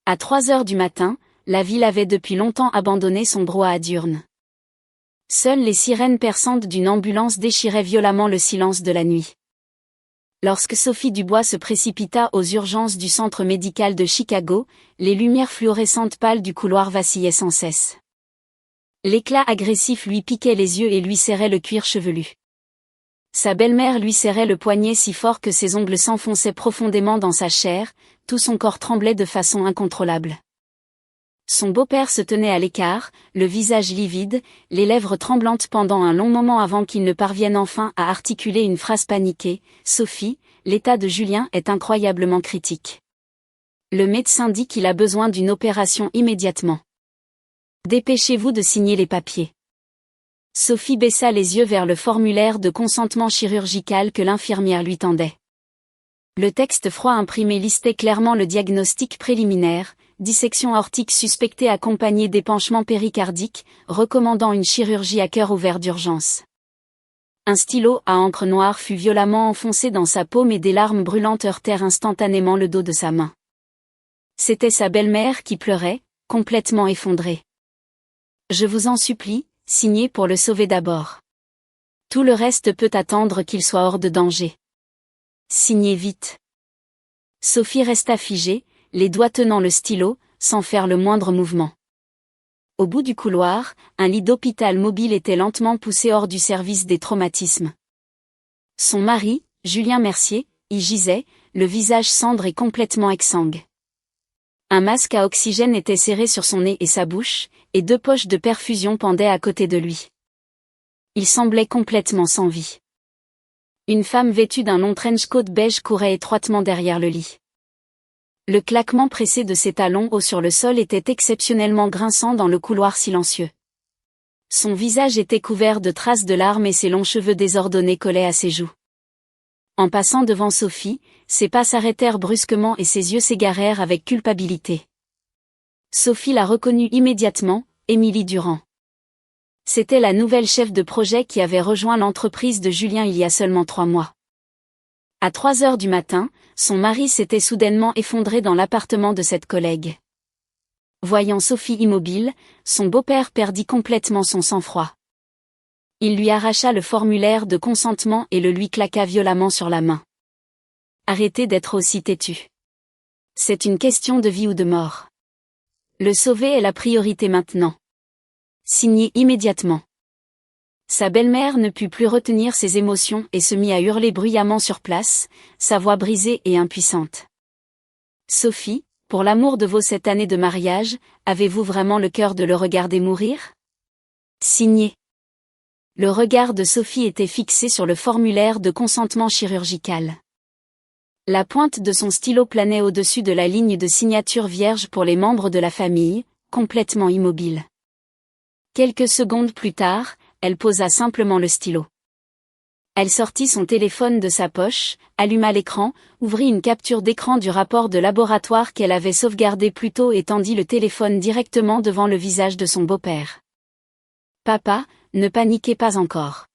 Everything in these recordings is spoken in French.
À 3 heures du matin, la ville avait depuis longtemps abandonné son brouhaha diurne. Seules les sirènes perçantes d'une ambulance déchiraient violemment le silence de la nuit. Lorsque Sophie Dubois se précipita aux urgences du centre médical de Chicago, les lumières fluorescentes pâles du couloir vacillaient sans cesse. L'éclat agressif lui piquait les yeux et lui serrait le cuir chevelu. Sa belle-mère lui serrait le poignet si fort que ses ongles s'enfonçaient profondément dans sa chair, tout son corps tremblait de façon incontrôlable. Son beau-père se tenait à l'écart, le visage livide, les lèvres tremblantes pendant un long moment avant qu'il ne parvienne enfin à articuler une phrase paniquée. « Sophie, l'état de Julien est incroyablement critique. Le médecin dit qu'il a besoin d'une opération immédiatement. Dépêchez-vous de signer les papiers. » Sophie baissa les yeux vers le formulaire de consentement chirurgical que l'infirmière lui tendait. Le texte froid imprimé listait clairement le diagnostic préliminaire: dissection aortique suspectée accompagnée d'épanchement péricardique, recommandant une chirurgie à cœur ouvert d'urgence. Un stylo à encre noire fut violemment enfoncé dans sa paume et des larmes brûlantes heurtèrent instantanément le dos de sa main. C'était sa belle-mère qui pleurait, complètement effondrée. « Je vous en supplie, signez pour le sauver d'abord. Tout le reste peut attendre qu'il soit hors de danger. Signez vite. » Sophie resta figée, les doigts tenant le stylo, sans faire le moindre mouvement. Au bout du couloir, un lit d'hôpital mobile était lentement poussé hors du service des traumatismes. Son mari, Julien Mercier, y gisait, le visage cendre et complètement exsangue. Un masque à oxygène était serré sur son nez et sa bouche, et 2 poches de perfusion pendaient à côté de lui. Il semblait complètement sans vie. Une femme vêtue d'un long trench-coat beige courait étroitement derrière le lit. Le claquement pressé de ses talons hauts sur le sol était exceptionnellement grinçant dans le couloir silencieux. Son visage était couvert de traces de larmes et ses longs cheveux désordonnés collaient à ses joues. En passant devant Sophie, ses pas s'arrêtèrent brusquement et ses yeux s'égarèrent avec culpabilité. Sophie la reconnut immédiatement, Émilie Durand. C'était la nouvelle chef de projet qui avait rejoint l'entreprise de Julien il y a seulement 3 mois. À 3 heures du matin, son mari s'était soudainement effondré dans l'appartement de cette collègue. Voyant Sophie immobile, son beau-père perdit complètement son sang-froid. Il lui arracha le formulaire de consentement et le lui claqua violemment sur la main. « Arrêtez d'être aussi têtu. C'est une question de vie ou de mort. Le sauver est la priorité maintenant. Signez immédiatement. » Sa belle-mère ne put plus retenir ses émotions et se mit à hurler bruyamment sur place, sa voix brisée et impuissante. « Sophie, pour l'amour de vos 7 années de mariage, avez-vous vraiment le cœur de le regarder mourir? Signez. » Le regard de Sophie était fixé sur le formulaire de consentement chirurgical. La pointe de son stylo planait au-dessus de la ligne de signature vierge pour les membres de la famille, complètement immobile. Quelques secondes plus tard, elle posa simplement le stylo. Elle sortit son téléphone de sa poche, alluma l'écran, ouvrit une capture d'écran du rapport de laboratoire qu'elle avait sauvegardé plus tôt et tendit le téléphone directement devant le visage de son beau-père. « Papa, ne paniquez pas encore.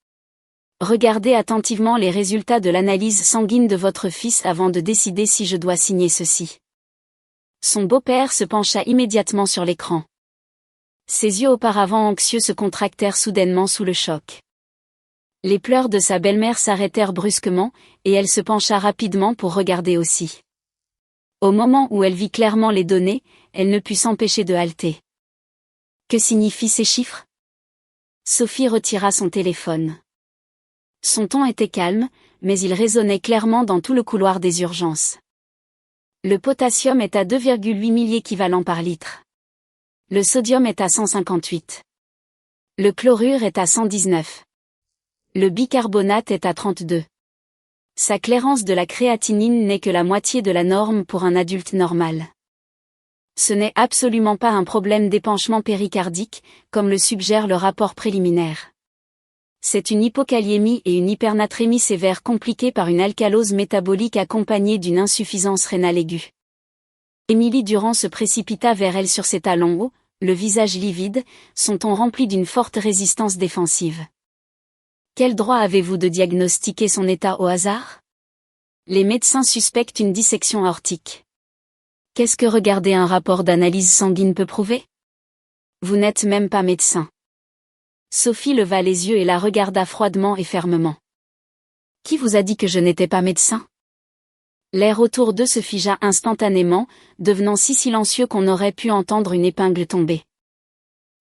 Regardez attentivement les résultats de l'analyse sanguine de votre fils avant de décider si je dois signer ceci. » Son beau-père se pencha immédiatement sur l'écran. Ses yeux auparavant anxieux se contractèrent soudainement sous le choc. Les pleurs de sa belle-mère s'arrêtèrent brusquement, et elle se pencha rapidement pour regarder aussi. Au moment où elle vit clairement les données, elle ne put s'empêcher de halter. Que signifient ces chiffres? Sophie retira son téléphone. Son ton était calme, mais il résonnait clairement dans tout le couloir des urgences. Le potassium est à 2,8 milliequivalents par litre. Le sodium est à 158. Le chlorure est à 119. Le bicarbonate est à 32. Sa clairance de la créatinine n'est que la moitié de la norme pour un adulte normal. Ce n'est absolument pas un problème d'épanchement péricardique, comme le suggère le rapport préliminaire. C'est une hypokaliémie et une hypernatrémie sévère compliquée par une alcalose métabolique accompagnée d'une insuffisance rénale aiguë. Émilie Durand se précipita vers elle sur ses talons hauts, le visage livide, son ton rempli d'une forte résistance défensive. « Quel droit avez-vous de diagnostiquer son état au hasard? Les médecins suspectent une dissection aortique. Qu'est-ce que regarder un rapport d'analyse sanguine peut prouver? Vous n'êtes même pas médecin. Sophie leva les yeux et la regarda froidement et fermement. Qui vous a dit que je n'étais pas médecin? L'air autour d'eux se figea instantanément, devenant si silencieux qu'on aurait pu entendre une épingle tomber.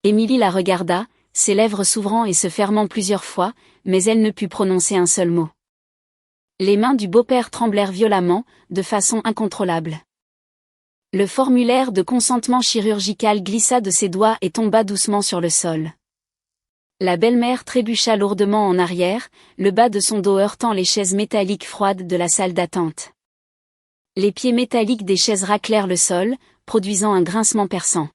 Émilie la regarda, ses lèvres s'ouvrant et se fermant plusieurs fois, mais elle ne put prononcer un seul mot. Les mains du beau-père tremblèrent violemment, de façon incontrôlable. Le formulaire de consentement chirurgical glissa de ses doigts et tomba doucement sur le sol. La belle-mère trébucha lourdement en arrière, le bas de son dos heurtant les chaises métalliques froides de la salle d'attente. Les pieds métalliques des chaises raclèrent le sol, produisant un grincement perçant.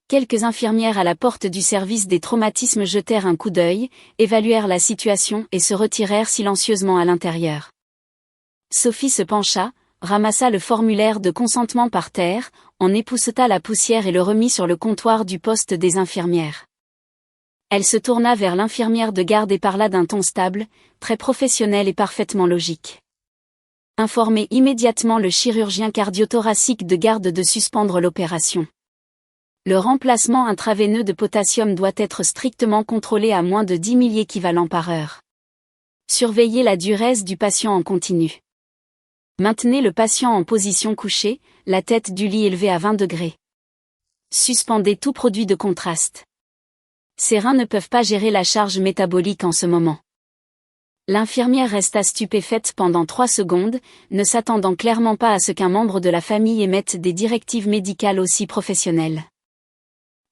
Quelques infirmières à la porte du service des traumatismes jetèrent un coup d'œil, évaluèrent la situation et se retirèrent silencieusement à l'intérieur. Sophie se pencha, ramassa le formulaire de consentement par terre, en épousseta la poussière et le remit sur le comptoir du poste des infirmières. Elle se tourna vers l'infirmière de garde et parla d'un ton stable, très professionnel et parfaitement logique. Informez immédiatement le chirurgien cardio-thoracique de garde de suspendre l'opération. Le remplacement intraveineux de potassium doit être strictement contrôlé à moins de 10 000 équivalents par heure. Surveillez la diurèse du patient en continu. Maintenez le patient en position couchée, la tête du lit élevée à 20 degrés. Suspendez tout produit de contraste. Ses reins ne peuvent pas gérer la charge métabolique en ce moment. L'infirmière resta stupéfaite pendant 3 secondes, ne s'attendant clairement pas à ce qu'un membre de la famille émette des directives médicales aussi professionnelles.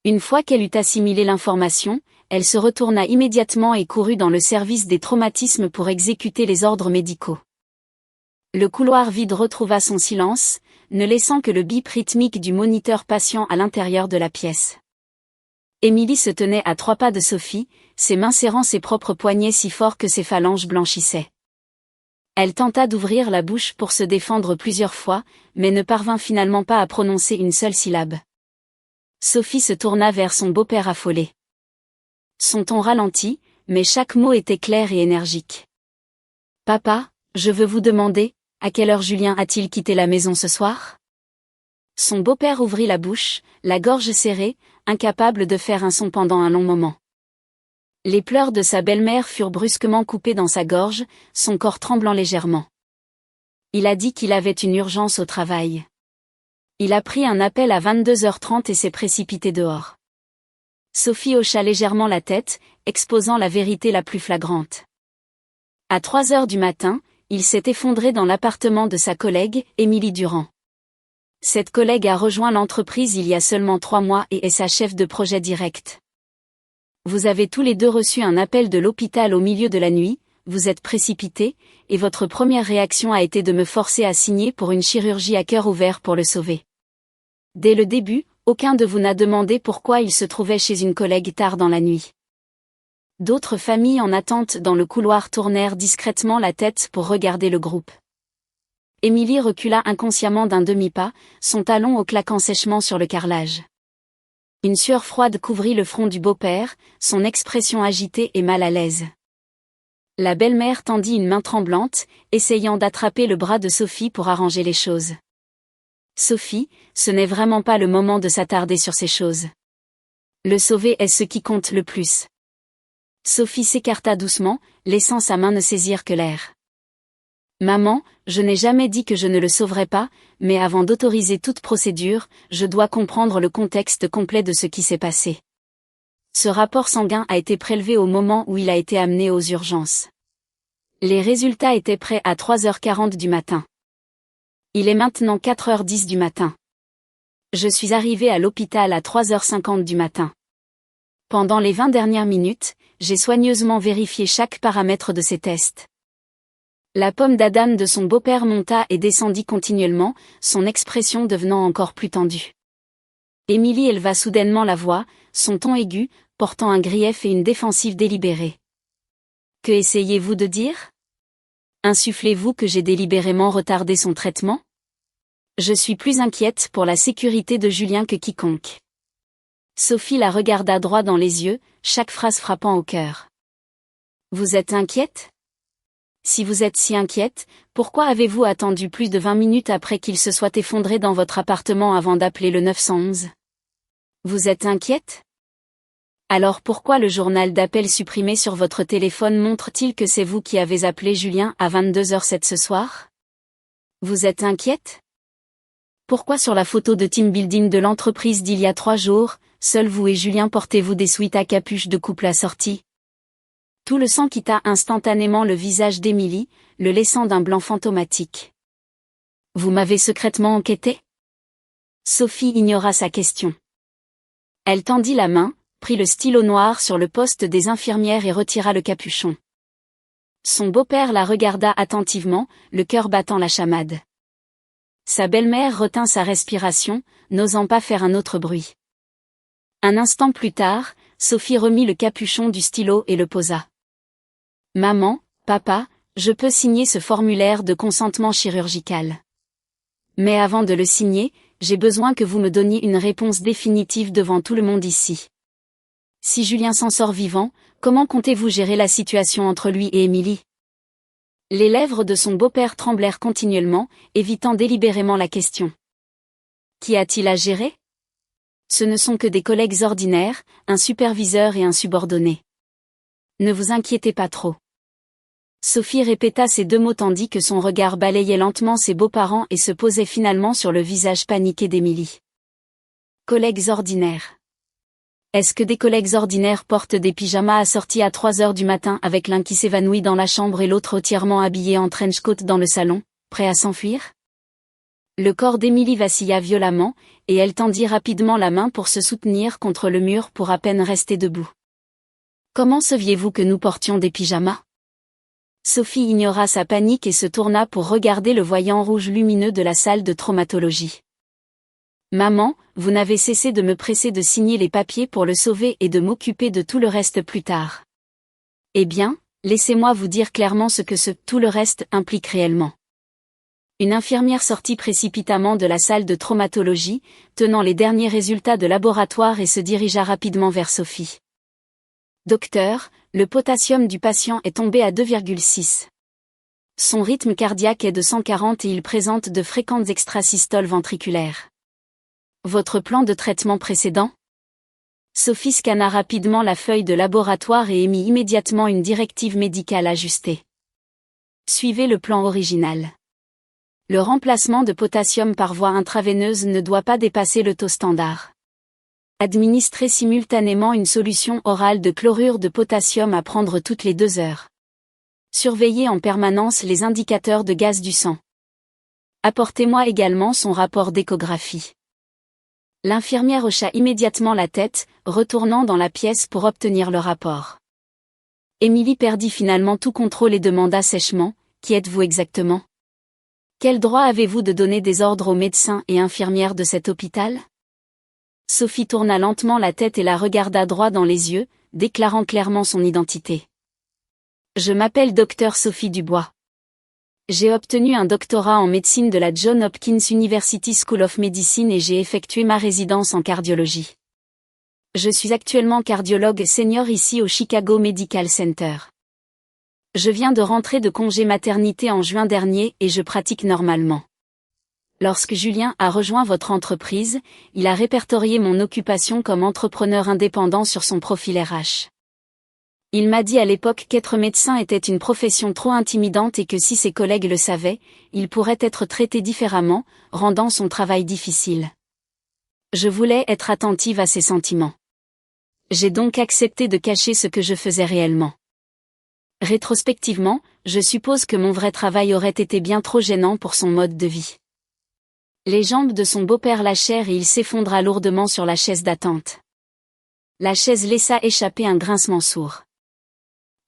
Une fois qu'elle eut assimilé l'information, elle se retourna immédiatement et courut dans le service des traumatismes pour exécuter les ordres médicaux. Le couloir vide retrouva son silence, ne laissant que le bip rythmique du moniteur patient à l'intérieur de la pièce. Émilie se tenait à 3 pas de Sophie, ses mains serrant ses propres poignets si fort que ses phalanges blanchissaient. Elle tenta d'ouvrir la bouche pour se défendre plusieurs fois, mais ne parvint finalement pas à prononcer une seule syllabe. Sophie se tourna vers son beau-père affolé. Son ton ralentit, mais chaque mot était clair et énergique. « Papa, je veux vous demander, à quelle heure Julien a-t-il quitté la maison ce soir ?» Son beau-père ouvrit la bouche, la gorge serrée, incapable de faire un son pendant un long moment. Les pleurs de sa belle-mère furent brusquement coupés dans sa gorge, son corps tremblant légèrement. Il a dit qu'il avait une urgence au travail. Il a pris un appel à 22h30 et s'est précipité dehors. Sophie hocha légèrement la tête, exposant la vérité la plus flagrante. À 3h du matin, il s'est effondré dans l'appartement de sa collègue, Émilie Durand. Cette collègue a rejoint l'entreprise il y a seulement 3 mois et est sa chef de projet direct. Vous avez tous les deux reçu un appel de l'hôpital au milieu de la nuit, vous êtes précipités, et votre première réaction a été de me forcer à signer pour une chirurgie à cœur ouvert pour le sauver. Dès le début, aucun de vous n'a demandé pourquoi il se trouvait chez une collègue tard dans la nuit. D'autres familles en attente dans le couloir tournèrent discrètement la tête pour regarder le groupe. Émilie recula inconsciemment d'un demi-pas, son talon au claquant sèchement sur le carrelage. Une sueur froide couvrit le front du beau-père, son expression agitée et mal à l'aise. La belle-mère tendit une main tremblante, essayant d'attraper le bras de Sophie pour arranger les choses. Sophie, ce n'est vraiment pas le moment de s'attarder sur ces choses. Le sauver est ce qui compte le plus. Sophie s'écarta doucement, laissant sa main ne saisir que l'air. Maman, je n'ai jamais dit que je ne le sauverais pas, mais avant d'autoriser toute procédure, je dois comprendre le contexte complet de ce qui s'est passé. Ce rapport sanguin a été prélevé au moment où il a été amené aux urgences. Les résultats étaient prêts à 3h40 du matin. Il est maintenant 4h10 du matin. Je suis arrivée à l'hôpital à 3h50 du matin. Pendant les 20 dernières minutes, j'ai soigneusement vérifié chaque paramètre de ces tests. La pomme d'Adam de son beau-père monta et descendit continuellement, son expression devenant encore plus tendue. Émilie éleva soudainement la voix, son ton aigu, portant un grief et une défensive délibérée. Que essayez-vous de dire? Insufflez-vous que j'ai délibérément retardé son traitement? Je suis plus inquiète pour la sécurité de Julien que quiconque. Sophie la regarda droit dans les yeux, chaque phrase frappant au cœur. Vous êtes inquiète? si vous êtes si inquiète, pourquoi avez-vous attendu plus de 20 minutes après qu'il se soit effondré dans votre appartement avant d'appeler le 911? Vous êtes inquiète? Alors pourquoi le journal d'appel supprimé sur votre téléphone montre-t-il que c'est vous qui avez appelé Julien à 22h07 ce soir? Vous êtes inquiète? Pourquoi sur la photo de team building de l'entreprise d'il y a 3 jours, seul vous et Julien portez-vous des sweats à capuche de couple assortis? Tout le sang quitta instantanément le visage d'Émilie, le laissant d'un blanc fantomatique. Vous m'avez secrètement enquêté? Sophie ignora sa question. Elle tendit la main, prit le stylo noir sur le poste des infirmières et retira le capuchon. Son beau-père la regarda attentivement, le cœur battant la chamade. Sa belle-mère retint sa respiration, n'osant pas faire un autre bruit. Un instant plus tard, Sophie remit le capuchon du stylo et le posa. Maman, papa, je peux signer ce formulaire de consentement chirurgical. Mais avant de le signer, j'ai besoin que vous me donniez une réponse définitive devant tout le monde ici. Si Julien s'en sort vivant, comment comptez-vous gérer la situation entre lui et Émilie? Les lèvres de son beau-père tremblèrent continuellement, évitant délibérément la question. Qui a-t-il à gérer? Ce ne sont que des collègues ordinaires, un superviseur et un subordonné. Ne vous inquiétez pas trop. Sophie répéta ces 2 mots tandis que son regard balayait lentement ses beaux-parents et se posait finalement sur le visage paniqué d'Émilie. Collègues ordinaires. Est-ce que des collègues ordinaires portent des pyjamas assortis à 3 heures du matin avec l'un qui s'évanouit dans la chambre et l'autre entièrement habillé en trench coat dans le salon, prêt à s'enfuir? Le corps d'Émilie vacilla violemment, et elle tendit rapidement la main pour se soutenir contre le mur pour à peine rester debout. Comment saviez-vous que nous portions des pyjamas? Sophie ignora sa panique et se tourna pour regarder le voyant rouge lumineux de la salle de traumatologie. Maman, vous n'avez cessé de me presser de signer les papiers pour le sauver et de m'occuper de tout le reste plus tard. Eh bien, laissez-moi vous dire clairement ce que ce « tout le reste » implique réellement. Une infirmière sortit précipitamment de la salle de traumatologie, tenant les derniers résultats de laboratoire et se dirigea rapidement vers Sophie. Docteur, le potassium du patient est tombé à 2,6. Son rythme cardiaque est de 140 et il présente de fréquentes extrasystoles ventriculaires. Votre plan de traitement précédent? Sophie scanna rapidement la feuille de laboratoire et émit immédiatement une directive médicale ajustée. Suivez le plan original. Le remplacement de potassium par voie intraveineuse ne doit pas dépasser le taux standard. Administrez simultanément une solution orale de chlorure de potassium à prendre toutes les 2 heures. Surveillez en permanence les indicateurs de gaz du sang. Apportez-moi également son rapport d'échographie. L'infirmière hocha immédiatement la tête, retournant dans la pièce pour obtenir le rapport. Émilie perdit finalement tout contrôle et demanda sèchement, « Qui êtes-vous exactement? Quel droit avez-vous de donner des ordres aux médecins et infirmières de cet hôpital ?» Sophie tourna lentement la tête et la regarda droit dans les yeux, déclarant clairement son identité. « Je m'appelle Dr Sophie Dubois. J'ai obtenu un doctorat en médecine de la Johns Hopkins University School of Medicine et j'ai effectué ma résidence en cardiologie. Je suis actuellement cardiologue senior ici au Chicago Medical Center. Je viens de rentrer de congé maternité en juin dernier et je pratique normalement. Lorsque Julien a rejoint votre entreprise, il a répertorié mon occupation comme entrepreneur indépendant sur son profil RH. Il m'a dit à l'époque qu'être médecin était une profession trop intimidante et que si ses collègues le savaient, il pourrait être traité différemment, rendant son travail difficile. Je voulais être attentive à ses sentiments. J'ai donc accepté de cacher ce que je faisais réellement. Rétrospectivement, je suppose que mon vrai travail aurait été bien trop gênant pour son mode de vie. Les jambes de son beau-père lâchèrent et il s'effondra lourdement sur la chaise d'attente. La chaise laissa échapper un grincement sourd.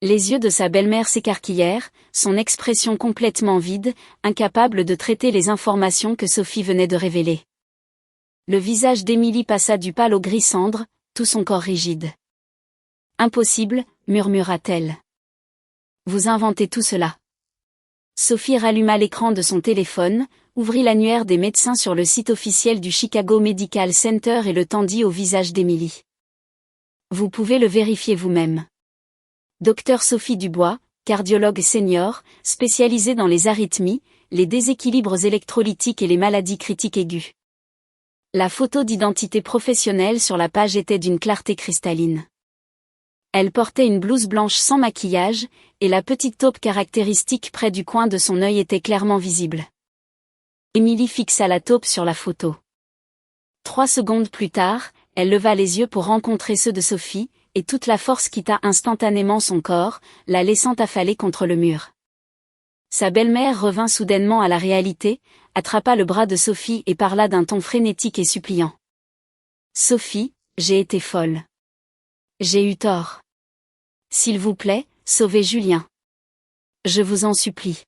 Les yeux de sa belle-mère s'écarquillèrent, son expression complètement vide, incapable de traiter les informations que Sophie venait de révéler. Le visage d'Émilie passa du pâle au gris cendre, tout son corps rigide. « Impossible, murmura-t-elle. Vous inventez tout cela. » Sophie ralluma l'écran de son téléphone, ouvrit l'annuaire des médecins sur le site officiel du Chicago Medical Center et le tendit au visage d'Émilie. « Vous pouvez le vérifier vous-même. Docteur Sophie Dubois, cardiologue senior, spécialisé dans les arythmies, les déséquilibres électrolytiques et les maladies critiques aiguës. La photo d'identité professionnelle sur la page était d'une clarté cristalline. Elle portait une blouse blanche sans maquillage, et la petite taupe caractéristique près du coin de son œil était clairement visible. Émilie fixa la taupe sur la photo. 3 secondes plus tard, elle leva les yeux pour rencontrer ceux de Sophie, et toute la force quitta instantanément son corps, la laissant affaler contre le mur. Sa belle-mère revint soudainement à la réalité, attrapa le bras de Sophie et parla d'un ton frénétique et suppliant. « Sophie, j'ai été folle. J'ai eu tort. S'il vous plaît, sauvez Julien. Je vous en supplie.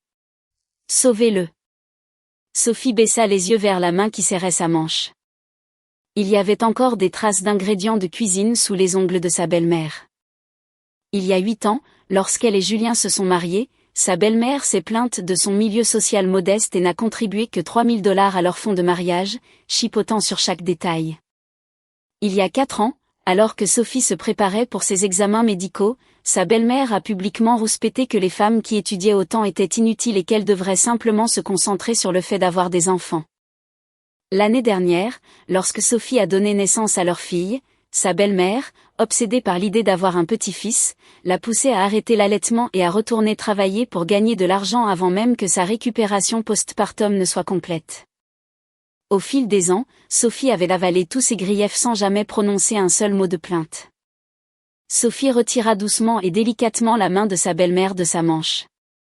Sauvez-le. » Sophie baissa les yeux vers la main qui serrait sa manche. Il y avait encore des traces d'ingrédients de cuisine sous les ongles de sa belle-mère. Il y a 8 ans, lorsqu'elle et Julien se sont mariés, sa belle-mère s'est plainte de son milieu social modeste et n'a contribué que $3000 à leur fonds de mariage, chipotant sur chaque détail. Il y a 4 ans, alors que Sophie se préparait pour ses examens médicaux, sa belle-mère a publiquement rouspété que les femmes qui étudiaient autant étaient inutiles et qu'elles devraient simplement se concentrer sur le fait d'avoir des enfants. L'année dernière, lorsque Sophie a donné naissance à leur fille, sa belle-mère, obsédée par l'idée d'avoir un petit-fils, l'a poussée à arrêter l'allaitement et à retourner travailler pour gagner de l'argent avant même que sa récupération post-partum ne soit complète. Au fil des ans, Sophie avait avalé tous ses griefs sans jamais prononcer un seul mot de plainte. Sophie retira doucement et délicatement la main de sa belle-mère de sa manche.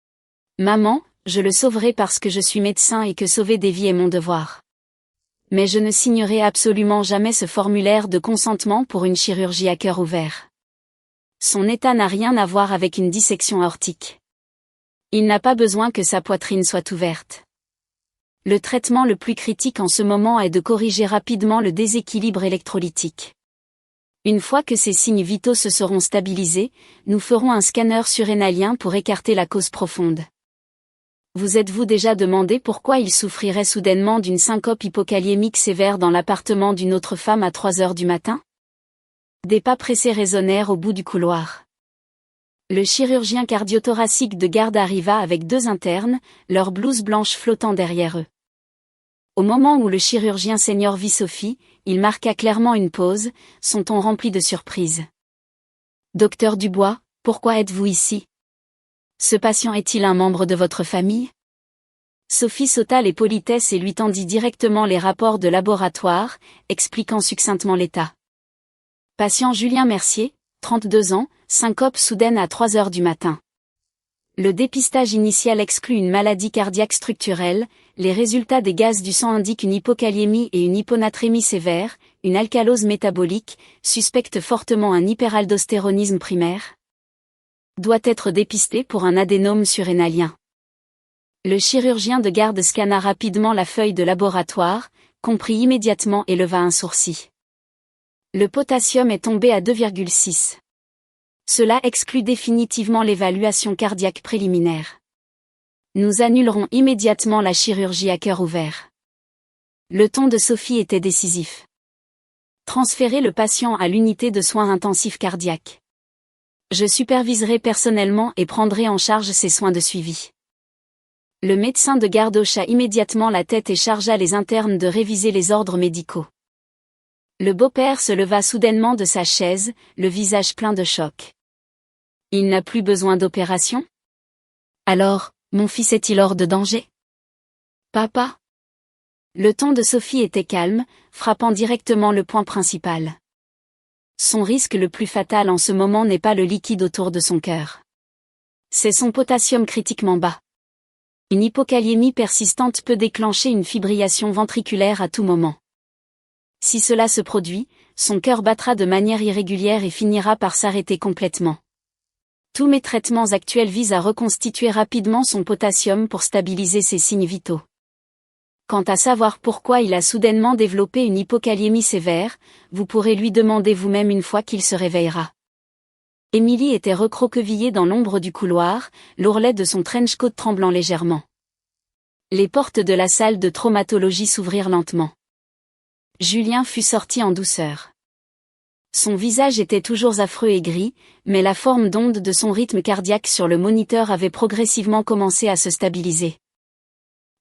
« Maman, je le sauverai parce que je suis médecin et que sauver des vies est mon devoir. Mais je ne signerai absolument jamais ce formulaire de consentement pour une chirurgie à cœur ouvert. Son état n'a rien à voir avec une dissection aortique. Il n'a pas besoin que sa poitrine soit ouverte. Le traitement le plus critique en ce moment est de corriger rapidement le déséquilibre électrolytique. Une fois que ces signes vitaux se seront stabilisés, nous ferons un scanner surrénalien pour écarter la cause profonde. Vous êtes-vous déjà demandé pourquoi il souffrirait soudainement d'une syncope hypokaliémique sévère dans l'appartement d'une autre femme à 3 heures du matin? Des pas pressés résonnèrent au bout du couloir. Le chirurgien cardiothoracique de garde arriva avec 2 internes, leurs blouses blanches flottant derrière eux. Au moment où le chirurgien senior vit Sophie, il marqua clairement une pause, son ton rempli de surprise. « Docteur Dubois, pourquoi êtes-vous ici? Ce patient est-il un membre de votre famille ?» Sophie sauta les politesses et lui tendit directement les rapports de laboratoire, expliquant succinctement l'état. Patient Julien Mercier, 32 ans, syncope soudaine à 3 heures du matin. Le dépistage initial exclut une maladie cardiaque structurelle, les résultats des gaz du sang indiquent une hypokaliémie et une hyponatrémie sévère, une alcalose métabolique, suspecte fortement un hyperaldostéronisme primaire. Doit être dépisté pour un adénome surrénalien. Le chirurgien de garde scanna rapidement la feuille de laboratoire, comprit immédiatement et leva un sourcil. Le potassium est tombé à 2,6. Cela exclut définitivement l'évaluation cardiaque préliminaire. Nous annulerons immédiatement la chirurgie à cœur ouvert. Le ton de Sophie était décisif. Transférez le patient à l'unité de soins intensifs cardiaques. Je superviserai personnellement et prendrai en charge ses soins de suivi. Le médecin de garde hocha immédiatement la tête et chargea les internes de réviser les ordres médicaux. Le beau-père se leva soudainement de sa chaise, le visage plein de choc. Il n'a plus besoin d'opération? Alors, mon fils est-il hors de danger? Papa? Le ton de Sophie était calme, frappant directement le point principal. Son risque le plus fatal en ce moment n'est pas le liquide autour de son cœur. C'est son potassium critiquement bas. Une hypokaliémie persistante peut déclencher une fibrillation ventriculaire à tout moment. Si cela se produit, son cœur battra de manière irrégulière et finira par s'arrêter complètement. Tous mes traitements actuels visent à reconstituer rapidement son potassium pour stabiliser ses signes vitaux. Quant à savoir pourquoi il a soudainement développé une hypokaliémie sévère, vous pourrez lui demander vous-même une fois qu'il se réveillera. Émilie était recroquevillée dans l'ombre du couloir, l'ourlet de son trench coat tremblant légèrement. Les portes de la salle de traumatologie s'ouvrirent lentement. Julien fut sorti en douceur. Son visage était toujours affreux et gris, mais la forme d'onde de son rythme cardiaque sur le moniteur avait progressivement commencé à se stabiliser.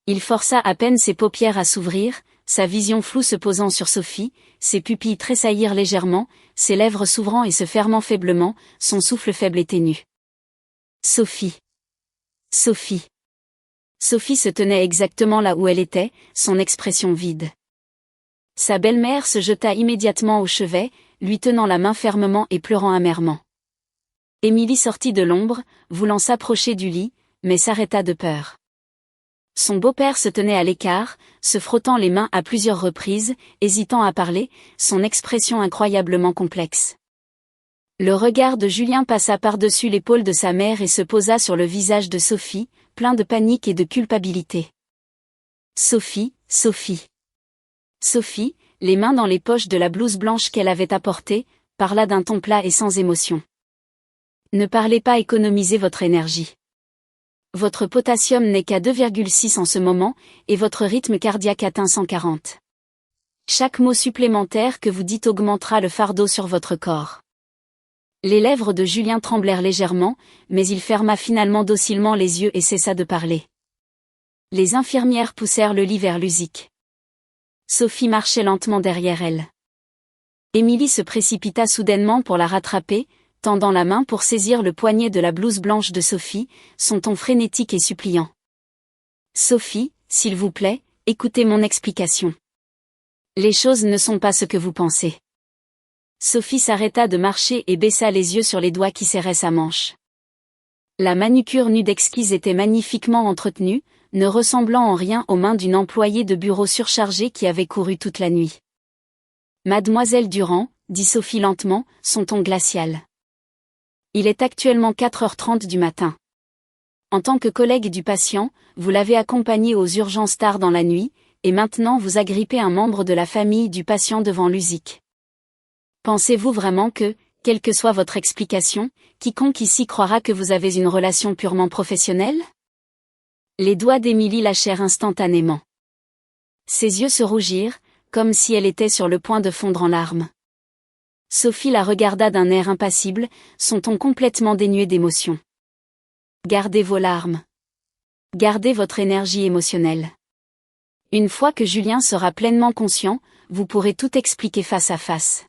Il força à peine ses paupières à s'ouvrir, sa vision floue se posant sur Sophie, ses pupilles tressaillirent légèrement, ses lèvres s'ouvrant et se fermant faiblement, son souffle faible et ténu. Sophie. Sophie. Sophie se tenait exactement là où elle était, son expression vide. Sa belle-mère se jeta immédiatement au chevet, lui tenant la main fermement et pleurant amèrement. Émilie sortit de l'ombre, voulant s'approcher du lit, mais s'arrêta de peur. Son beau-père se tenait à l'écart, se frottant les mains à plusieurs reprises, hésitant à parler, son expression incroyablement complexe. Le regard de Julien passa par-dessus l'épaule de sa mère et se posa sur le visage de Sophie, plein de panique et de culpabilité. Sophie, Sophie. Sophie, les mains dans les poches de la blouse blanche qu'elle avait apportée, parla d'un ton plat et sans émotion. Ne parlez pas, économisez votre énergie. Votre potassium n'est qu'à 2,6 en ce moment, et votre rythme cardiaque atteint 140. Chaque mot supplémentaire que vous dites augmentera le fardeau sur votre corps. Les lèvres de Julien tremblèrent légèrement, mais il ferma finalement docilement les yeux et cessa de parler. Les infirmières poussèrent le lit vers Luzik. Sophie marchait lentement derrière elle. Émilie se précipita soudainement pour la rattraper, tendant la main pour saisir le poignet de la blouse blanche de Sophie, son ton frénétique et suppliant. « Sophie, s'il vous plaît, écoutez mon explication. Les choses ne sont pas ce que vous pensez. » Sophie s'arrêta de marcher et baissa les yeux sur les doigts qui serraient sa manche. La manucure nue d'exquise était magnifiquement entretenue, ne ressemblant en rien aux mains d'une employée de bureau surchargée qui avait couru toute la nuit. « Mademoiselle Durand, » dit Sophie lentement, son ton glacial. Il est actuellement 4h30 du matin. En tant que collègue du patient, vous l'avez accompagné aux urgences tard dans la nuit, et maintenant vous agrippez un membre de la famille du patient devant Luzik. Pensez-vous vraiment que, quelle que soit votre explication, quiconque ici croira que vous avez une relation purement professionnelle ? Les doigts d'Émilie lâchèrent instantanément. Ses yeux se rougirent, comme si elle était sur le point de fondre en larmes. Sophie la regarda d'un air impassible, son ton complètement dénué d'émotion. Gardez vos larmes. Gardez votre énergie émotionnelle. Une fois que Julien sera pleinement conscient, vous pourrez tout expliquer face à face.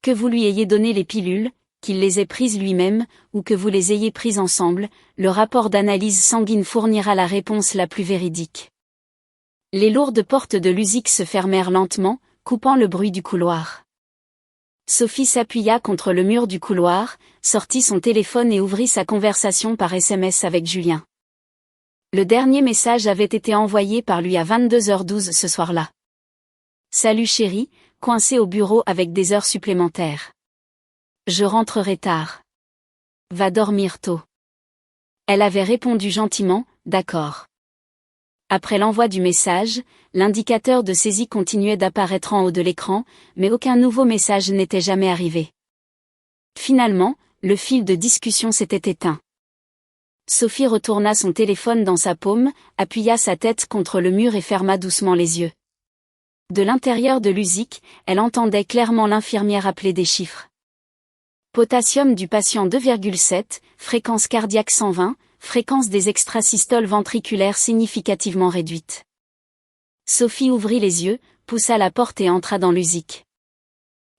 Que vous lui ayez donné les pilules, qu'il les ait prises lui-même, ou que vous les ayez prises ensemble, le rapport d'analyse sanguine fournira la réponse la plus véridique. Les lourdes portes de Luzik se fermèrent lentement, coupant le bruit du couloir. Sophie s'appuya contre le mur du couloir, sortit son téléphone et ouvrit sa conversation par SMS avec Julien. Le dernier message avait été envoyé par lui à 22h12 ce soir-là. Salut chérie, coincé au bureau avec des heures supplémentaires. Je rentrerai tard. Va dormir tôt. Elle avait répondu gentiment, d'accord. Après l'envoi du message, l'indicateur de saisie continuait d'apparaître en haut de l'écran, mais aucun nouveau message n'était jamais arrivé. Finalement, le fil de discussion s'était éteint. Sophie retourna son téléphone dans sa paume, appuya sa tête contre le mur et ferma doucement les yeux. De l'intérieur de Luzik, elle entendait clairement l'infirmière appeler des chiffres. Potassium du patient 2,7, fréquence cardiaque 120, fréquence des extrasystoles ventriculaires significativement réduite. Sophie ouvrit les yeux, poussa la porte et entra dans Luzik.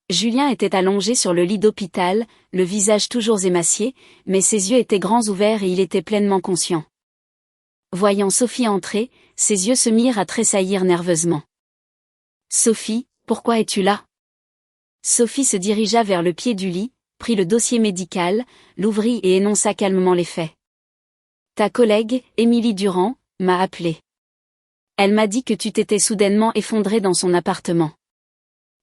Julien était allongé sur le lit d'hôpital, le visage toujours émacié, mais ses yeux étaient grands ouverts et il était pleinement conscient. Voyant Sophie entrer, ses yeux se mirent à tressaillir nerveusement. « Sophie, pourquoi es-tu là ?» Sophie se dirigea vers le pied du lit, prit le dossier médical, l'ouvrit et énonça calmement les faits. « Ta collègue, Émilie Durand, m'a appelé. Elle m'a dit que tu t'étais soudainement effondrée dans son appartement.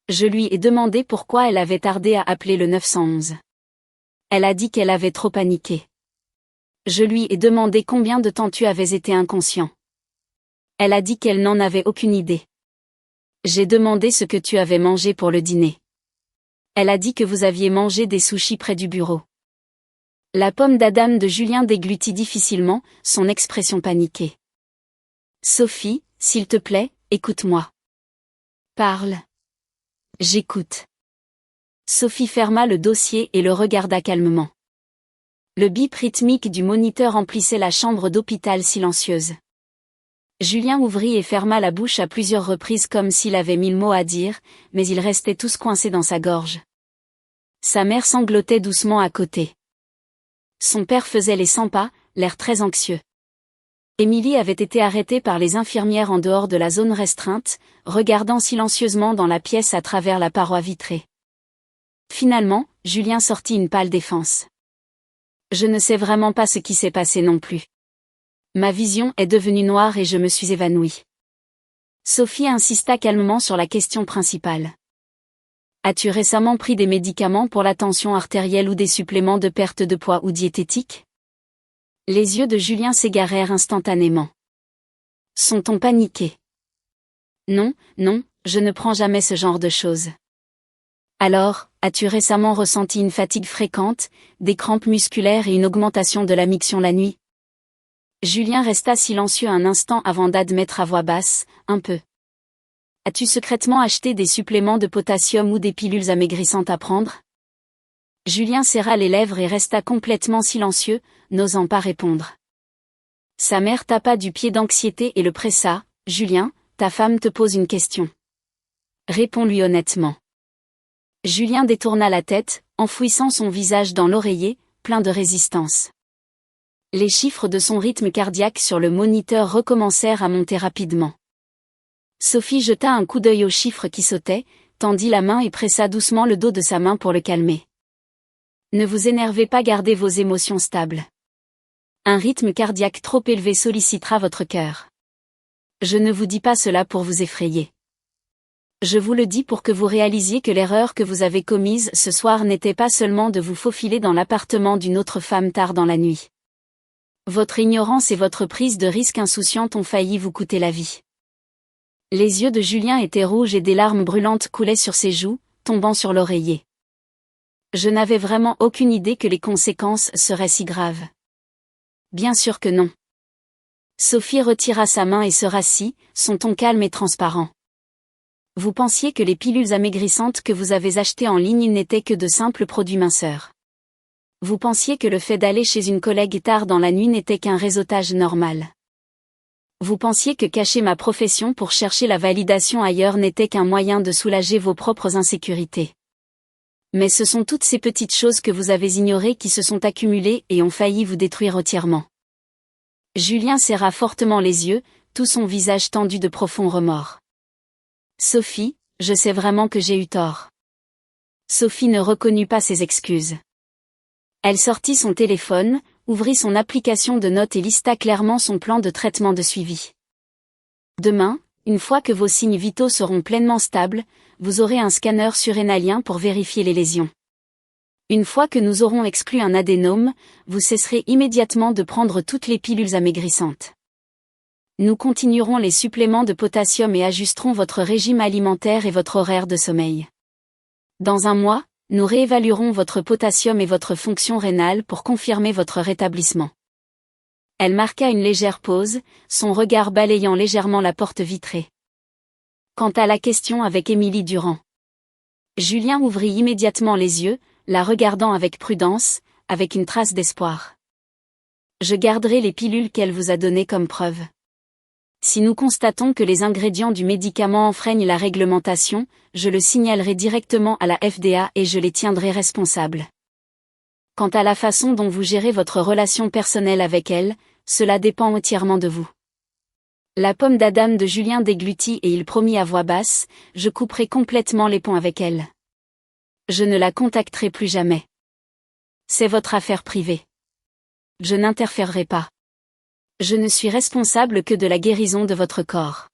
Je lui ai demandé pourquoi elle avait tardé à appeler le 911. Elle a dit qu'elle avait trop paniqué. Je lui ai demandé combien de temps tu avais été inconscient. Elle a dit qu'elle n'en avait aucune idée. J'ai demandé ce que tu avais mangé pour le dîner. Elle a dit que vous aviez mangé des sushis près du bureau. » La pomme d'Adam de Julien déglutit difficilement, son expression paniquée. « Sophie, s'il te plaît, écoute-moi. Parle. » « J'écoute. » Sophie ferma le dossier et le regarda calmement. Le bip rythmique du moniteur emplissait la chambre d'hôpital silencieuse. Julien ouvrit et ferma la bouche à plusieurs reprises comme s'il avait mille mots à dire, mais ils restaient tous coincés dans sa gorge. Sa mère sanglotait doucement à côté. Son père faisait les 100 pas, l'air très anxieux. Émilie avait été arrêtée par les infirmières en dehors de la zone restreinte, regardant silencieusement dans la pièce à travers la paroi vitrée. Finalement, Julien sortit une pâle défense. Je ne sais vraiment pas ce qui s'est passé non plus. Ma vision est devenue noire et je me suis évanouie. Sophie insista calmement sur la question principale. As-tu récemment pris des médicaments pour la tension artérielle ou des suppléments de perte de poids ou diététiques? Les yeux de Julien s'égarèrent instantanément. Sont-on paniqué? Non, non, je ne prends jamais ce genre de choses. Alors, as-tu récemment ressenti une fatigue fréquente, des crampes musculaires et une augmentation de la miction la nuit? Julien resta silencieux un instant avant d'admettre à voix basse, un peu. As-tu secrètement acheté des suppléments de potassium ou des pilules amaigrissantes à prendre? Julien serra les lèvres et resta complètement silencieux, n'osant pas répondre. Sa mère tapa du pied d'anxiété et le pressa. Julien, ta femme te pose une question. Réponds-lui honnêtement. Julien détourna la tête, enfouissant son visage dans l'oreiller, plein de résistance. Les chiffres de son rythme cardiaque sur le moniteur recommencèrent à monter rapidement. Sophie jeta un coup d'œil aux chiffres qui sautaient, tendit la main et pressa doucement le dos de sa main pour le calmer. Ne vous énervez pas, gardez vos émotions stables. Un rythme cardiaque trop élevé sollicitera votre cœur. Je ne vous dis pas cela pour vous effrayer. Je vous le dis pour que vous réalisiez que l'erreur que vous avez commise ce soir n'était pas seulement de vous faufiler dans l'appartement d'une autre femme tard dans la nuit. Votre ignorance et votre prise de risque insouciante ont failli vous coûter la vie. Les yeux de Julien étaient rouges et des larmes brûlantes coulaient sur ses joues, tombant sur l'oreiller. Je n'avais vraiment aucune idée que les conséquences seraient si graves. Bien sûr que non. Sophie retira sa main et se rassit, son ton calme et transparent. Vous pensiez que les pilules amaigrissantes que vous avez achetées en ligne n'étaient que de simples produits minceurs. Vous pensiez que le fait d'aller chez une collègue tard dans la nuit n'était qu'un réseautage normal. Vous pensiez que cacher ma profession pour chercher la validation ailleurs n'était qu'un moyen de soulager vos propres insécurités. Mais ce sont toutes ces petites choses que vous avez ignorées qui se sont accumulées et ont failli vous détruire entièrement. Julien serra fortement les yeux, tout son visage tendu de profonds remords. Sophie, je sais vraiment que j'ai eu tort. Sophie ne reconnut pas ses excuses. Elle sortit son téléphone, ouvrit son application de notes et lista clairement son plan de traitement de suivi. Demain, une fois que vos signes vitaux seront pleinement stables, vous aurez un scanner surrénalien pour vérifier les lésions. Une fois que nous aurons exclu un adénome, vous cesserez immédiatement de prendre toutes les pilules amaigrissantes. Nous continuerons les suppléments de potassium et ajusterons votre régime alimentaire et votre horaire de sommeil. Dans un mois, nous réévaluerons votre potassium et votre fonction rénale pour confirmer votre rétablissement. Elle marqua une légère pause, son regard balayant légèrement la porte vitrée. Quant à la question avec Émilie Durand. Julien ouvrit immédiatement les yeux, la regardant avec prudence, avec une trace d'espoir. Je garderai les pilules qu'elle vous a données comme preuve. Si nous constatons que les ingrédients du médicament enfreignent la réglementation, je le signalerai directement à la FDA et je les tiendrai responsables. Quant à la façon dont vous gérez votre relation personnelle avec elle, cela dépend entièrement de vous. La pomme d'Adam de Julien déglutit et il promit à voix basse, je couperai complètement les ponts avec elle. Je ne la contacterai plus jamais. C'est votre affaire privée. Je n'interférerai pas. Je ne suis responsable que de la guérison de votre corps.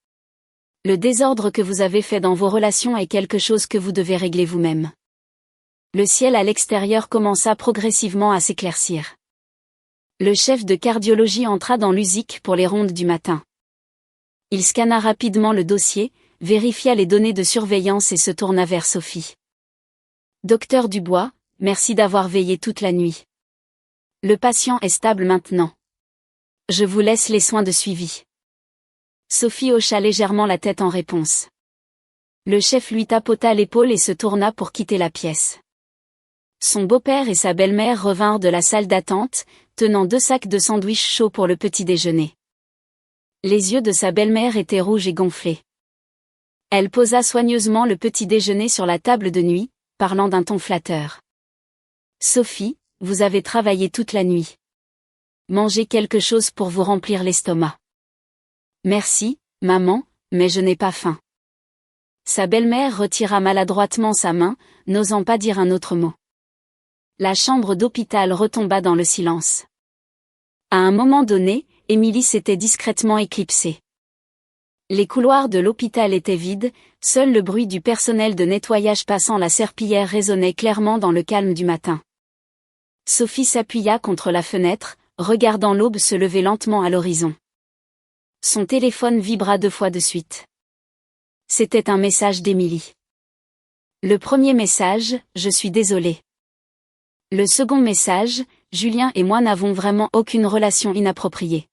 Le désordre que vous avez fait dans vos relations est quelque chose que vous devez régler vous-même. Le ciel à l'extérieur commença progressivement à s'éclaircir. Le chef de cardiologie entra dans l'USIC pour les rondes du matin. Il scanna rapidement le dossier, vérifia les données de surveillance et se tourna vers Sophie. Docteur Dubois, merci d'avoir veillé toute la nuit. Le patient est stable maintenant. Je vous laisse les soins de suivi. Sophie hocha légèrement la tête en réponse. Le chef lui tapota l'épaule et se tourna pour quitter la pièce. Son beau-père et sa belle-mère revinrent de la salle d'attente, tenant 2 sacs de sandwichs chauds pour le petit déjeuner. Les yeux de sa belle-mère étaient rouges et gonflés. Elle posa soigneusement le petit déjeuner sur la table de nuit, parlant d'un ton flatteur. « Sophie, vous avez travaillé toute la nuit. Mangez quelque chose pour vous remplir l'estomac. »« Merci, maman, mais je n'ai pas faim. » Sa belle-mère retira maladroitement sa main, n'osant pas dire un autre mot. La chambre d'hôpital retomba dans le silence. À un moment donné, Émilie s'était discrètement éclipsée. Les couloirs de l'hôpital étaient vides, seul le bruit du personnel de nettoyage passant la serpillière résonnait clairement dans le calme du matin. Sophie s'appuya contre la fenêtre, regardant l'aube se lever lentement à l'horizon. Son téléphone vibra 2 fois de suite. C'était un message d'Émilie. Le premier message, « Je suis désolée. » Le second message, « Julien et moi n'avons vraiment aucune relation inappropriée.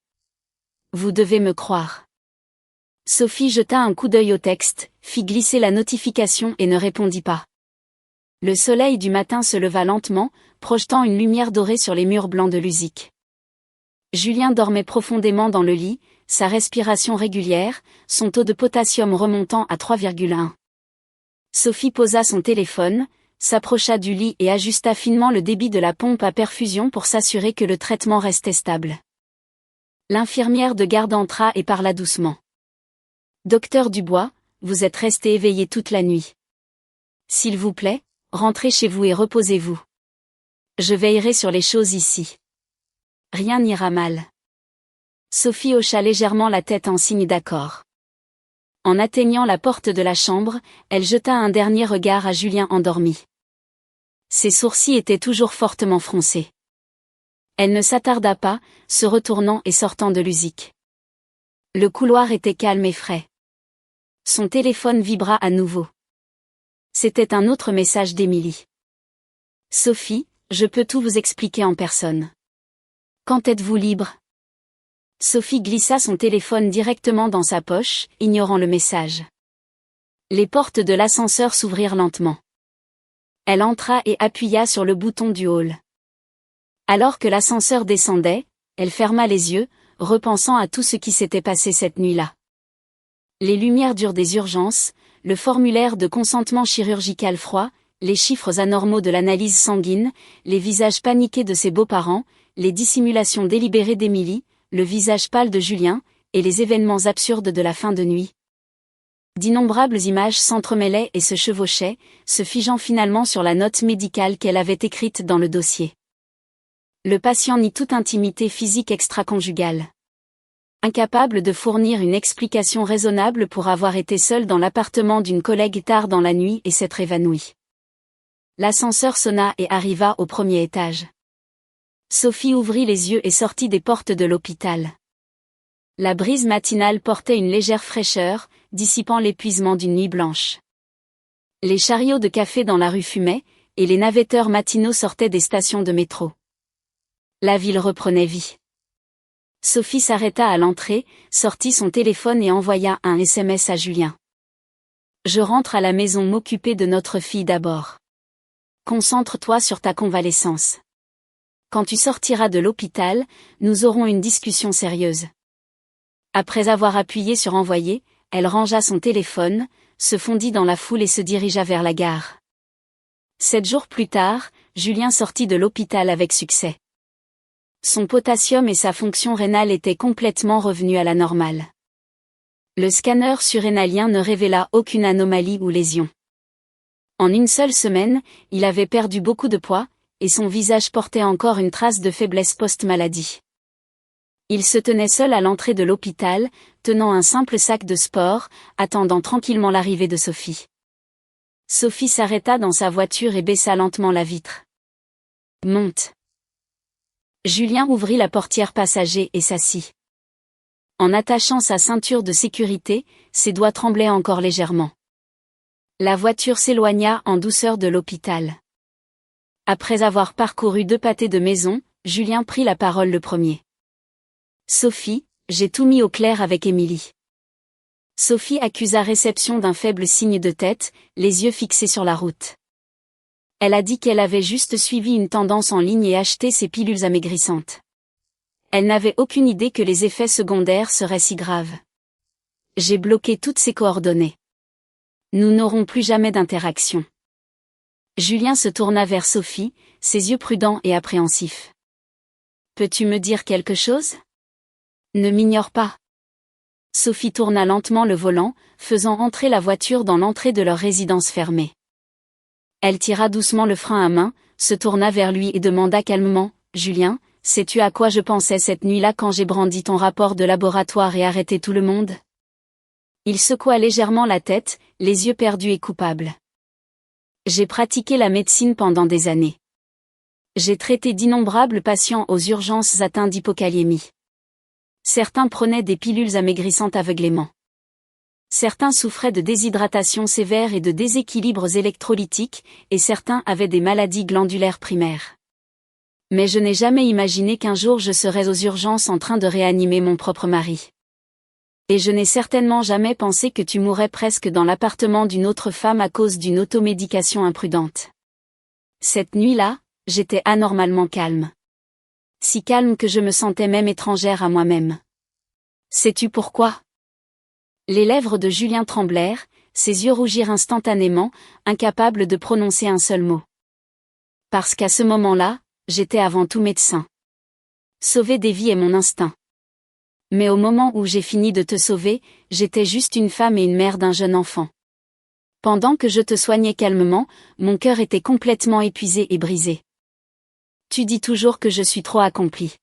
Vous devez me croire. » Sophie jeta un coup d'œil au texte, fit glisser la notification et ne répondit pas. Le soleil du matin se leva lentement, projetant une lumière dorée sur les murs blancs de l'USIC. Julien dormait profondément dans le lit, sa respiration régulière, son taux de potassium remontant à 3,1. Sophie posa son téléphone, s'approcha du lit et ajusta finement le débit de la pompe à perfusion pour s'assurer que le traitement restait stable. L'infirmière de garde entra et parla doucement. « Docteur Dubois, vous êtes resté éveillé toute la nuit. S'il vous plaît, rentrez chez vous et reposez-vous. Je veillerai sur les choses ici. Rien n'ira mal. » Sophie hocha légèrement la tête en signe d'accord. En atteignant la porte de la chambre, elle jeta un dernier regard à Julien endormi. Ses sourcils étaient toujours fortement froncés. Elle ne s'attarda pas, se retournant et sortant de l'USIC. Le couloir était calme et frais. Son téléphone vibra à nouveau. C'était un autre message d'Émilie. « Sophie, je peux tout vous expliquer en personne. Quand êtes-vous libre ?» Sophie glissa son téléphone directement dans sa poche, ignorant le message. Les portes de l'ascenseur s'ouvrirent lentement. Elle entra et appuya sur le bouton du hall. Alors que l'ascenseur descendait, elle ferma les yeux, repensant à tout ce qui s'était passé cette nuit-là. Les lumières dures des urgences, le formulaire de consentement chirurgical froid, les chiffres anormaux de l'analyse sanguine, les visages paniqués de ses beaux-parents, les dissimulations délibérées d'Émilie, le visage pâle de Julien, et les événements absurdes de la fin de nuit. D'innombrables images s'entremêlaient et se chevauchaient, se figeant finalement sur la note médicale qu'elle avait écrite dans le dossier. Le patient nie toute intimité physique extraconjugale. Incapable de fournir une explication raisonnable pour avoir été seul dans l'appartement d'une collègue tard dans la nuit et s'être évanoui. L'ascenseur sonna et arriva au premier étage. Sophie ouvrit les yeux et sortit des portes de l'hôpital. La brise matinale portait une légère fraîcheur, dissipant l'épuisement d'une nuit blanche. Les chariots de café dans la rue fumaient, et les navetteurs matinaux sortaient des stations de métro. La ville reprenait vie. Sophie s'arrêta à l'entrée, sortit son téléphone et envoya un SMS à Julien. « Je rentre à la maison m'occuper de notre fille d'abord. Concentre-toi sur ta convalescence. Quand tu sortiras de l'hôpital, nous aurons une discussion sérieuse. » Après avoir appuyé sur envoyer, elle rangea son téléphone, se fondit dans la foule et se dirigea vers la gare. 7 jours plus tard, Julien sortit de l'hôpital avec succès. Son potassium et sa fonction rénale étaient complètement revenus à la normale. Le scanner surrénalien ne révéla aucune anomalie ou lésion. En une seule semaine, il avait perdu beaucoup de poids, et son visage portait encore une trace de faiblesse post-maladie. Il se tenait seul à l'entrée de l'hôpital, tenant un simple sac de sport, attendant tranquillement l'arrivée de Sophie. Sophie s'arrêta dans sa voiture et baissa lentement la vitre. « Monte !» Julien ouvrit la portière passager et s'assit. En attachant sa ceinture de sécurité, ses doigts tremblaient encore légèrement. La voiture s'éloigna en douceur de l'hôpital. Après avoir parcouru 2 pâtés de maison, Julien prit la parole le premier. « Sophie, j'ai tout mis au clair avec Émilie. » Sophie accusa réception d'un faible signe de tête, les yeux fixés sur la route. Elle a dit qu'elle avait juste suivi une tendance en ligne et acheté ses pilules amaigrissantes. Elle n'avait aucune idée que les effets secondaires seraient si graves. J'ai bloqué toutes ses coordonnées. Nous n'aurons plus jamais d'interaction. Julien se tourna vers Sophie, ses yeux prudents et appréhensifs. Peux-tu me dire quelque chose? Ne m'ignore pas. Sophie tourna lentement le volant, faisant entrer la voiture dans l'entrée de leur résidence fermée. Elle tira doucement le frein à main, se tourna vers lui et demanda calmement, « Julien, sais-tu à quoi je pensais cette nuit-là quand j'ai brandi ton rapport de laboratoire et arrêté tout le monde ?» Il secoua légèrement la tête, les yeux perdus et coupables. « J'ai pratiqué la médecine pendant des années. J'ai traité d'innombrables patients aux urgences atteints d'hypokaliémie. Certains prenaient des pilules amaigrissantes aveuglément. Certains souffraient de déshydratation sévère et de déséquilibres électrolytiques, et certains avaient des maladies glandulaires primaires. Mais je n'ai jamais imaginé qu'un jour je serais aux urgences en train de réanimer mon propre mari. Et je n'ai certainement jamais pensé que tu mourrais presque dans l'appartement d'une autre femme à cause d'une automédication imprudente. Cette nuit-là, j'étais anormalement calme. Si calme que je me sentais même étrangère à moi-même. Sais-tu pourquoi ? Les lèvres de Julien tremblèrent, ses yeux rougirent instantanément, incapable de prononcer un seul mot. Parce qu'à ce moment-là, j'étais avant tout médecin. Sauver des vies est mon instinct. Mais au moment où j'ai fini de te sauver, j'étais juste une femme et une mère d'un jeune enfant. Pendant que je te soignais calmement, mon cœur était complètement épuisé et brisé. Tu dis toujours que je suis trop accomplie.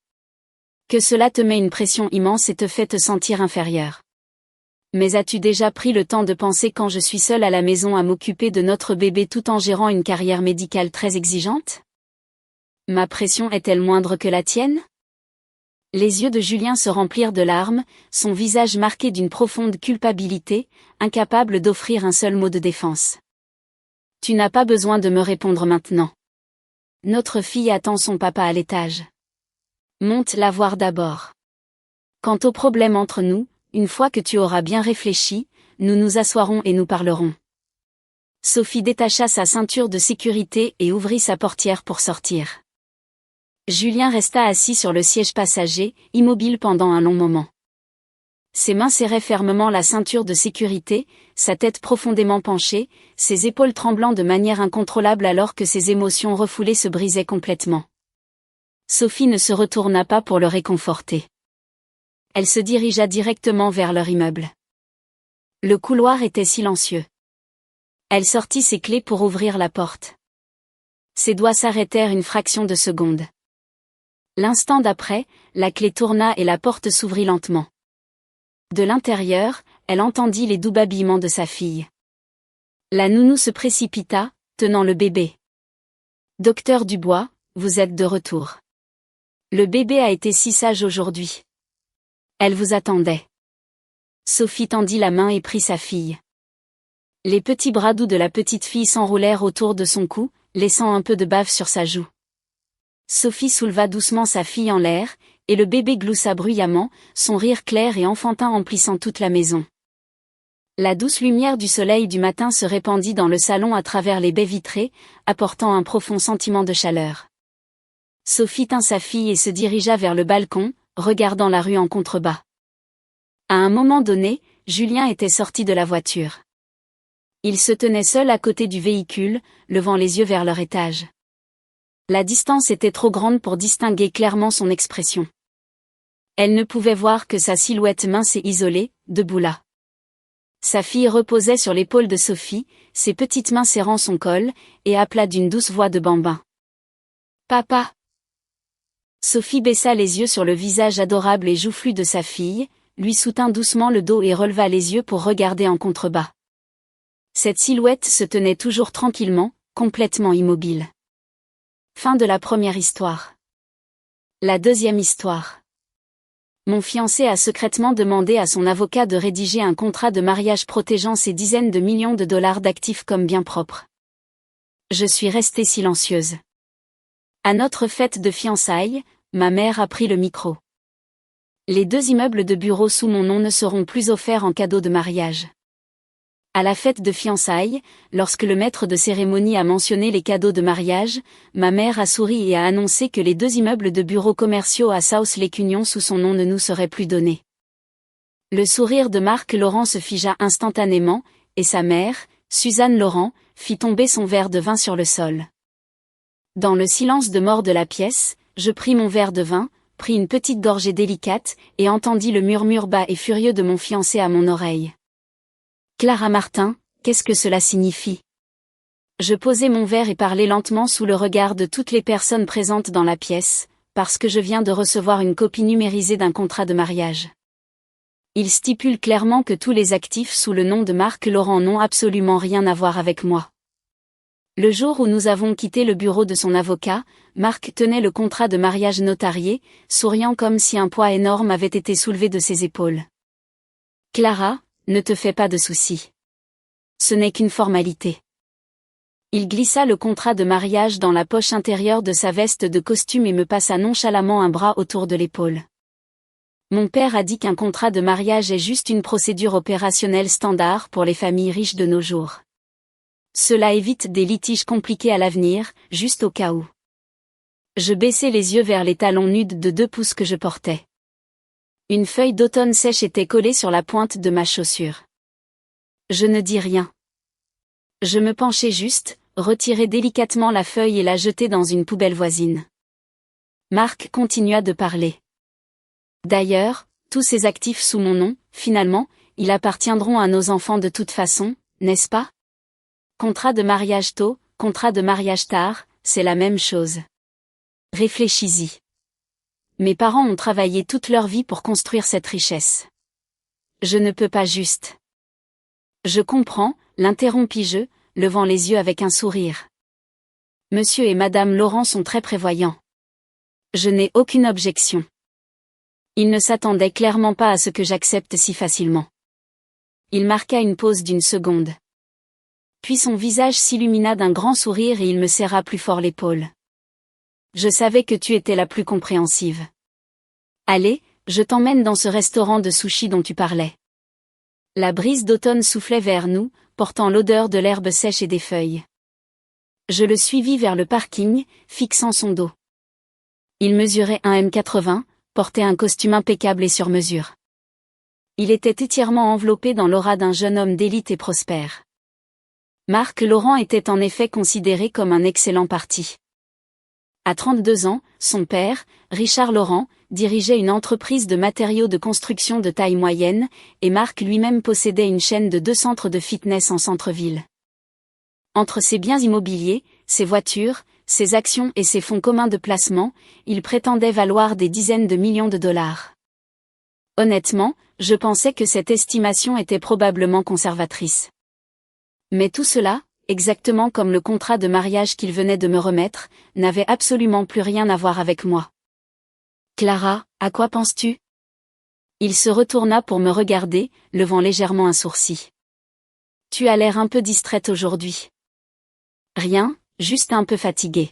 Que cela te met une pression immense et te fait te sentir inférieure. Mais as-tu déjà pris le temps de penser quand je suis seule à la maison à m'occuper de notre bébé tout en gérant une carrière médicale très exigeante? Ma pression est-elle moindre que la tienne? Les yeux de Julien se remplirent de larmes, son visage marqué d'une profonde culpabilité, incapable d'offrir un seul mot de défense. Tu n'as pas besoin de me répondre maintenant. Notre fille attend son papa à l'étage. Monte la voir d'abord. Quant au problème entre nous, une fois que tu auras bien réfléchi, nous nous assoirons et nous parlerons. Sophie détacha sa ceinture de sécurité et ouvrit sa portière pour sortir. Julien resta assis sur le siège passager, immobile pendant un long moment. Ses mains serraient fermement la ceinture de sécurité, sa tête profondément penchée, ses épaules tremblant de manière incontrôlable alors que ses émotions refoulées se brisaient complètement. Sophie ne se retourna pas pour le réconforter. Elle se dirigea directement vers leur immeuble. Le couloir était silencieux. Elle sortit ses clés pour ouvrir la porte. Ses doigts s'arrêtèrent une fraction de seconde. L'instant d'après, la clé tourna et la porte s'ouvrit lentement. De l'intérieur, elle entendit les doux babillements de sa fille. La nounou se précipita, tenant le bébé. « Docteur Dubois, vous êtes de retour. Le bébé a été si sage aujourd'hui. Elle vous attendait. » Sophie tendit la main et prit sa fille. Les petits bras doux de la petite fille s'enroulèrent autour de son cou, laissant un peu de bave sur sa joue. Sophie souleva doucement sa fille en l'air, et le bébé gloussa bruyamment, son rire clair et enfantin emplissant toute la maison. La douce lumière du soleil du matin se répandit dans le salon à travers les baies vitrées, apportant un profond sentiment de chaleur. Sophie tint sa fille et se dirigea vers le balcon, regardant la rue en contrebas. À un moment donné, Julien était sorti de la voiture. Il se tenait seul à côté du véhicule, levant les yeux vers leur étage. La distance était trop grande pour distinguer clairement son expression. Elle ne pouvait voir que sa silhouette mince et isolée, debout là. Sa fille reposait sur l'épaule de Sophie, ses petites mains serrant son col, et appela d'une douce voix de bambin. « Papa !» Sophie baissa les yeux sur le visage adorable et joufflu de sa fille, lui soutint doucement le dos et releva les yeux pour regarder en contrebas. Cette silhouette se tenait toujours tranquillement, complètement immobile. Fin de la première histoire. La deuxième histoire. Mon fiancé a secrètement demandé à son avocat de rédiger un contrat de mariage protégeant ses dizaines de millions de dollars d'actifs comme biens propres. Je suis restée silencieuse. À notre fête de fiançailles, ma mère a pris le micro. Les 2 immeubles de bureaux sous mon nom ne seront plus offerts en cadeau de mariage. À la fête de fiançailles, lorsque le maître de cérémonie a mentionné les cadeaux de mariage, ma mère a souri et a annoncé que les 2 immeubles de bureaux commerciaux à South Lake Union sous son nom ne nous seraient plus donnés. Le sourire de Marc Laurent se figea instantanément, et sa mère, Suzanne Laurent, fit tomber son verre de vin sur le sol. Dans le silence de mort de la pièce, je pris mon verre de vin, pris une petite gorgée délicate, et entendis le murmure bas et furieux de mon fiancé à mon oreille. Clara Martin, qu'est-ce que cela signifie? Je posai mon verre et parlais lentement sous le regard de toutes les personnes présentes dans la pièce, parce que je viens de recevoir une copie numérisée d'un contrat de mariage. Il stipule clairement que tous les actifs sous le nom de Marc Laurent n'ont absolument rien à voir avec moi. Le jour où nous avons quitté le bureau de son avocat, Marc tenait le contrat de mariage notarié, souriant comme si un poids énorme avait été soulevé de ses épaules. Clara, ne te fais pas de soucis. Ce n'est qu'une formalité. Il glissa le contrat de mariage dans la poche intérieure de sa veste de costume et me passa nonchalamment un bras autour de l'épaule. Mon père a dit qu'un contrat de mariage est juste une procédure opérationnelle standard pour les familles riches de nos jours. Cela évite des litiges compliqués à l'avenir, juste au cas où. Je baissai les yeux vers les talons nudes de 2 pouces que je portais. Une feuille d'automne sèche était collée sur la pointe de ma chaussure. Je ne dis rien. Je me penchai juste, retirai délicatement la feuille et la jetai dans une poubelle voisine. Marc continua de parler. D'ailleurs, tous ces actifs sous mon nom, finalement, ils appartiendront à nos enfants de toute façon, n'est-ce pas? Contrat de mariage tôt, contrat de mariage tard, c'est la même chose. Réfléchis-y. Mes parents ont travaillé toute leur vie pour construire cette richesse. Je ne peux pas juste. Je comprends, l'interrompis-je, levant les yeux avec un sourire. Monsieur et Madame Laurent sont très prévoyants. Je n'ai aucune objection. Ils ne s'attendaient clairement pas à ce que j'accepte si facilement. Il marqua une pause d'1 seconde. Puis son visage s'illumina d'un grand sourire et il me serra plus fort l'épaule. Je savais que tu étais la plus compréhensive. Allez, je t'emmène dans ce restaurant de sushi dont tu parlais. La brise d'automne soufflait vers nous, portant l'odeur de l'herbe sèche et des feuilles. Je le suivis vers le parking, fixant son dos. Il mesurait 1,80 m, portait un costume impeccable et sur mesure. Il était entièrement enveloppé dans l'aura d'un jeune homme d'élite et prospère. Marc Laurent était en effet considéré comme un excellent parti. À 32 ans, son père, Richard Laurent, dirigeait une entreprise de matériaux de construction de taille moyenne, et Marc lui-même possédait une chaîne de 2 centres de fitness en centre-ville. Entre ses biens immobiliers, ses voitures, ses actions et ses fonds communs de placement, il prétendait valoir des dizaines de millions de dollars. Honnêtement, je pensais que cette estimation était probablement conservatrice. Mais tout cela, exactement comme le contrat de mariage qu'il venait de me remettre, n'avait absolument plus rien à voir avec moi. Clara, à quoi penses-tu? Il se retourna pour me regarder, levant légèrement un sourcil. Tu as l'air un peu distraite aujourd'hui. Rien, juste un peu fatiguée.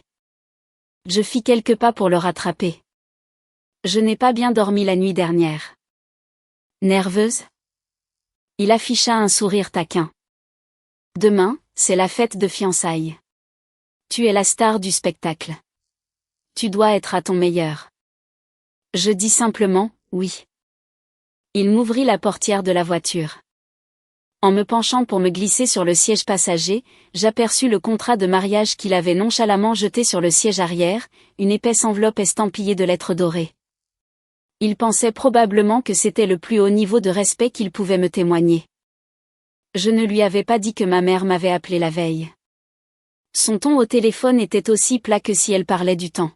Je fis quelques pas pour le rattraper. Je n'ai pas bien dormi la nuit dernière. Nerveuse? Il afficha un sourire taquin. Demain, c'est la fête de fiançailles. Tu es la star du spectacle. Tu dois être à ton meilleur. Je dis simplement, oui. Il m'ouvrit la portière de la voiture. En me penchant pour me glisser sur le siège passager, j'aperçus le contrat de mariage qu'il avait nonchalamment jeté sur le siège arrière, une épaisse enveloppe estampillée de lettres dorées. Il pensait probablement que c'était le plus haut niveau de respect qu'il pouvait me témoigner. Je ne lui avais pas dit que ma mère m'avait appelé la veille. Son ton au téléphone était aussi plat que si elle parlait du temps.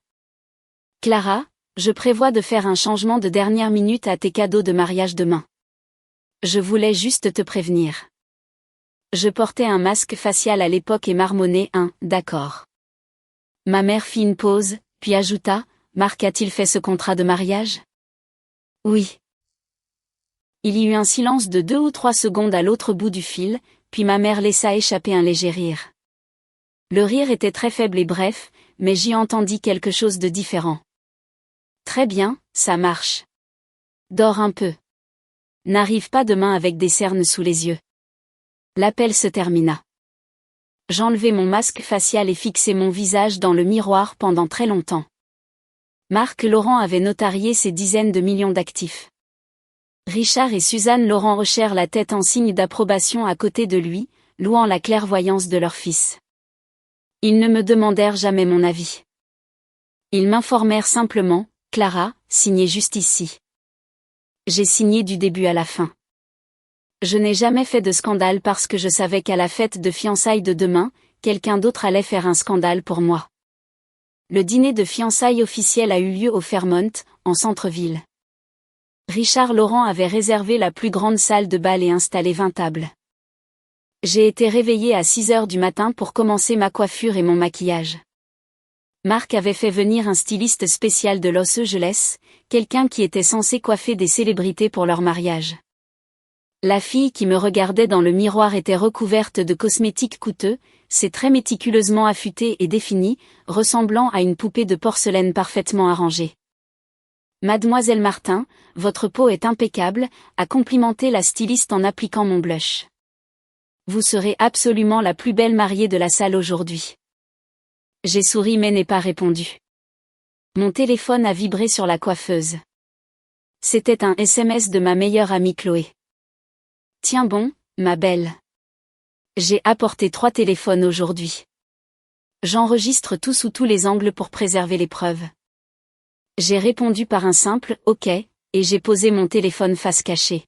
Clara, je prévois de faire un changement de dernière minute à tes cadeaux de mariage demain. Je voulais juste te prévenir. Je portais un masque facial à l'époque et marmonnai un « d'accord ». Ma mère fit une pause, puis ajouta « Marc a-t-il fait ce contrat de mariage ?» Oui. Il y eut un silence de 2 ou 3 secondes à l'autre bout du fil, puis ma mère laissa échapper un léger rire. Le rire était très faible et bref, mais j'y entendis quelque chose de différent. Très bien, ça marche. Dors un peu. N'arrive pas demain avec des cernes sous les yeux. L'appel se termina. J'enlevai mon masque facial et fixai mon visage dans le miroir pendant très longtemps. Marc Laurent avait notarié ses dizaines de millions d'actifs. Richard et Suzanne Laurent hochèrent la tête en signe d'approbation à côté de lui, louant la clairvoyance de leur fils. Ils ne me demandèrent jamais mon avis. Ils m'informèrent simplement, Clara, signez juste ici. J'ai signé du début à la fin. Je n'ai jamais fait de scandale parce que je savais qu'à la fête de fiançailles de demain, quelqu'un d'autre allait faire un scandale pour moi. Le dîner de fiançailles officiel a eu lieu au Fairmont, en centre-ville. Richard Laurent avait réservé la plus grande salle de bal et installé 20 tables. J'ai été réveillée à 6 heures du matin pour commencer ma coiffure et mon maquillage. Marc avait fait venir un styliste spécial de Los Angeles, quelqu'un qui était censé coiffer des célébrités pour leur mariage. La fille qui me regardait dans le miroir était recouverte de cosmétiques coûteux, ses traits méticuleusement affûtés et définis, ressemblant à une poupée de porcelaine parfaitement arrangée. Mademoiselle Martin, votre peau est impeccable, a complimenté la styliste en appliquant mon blush. Vous serez absolument la plus belle mariée de la salle aujourd'hui. J'ai souri mais n'ai pas répondu. Mon téléphone a vibré sur la coiffeuse. C'était un SMS de ma meilleure amie Chloé. Tiens bon, ma belle. J'ai apporté 3 téléphones aujourd'hui. J'enregistre tout sous tous les angles pour préserver les preuves. J'ai répondu par un simple « OK » et j'ai posé mon téléphone face cachée.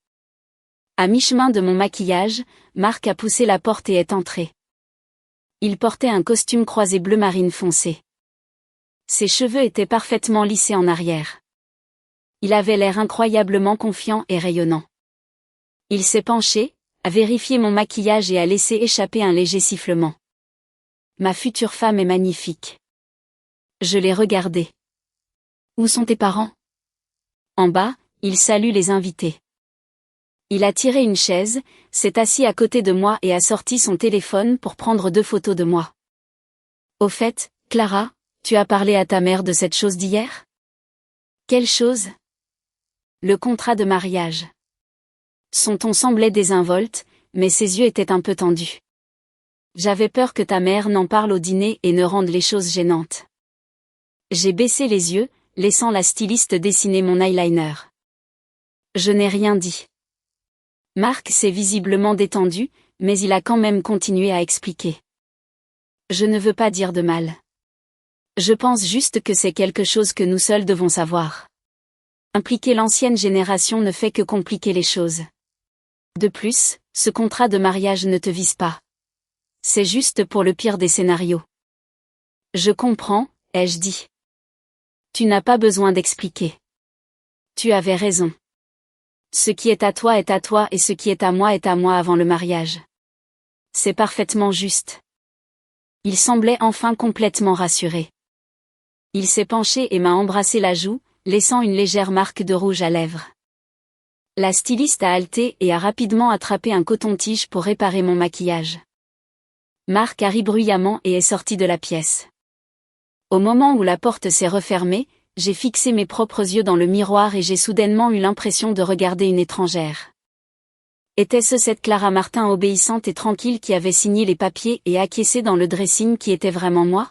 À mi-chemin de mon maquillage, Marc a poussé la porte et est entré. Il portait un costume croisé bleu marine foncé. Ses cheveux étaient parfaitement lissés en arrière. Il avait l'air incroyablement confiant et rayonnant. Il s'est penché, a vérifié mon maquillage et a laissé échapper un léger sifflement. Ma future femme est magnifique. Je l'ai regardée. Où sont tes parents? En bas, il salue les invités. Il a tiré une chaise, s'est assis à côté de moi et a sorti son téléphone pour prendre 2 photos de moi. Au fait, Clara, tu as parlé à ta mère de cette chose d'hier? Quelle chose? Le contrat de mariage. Son ton semblait désinvolte, mais ses yeux étaient un peu tendus. J'avais peur que ta mère n'en parle au dîner et ne rende les choses gênantes. J'ai baissé les yeux, laissant la styliste dessiner mon eyeliner. Je n'ai rien dit. Marc s'est visiblement détendu, mais il a quand même continué à expliquer. Je ne veux pas dire de mal. Je pense juste que c'est quelque chose que nous seuls devons savoir. Impliquer l'ancienne génération ne fait que compliquer les choses. De plus, ce contrat de mariage ne te vise pas. C'est juste pour le pire des scénarios. Je comprends, ai-je dit. Tu n'as pas besoin d'expliquer. Tu avais raison. Ce qui est à toi et ce qui est à moi avant le mariage. C'est parfaitement juste. Il semblait enfin complètement rassuré. Il s'est penché et m'a embrassé la joue, laissant une légère marque de rouge à lèvres. La styliste a halté et a rapidement attrapé un coton-tige pour réparer mon maquillage. Marc a ri bruyamment et est sorti de la pièce. Au moment où la porte s'est refermée, j'ai fixé mes propres yeux dans le miroir et j'ai soudainement eu l'impression de regarder une étrangère. Était-ce cette Clara Martin obéissante et tranquille qui avait signé les papiers et acquiescé dans le dressing qui était vraiment moi?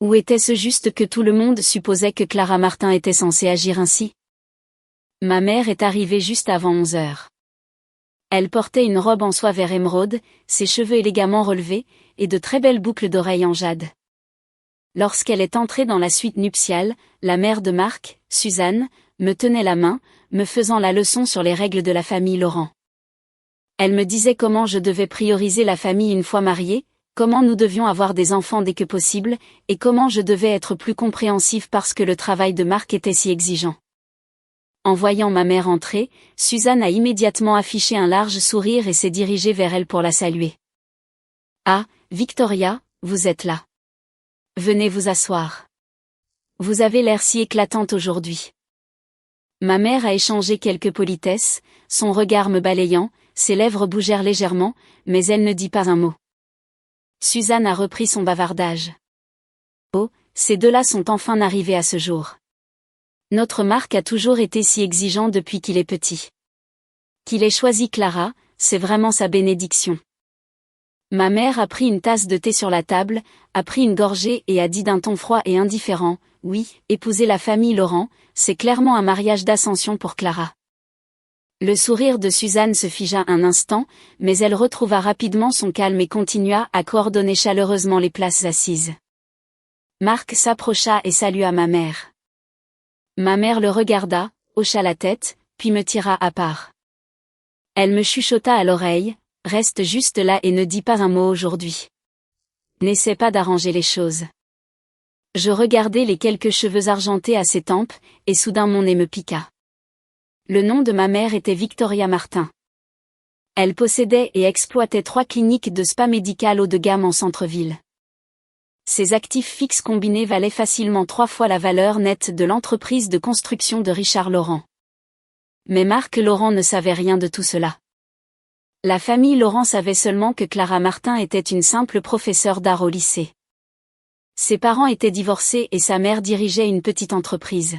Ou était-ce juste que tout le monde supposait que Clara Martin était censée agir ainsi? Ma mère est arrivée juste avant 11 heures. Elle portait une robe en soie vert émeraude, ses cheveux élégamment relevés, et de très belles boucles d'oreilles en jade. Lorsqu'elle est entrée dans la suite nuptiale, la mère de Marc, Suzanne, me tenait la main, me faisant la leçon sur les règles de la famille Laurent. Elle me disait comment je devais prioriser la famille une fois mariée, comment nous devions avoir des enfants dès que possible, et comment je devais être plus compréhensif parce que le travail de Marc était si exigeant. En voyant ma mère entrer, Suzanne a immédiatement affiché un large sourire et s'est dirigée vers elle pour la saluer. « Ah, Victoria, vous êtes là. Venez vous asseoir. Vous avez l'air si éclatante aujourd'hui. » Ma mère a échangé quelques politesses, son regard me balayant, ses lèvres bougèrent légèrement, mais elle ne dit pas un mot. Suzanne a repris son bavardage. « Oh, ces deux-là sont enfin arrivés à ce jour. Notre Marc a toujours été si exigeant depuis qu'il est petit. Qu'il ait choisi Clara, c'est vraiment sa bénédiction. Ma mère a pris une tasse de thé sur la table, a pris une gorgée et a dit d'un ton froid et indifférent, « Oui, épouser la famille Laurent, c'est clairement un mariage d'ascension pour Clara. » Le sourire de Suzanne se figea un instant, mais elle retrouva rapidement son calme et continua à coordonner chaleureusement les places assises. Marc s'approcha et salua ma mère. Ma mère le regarda, hocha la tête, puis me tira à part. Elle me chuchota à l'oreille, « Reste juste là et ne dis pas un mot aujourd'hui. N'essaie pas d'arranger les choses. » Je regardai les quelques cheveux argentés à ses tempes, et soudain mon nez me piqua. Le nom de ma mère était Victoria Martin. Elle possédait et exploitait 3 cliniques de spa médical haut de gamme en centre-ville. Ses actifs fixes combinés valaient facilement 3 fois la valeur nette de l'entreprise de construction de Richard Laurent. Mais Marc Laurent ne savait rien de tout cela. La famille Laurent savait seulement que Clara Martin était une simple professeure d'art au lycée. Ses parents étaient divorcés et sa mère dirigeait une petite entreprise.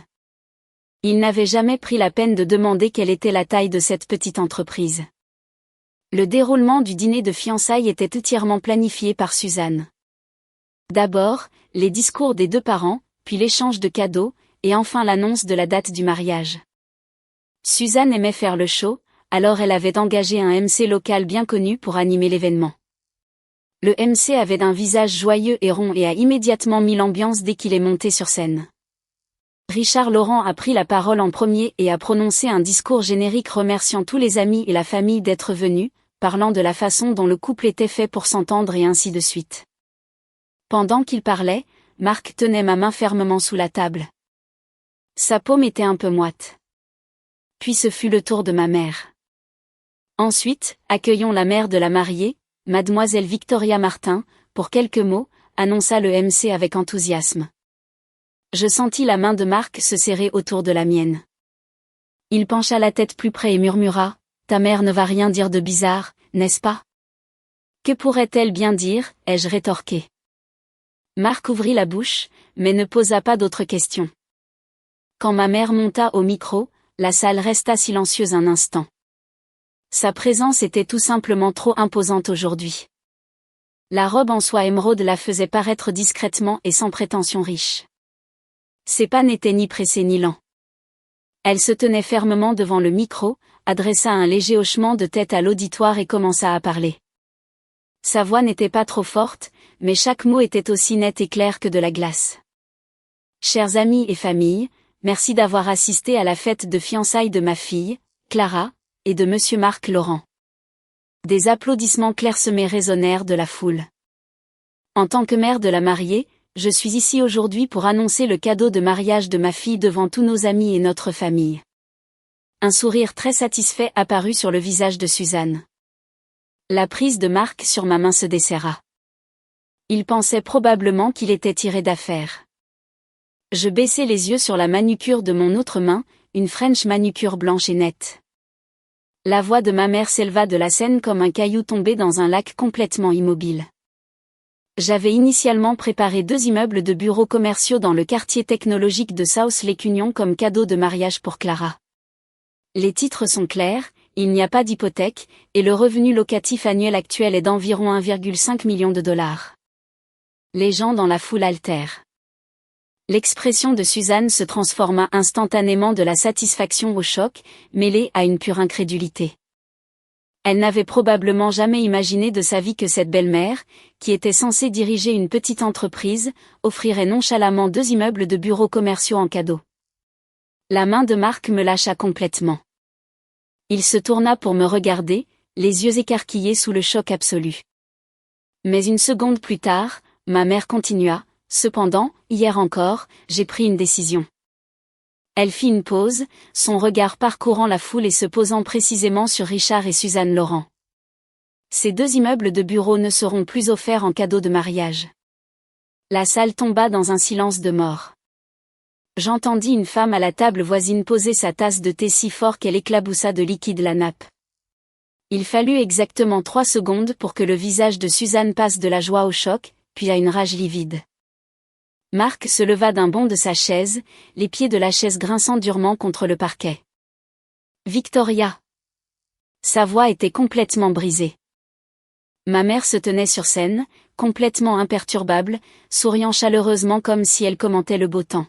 Ils n'avaient jamais pris la peine de demander quelle était la taille de cette petite entreprise. Le déroulement du dîner de fiançailles était entièrement planifié par Suzanne. D'abord, les discours des 2 parents, puis l'échange de cadeaux, et enfin l'annonce de la date du mariage. Suzanne aimait faire le show, alors elle avait engagé un MC local bien connu pour animer l'événement. Le MC avait un visage joyeux et rond et a immédiatement mis l'ambiance dès qu'il est monté sur scène. Richard Laurent a pris la parole en premier et a prononcé un discours générique remerciant tous les amis et la famille d'être venus, parlant de la façon dont le couple était fait pour s'entendre et ainsi de suite. Pendant qu'il parlait, Marc tenait ma main fermement sous la table. Sa paume était un peu moite. Puis ce fut le tour de ma mère. Ensuite, accueillons la mère de la mariée, mademoiselle Victoria Martin, pour quelques mots, annonça le MC avec enthousiasme. Je sentis la main de Marc se serrer autour de la mienne. Il pencha la tête plus près et murmura, « Ta mère ne va rien dire de bizarre, n'est-ce pas ?» « Que pourrait-elle bien dire ?» ai-je rétorqué. Marc ouvrit la bouche, mais ne posa pas d'autres questions. Quand ma mère monta au micro, la salle resta silencieuse un instant. Sa présence était tout simplement trop imposante aujourd'hui. La robe en soie émeraude la faisait paraître discrètement et sans prétention riche. Ses pas n'étaient ni pressés ni lents. Elle se tenait fermement devant le micro, adressa un léger hochement de tête à l'auditoire et commença à parler. Sa voix n'était pas trop forte, mais chaque mot était aussi net et clair que de la glace. Chers amis et famille, merci d'avoir assisté à la fête de fiançailles de ma fille, Clara, et de monsieur Marc Laurent. Des applaudissements clairsemés résonnèrent de la foule. En tant que mère de la mariée, je suis ici aujourd'hui pour annoncer le cadeau de mariage de ma fille devant tous nos amis et notre famille. Un sourire très satisfait apparut sur le visage de Suzanne. La prise de Marc sur ma main se desserra. Il pensait probablement qu'il était tiré d'affaire. Je baissai les yeux sur la manucure de mon autre main, une French manucure blanche et nette. La voix de ma mère s'éleva de la scène comme un caillou tombé dans un lac complètement immobile. J'avais initialement préparé 2 immeubles de bureaux commerciaux dans le quartier technologique de South Lake Union comme cadeau de mariage pour Clara. Les titres sont clairs, il n'y a pas d'hypothèque, et le revenu locatif annuel actuel est d'environ 1,5 million de dollars. Les gens dans la foule altèrent. L'expression de Suzanne se transforma instantanément de la satisfaction au choc, mêlée à une pure incrédulité. Elle n'avait probablement jamais imaginé de sa vie que cette belle-mère, qui était censée diriger une petite entreprise, offrirait nonchalamment 2 immeubles de bureaux commerciaux en cadeau. La main de Marc me lâcha complètement. Il se tourna pour me regarder, les yeux écarquillés sous le choc absolu. Mais une seconde plus tard, ma mère continua. Cependant, hier encore, j'ai pris une décision. Elle fit une pause, son regard parcourant la foule et se posant précisément sur Richard et Suzanne Laurent. Ces 2 immeubles de bureaux ne seront plus offerts en cadeau de mariage. La salle tomba dans un silence de mort. J'entendis une femme à la table voisine poser sa tasse de thé si fort qu'elle éclaboussa de liquide la nappe. Il fallut exactement 3 secondes pour que le visage de Suzanne passe de la joie au choc, puis à une rage livide. Marc se leva d'un bond de sa chaise, les pieds de la chaise grinçant durement contre le parquet. « Victoria ! Sa voix était complètement brisée. Ma mère se tenait sur scène, complètement imperturbable, souriant chaleureusement comme si elle commentait le beau temps.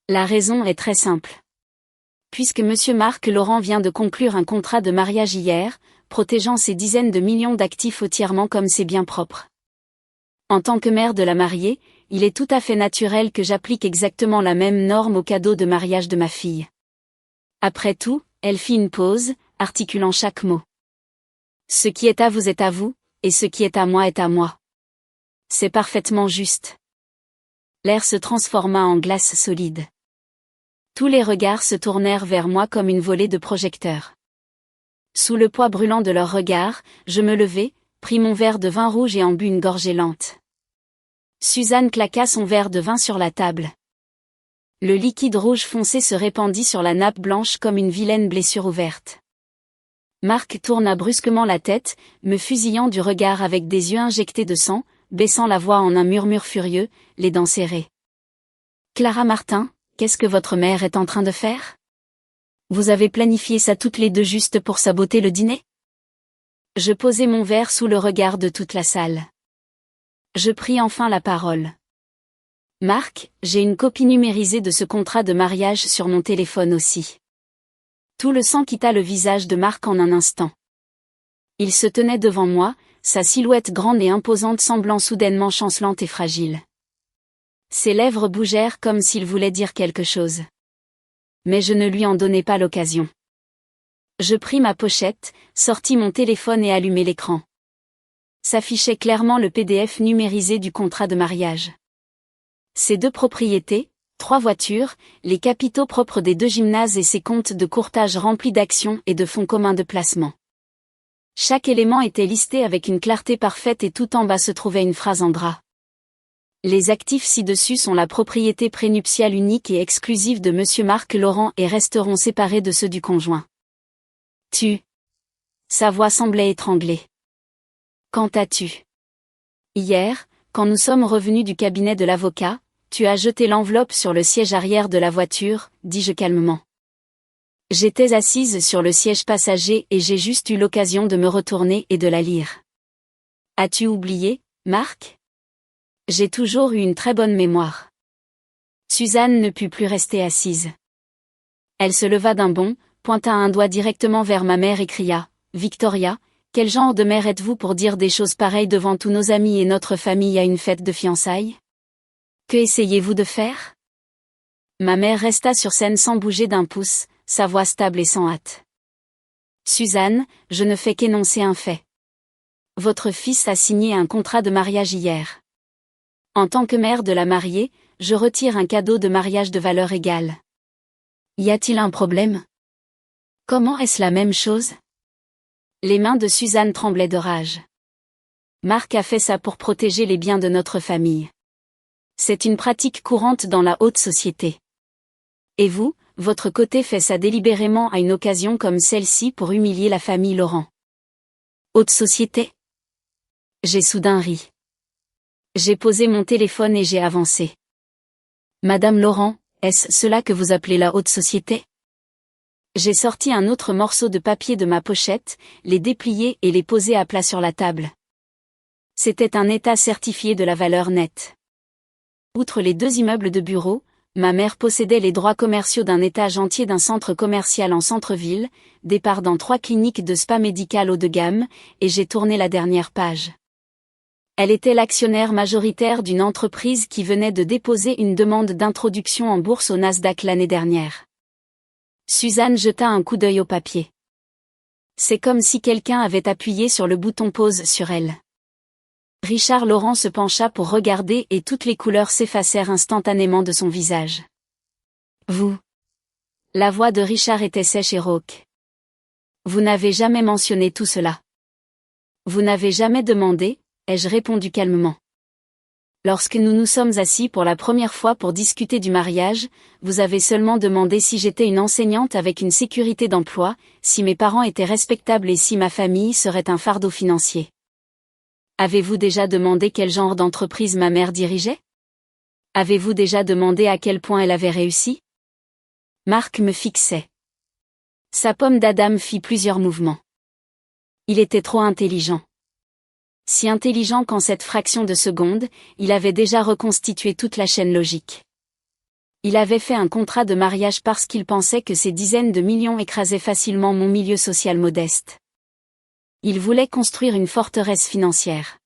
La raison est très simple. Puisque Monsieur Marc Laurent vient de conclure un contrat de mariage hier, protégeant ses dizaines de millions d'actifs entièrement comme ses biens propres. En tant que mère de la mariée, il est tout à fait naturel que j'applique exactement la même norme au cadeau de mariage de ma fille. Après tout, elle fit une pause, articulant chaque mot. Ce qui est à vous, et ce qui est à moi est à moi. C'est parfaitement juste. L'air se transforma en glace solide. Tous les regards se tournèrent vers moi comme une volée de projecteurs. Sous le poids brûlant de leurs regards, je me levai, pris mon verre de vin rouge et en bus une gorgée lente. Suzanne claqua son verre de vin sur la table. Le liquide rouge foncé se répandit sur la nappe blanche comme une vilaine blessure ouverte. Marc tourna brusquement la tête, me fusillant du regard avec des yeux injectés de sang, baissant la voix en un murmure furieux, les dents serrées. Clara Martin, qu'est-ce que votre mère est en train de faire? Vous avez planifié ça toutes les deux juste pour saboter le dîner? Je posai mon verre sous le regard de toute la salle. Je pris enfin la parole. Marc, j'ai une copie numérisée de ce contrat de mariage sur mon téléphone aussi. Tout le sang quitta le visage de Marc en un instant. Il se tenait devant moi, sa silhouette grande et imposante semblant soudainement chancelante et fragile. Ses lèvres bougèrent comme s'il voulait dire quelque chose. Mais je ne lui en donnai pas l'occasion. Je pris ma pochette, sortis mon téléphone et allumai l'écran. S'affichait clairement le PDF numérisé du contrat de mariage. Ces 2 propriétés, 3 voitures, les capitaux propres des 2 gymnases et ses comptes de courtage remplis d'actions et de fonds communs de placement. Chaque élément était listé avec une clarté parfaite et tout en bas se trouvait une phrase en gras. Les actifs ci-dessus sont la propriété prénuptiale unique et exclusive de Monsieur Marc Laurent et resteront séparés de ceux du conjoint. Sa voix semblait étranglée. Quand as-tu? Hier, quand nous sommes revenus du cabinet de l'avocat, tu as jeté l'enveloppe sur le siège arrière de la voiture, dis-je calmement. J'étais assise sur le siège passager et j'ai juste eu l'occasion de me retourner et de la lire. As-tu oublié, Marc? J'ai toujours eu une très bonne mémoire. Suzanne ne put plus rester assise. Elle se leva d'un bond, pointa un doigt directement vers ma mère et cria, « Victoria, quel genre de mère êtes-vous pour dire des choses pareilles devant tous nos amis et notre famille à une fête de fiançailles? Que essayez-vous de faire ?» Ma mère resta sur scène sans bouger d'un pouce, sa voix stable et sans hâte. « Suzanne, je ne fais qu'énoncer un fait. Votre fils a signé un contrat de mariage hier. En tant que mère de la mariée, je retire un cadeau de mariage de valeur égale. Y a-t-il un problème? Comment est-ce la même chose? » Les mains de Suzanne tremblaient de rage. Marc a fait ça pour protéger les biens de notre famille. C'est une pratique courante dans la haute société. Et vous, votre côté fait ça délibérément à une occasion comme celle-ci pour humilier la famille Laurent. Haute société? J'ai soudain ri. J'ai posé mon téléphone et j'ai avancé. Madame Laurent, est-ce cela que vous appelez la haute société? J'ai sorti un autre morceau de papier de ma pochette, les déplié et les posé à plat sur la table. C'était un état certifié de la valeur nette. Outre les 2 immeubles de bureaux, ma mère possédait les droits commerciaux d'un étage entier d'un centre commercial en centre-ville, des parts dans 3 cliniques de spa médical haut de gamme, et j'ai tourné la dernière page. Elle était l'actionnaire majoritaire d'une entreprise qui venait de déposer une demande d'introduction en bourse au Nasdaq l'année dernière. Suzanne jeta un coup d'œil au papier. C'est comme si quelqu'un avait appuyé sur le bouton pause sur elle. Richard Laurent se pencha pour regarder et toutes les couleurs s'effacèrent instantanément de son visage. Vous. La voix de Richard était sèche et rauque. Vous n'avez jamais mentionné tout cela. Vous n'avez jamais demandé, ai-je répondu calmement. Lorsque nous nous sommes assis pour la première fois pour discuter du mariage, vous avez seulement demandé si j'étais une enseignante avec une sécurité d'emploi, si mes parents étaient respectables et si ma famille serait un fardeau financier. Avez-vous déjà demandé quel genre d'entreprise ma mère dirigeait? Avez-vous déjà demandé à quel point elle avait réussi? Marc me fixait. Sa pomme d'Adam fit plusieurs mouvements. Il était trop intelligent. Si intelligent qu'en cette fraction de seconde, il avait déjà reconstitué toute la chaîne logique. Il avait fait un contrat de mariage parce qu'il pensait que ces dizaines de millions écrasaient facilement mon milieu social modeste. Il voulait construire une forteresse financière.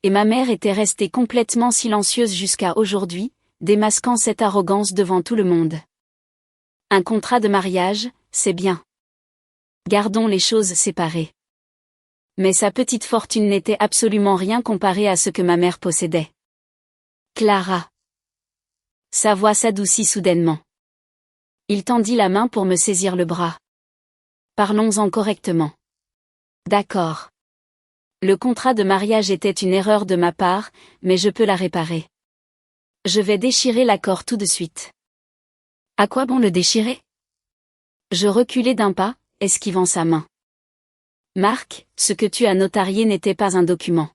Et ma mère était restée complètement silencieuse jusqu'à aujourd'hui, démasquant cette arrogance devant tout le monde. Un contrat de mariage, c'est bien. Gardons les choses séparées. Mais sa petite fortune n'était absolument rien comparée à ce que ma mère possédait. Clara. Sa voix s'adoucit soudainement. Il tendit la main pour me saisir le bras. Parlons-en correctement. D'accord. Le contrat de mariage était une erreur de ma part, mais je peux la réparer. Je vais déchirer l'accord tout de suite. À quoi bon le déchirer? Je reculai d'un pas, esquivant sa main. Marc, ce que tu as notarié n'était pas un document.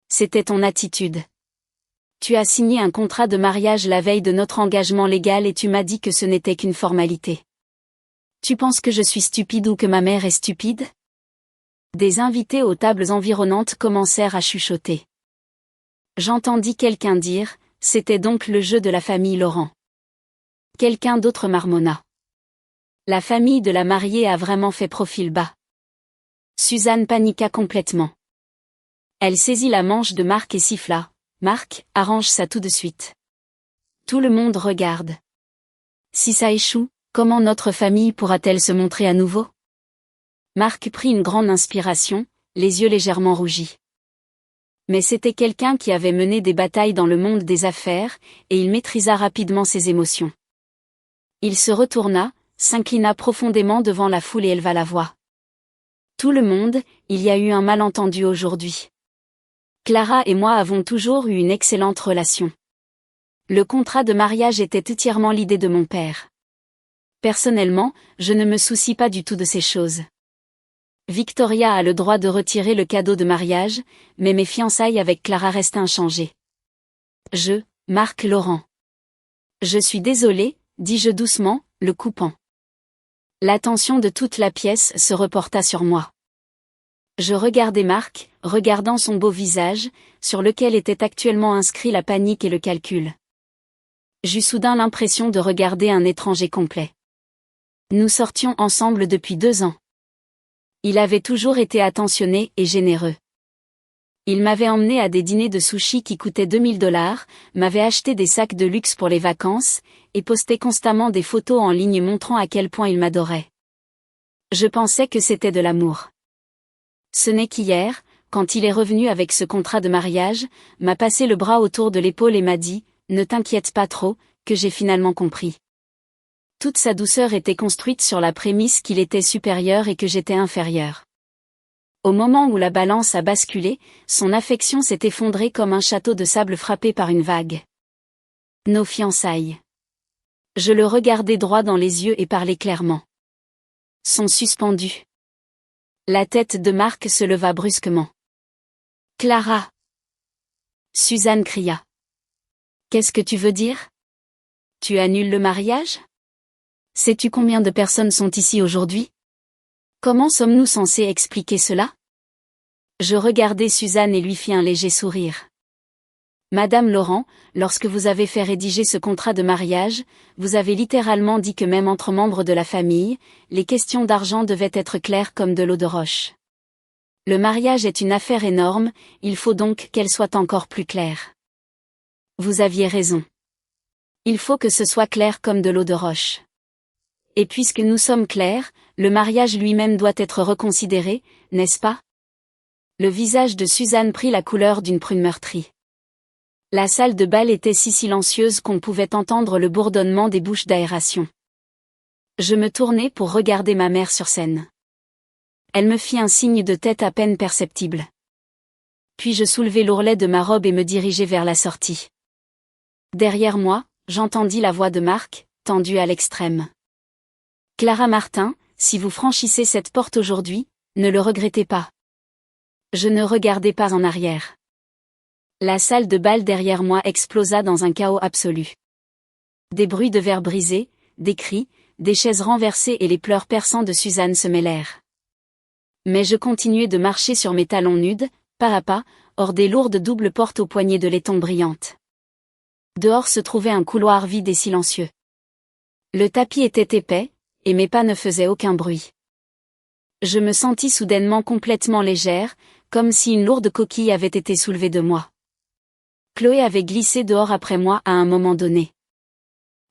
C'était ton attitude. Tu as signé un contrat de mariage la veille de notre engagement légal et tu m'as dit que ce n'était qu'une formalité. Tu penses que je suis stupide ou que ma mère est stupide? Des invités aux tables environnantes commencèrent à chuchoter. J'entendis quelqu'un dire, c'était donc le jeu de la famille Laurent. Quelqu'un d'autre marmonna. La famille de la mariée a vraiment fait profil bas. Suzanne paniqua complètement. Elle saisit la manche de Marc et siffla. Marc, arrange ça tout de suite. Tout le monde regarde. Si ça échoue, comment notre famille pourra-t-elle se montrer à nouveau? Marc prit une grande inspiration, les yeux légèrement rougis. Mais c'était quelqu'un qui avait mené des batailles dans le monde des affaires, et il maîtrisa rapidement ses émotions. Il se retourna, s'inclina profondément devant la foule et éleva la voix. Tout le monde, il y a eu un malentendu aujourd'hui. Clara et moi avons toujours eu une excellente relation. Le contrat de mariage était entièrement l'idée de mon père. Personnellement, je ne me soucie pas du tout de ces choses. Victoria a le droit de retirer le cadeau de mariage, mais mes fiançailles avec Clara restent inchangées. Marc Laurent. Je suis désolé, dis-je doucement, le coupant. L'attention de toute la pièce se reporta sur moi. Je regardai Marc, regardant son beau visage, sur lequel était actuellement inscrit la panique et le calcul. J'eus soudain l'impression de regarder un étranger complet. Nous sortions ensemble depuis 2 ans. Il avait toujours été attentionné et généreux. Il m'avait emmené à des dîners de sushi qui coûtaient $2000, m'avait acheté des sacs de luxe pour les vacances, et postait constamment des photos en ligne montrant à quel point il m'adorait. Je pensais que c'était de l'amour. Ce n'est qu'hier, quand il est revenu avec ce contrat de mariage, m'a passé le bras autour de l'épaule et m'a dit « Ne t'inquiète pas trop », que j'ai finalement compris. Toute sa douceur était construite sur la prémisse qu'il était supérieur et que j'étais inférieur. Au moment où la balance a basculé, son affection s'est effondrée comme un château de sable frappé par une vague. Nos fiançailles. Je le regardai droit dans les yeux et parlais clairement. Sont suspendus. La tête de Marc se leva brusquement. Clara. Suzanne cria. Qu'est-ce que tu veux dire? Tu annules le mariage? Sais-tu combien de personnes sont ici aujourd'hui? Comment sommes-nous censés expliquer cela? Je regardai Suzanne et lui fis un léger sourire. Madame Laurent, lorsque vous avez fait rédiger ce contrat de mariage, vous avez littéralement dit que même entre membres de la famille, les questions d'argent devaient être claires comme de l'eau de roche. Le mariage est une affaire énorme, il faut donc qu'elle soit encore plus claire. Vous aviez raison. Il faut que ce soit clair comme de l'eau de roche. Et puisque nous sommes clairs, le mariage lui-même doit être reconsidéré, n'est-ce pas? Le visage de Suzanne prit la couleur d'une prune meurtrie. La salle de bal était si silencieuse qu'on pouvait entendre le bourdonnement des bouches d'aération. Je me tournai pour regarder ma mère sur scène. Elle me fit un signe de tête à peine perceptible. Puis je soulevai l'ourlet de ma robe et me dirigeai vers la sortie. Derrière moi, j'entendis la voix de Marc, tendue à l'extrême. Clara Martin, si vous franchissez cette porte aujourd'hui, ne le regrettez pas. Je ne regardai pas en arrière. La salle de bal derrière moi explosa dans un chaos absolu. Des bruits de verres brisés, des cris, des chaises renversées et les pleurs perçants de Suzanne se mêlèrent. Mais je continuais de marcher sur mes talons nudes, pas à pas, hors des lourdes doubles portes aux poignées de laiton brillantes. Dehors se trouvait un couloir vide et silencieux. Le tapis était épais, et mes pas ne faisaient aucun bruit. Je me sentis soudainement complètement légère, comme si une lourde coquille avait été soulevée de moi. Chloé avait glissé dehors après moi à un moment donné.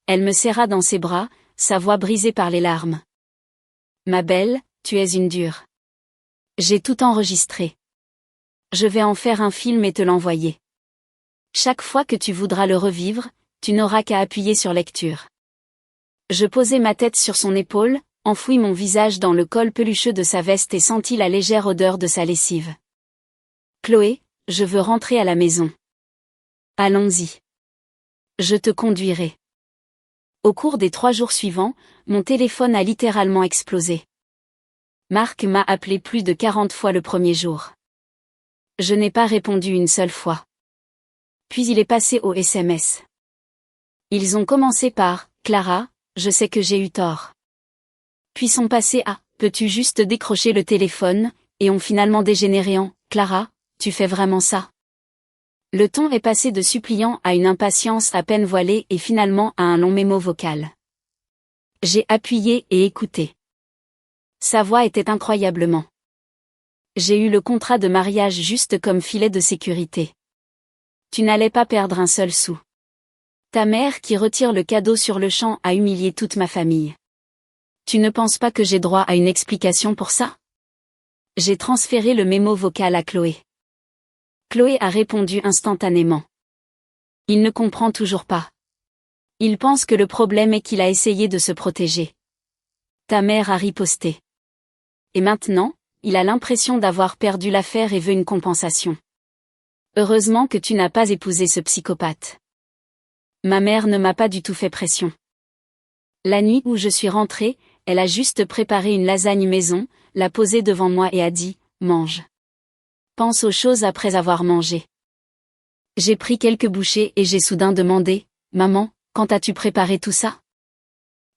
Elle me serra dans ses bras, sa voix brisée par les larmes. « Ma belle, tu es une dure. J'ai tout enregistré. Je vais en faire un film et te l'envoyer. Chaque fois que tu voudras le revivre, tu n'auras qu'à appuyer sur lecture. » Je posai ma tête sur son épaule, enfouis mon visage dans le col pelucheux de sa veste et sentis la légère odeur de sa lessive. « Chloé, je veux rentrer à la maison. » « Allons-y. Je te conduirai. » Au cours des 3 jours suivants, mon téléphone a littéralement explosé. Marc m'a appelé plus de 40 fois le premier jour. Je n'ai pas répondu une seule fois. Puis il est passé au SMS. Ils ont commencé par « Clara, je sais que j'ai eu tort. » Puis sont passés à « Peux-tu juste décrocher le téléphone ?» et ont finalement dégénéré en « Clara, tu fais vraiment ça ?» Le ton est passé de suppliant à une impatience à peine voilée et finalement à un long mémo vocal. J'ai appuyé et écouté. Sa voix était incroyablement. J'ai eu le contrat de mariage juste comme filet de sécurité. Tu n'allais pas perdre un seul sou. Ta mère qui retire le cadeau sur le champ a humilié toute ma famille. Tu ne penses pas que j'ai droit à une explication pour ça? J'ai transféré le mémo vocal à Chloé. Chloé a répondu instantanément. Il ne comprend toujours pas. Il pense que le problème est qu'il a essayé de se protéger. Ta mère a riposté. Et maintenant, il a l'impression d'avoir perdu l'affaire et veut une compensation. Heureusement que tu n'as pas épousé ce psychopathe. Ma mère ne m'a pas du tout fait pression. La nuit où je suis rentrée, elle a juste préparé une lasagne maison, l'a posée devant moi et a dit « Mange. Pense aux choses après avoir mangé. » J'ai pris quelques bouchées et j'ai soudain demandé « Maman, quand as-tu préparé tout ça ?»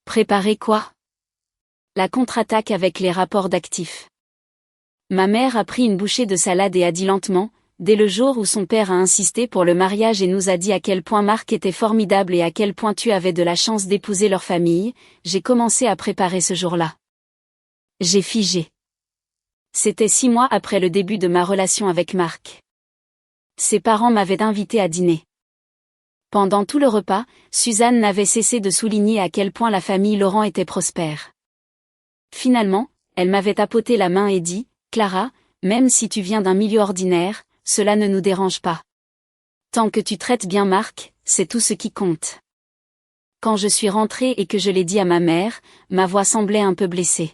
Préparé quoi? La contre-attaque avec les rapports d'actifs. Ma mère a pris une bouchée de salade et a dit lentement, dès le jour où son père a insisté pour le mariage et nous a dit à quel point Marc était formidable et à quel point tu avais de la chance d'épouser leur famille, j'ai commencé à préparer ce jour-là. J'ai figé. C'était 6 mois après le début de ma relation avec Marc. Ses parents m'avaient invité à dîner. Pendant tout le repas, Suzanne n'avait cessé de souligner à quel point la famille Laurent était prospère. Finalement, elle m'avait tapoté la main et dit, « Clara, même si tu viens d'un milieu ordinaire, cela ne nous dérange pas. Tant que tu traites bien Marc, c'est tout ce qui compte. » Quand je suis rentrée et que je l'ai dit à ma mère, ma voix semblait un peu blessée.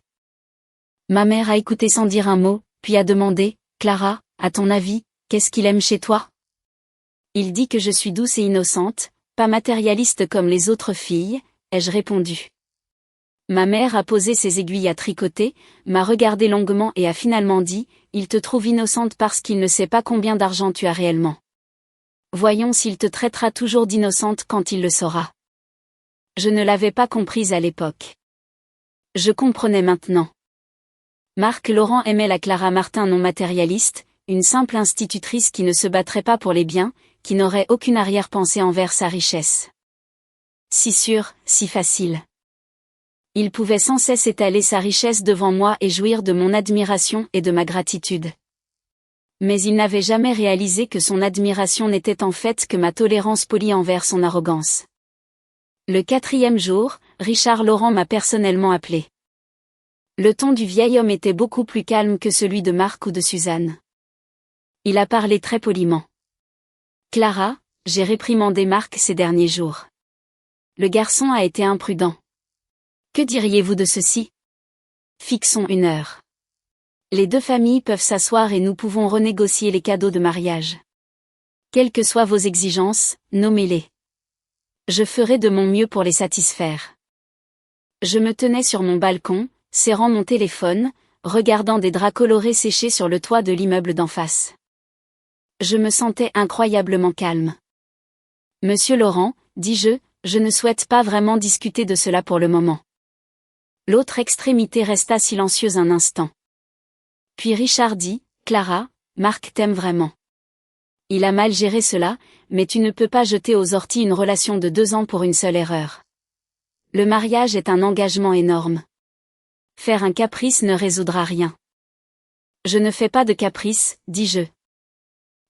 Ma mère a écouté sans dire un mot, puis a demandé, « Clara, à ton avis, qu'est-ce qu'il aime chez toi ?» Il dit que je suis douce et innocente, pas matérialiste comme les autres filles, ai-je répondu. Ma mère a posé ses aiguilles à tricoter, m'a regardé longuement et a finalement dit, « Il te trouve innocente parce qu'il ne sait pas combien d'argent tu as réellement. Voyons s'il te traitera toujours d'innocente quand il le saura. » Je ne l'avais pas comprise à l'époque. Je comprenais maintenant. Marc Laurent aimait la Clara Martin non matérialiste, une simple institutrice qui ne se battrait pas pour les biens, qui n'aurait aucune arrière-pensée envers sa richesse. Si sûr, si facile. Il pouvait sans cesse étaler sa richesse devant moi et jouir de mon admiration et de ma gratitude. Mais il n'avait jamais réalisé que son admiration n'était en fait que ma tolérance polie envers son arrogance. Le 4e jour, Richard Laurent m'a personnellement appelé. Le ton du vieil homme était beaucoup plus calme que celui de Marc ou de Suzanne. Il a parlé très poliment. « Clara, j'ai réprimandé Marc ces derniers jours. Le garçon a été imprudent. Que diriez-vous de ceci? Fixons une heure. Les 2 familles peuvent s'asseoir et nous pouvons renégocier les cadeaux de mariage. Quelles que soient vos exigences, nommez-les. Je ferai de mon mieux pour les satisfaire. » Je me tenais sur mon balcon, serrant mon téléphone, regardant des draps colorés sécher sur le toit de l'immeuble d'en face. Je me sentais incroyablement calme. « Monsieur Laurent, dis-je, je ne souhaite pas vraiment discuter de cela pour le moment. » L'autre extrémité resta silencieuse un instant. Puis Richard dit, Clara, Marc t'aime vraiment. Il a mal géré cela, mais tu ne peux pas jeter aux orties une relation de 2 ans pour une seule erreur. Le mariage est un engagement énorme. Faire un caprice ne résoudra rien. Je ne fais pas de caprice, dis-je.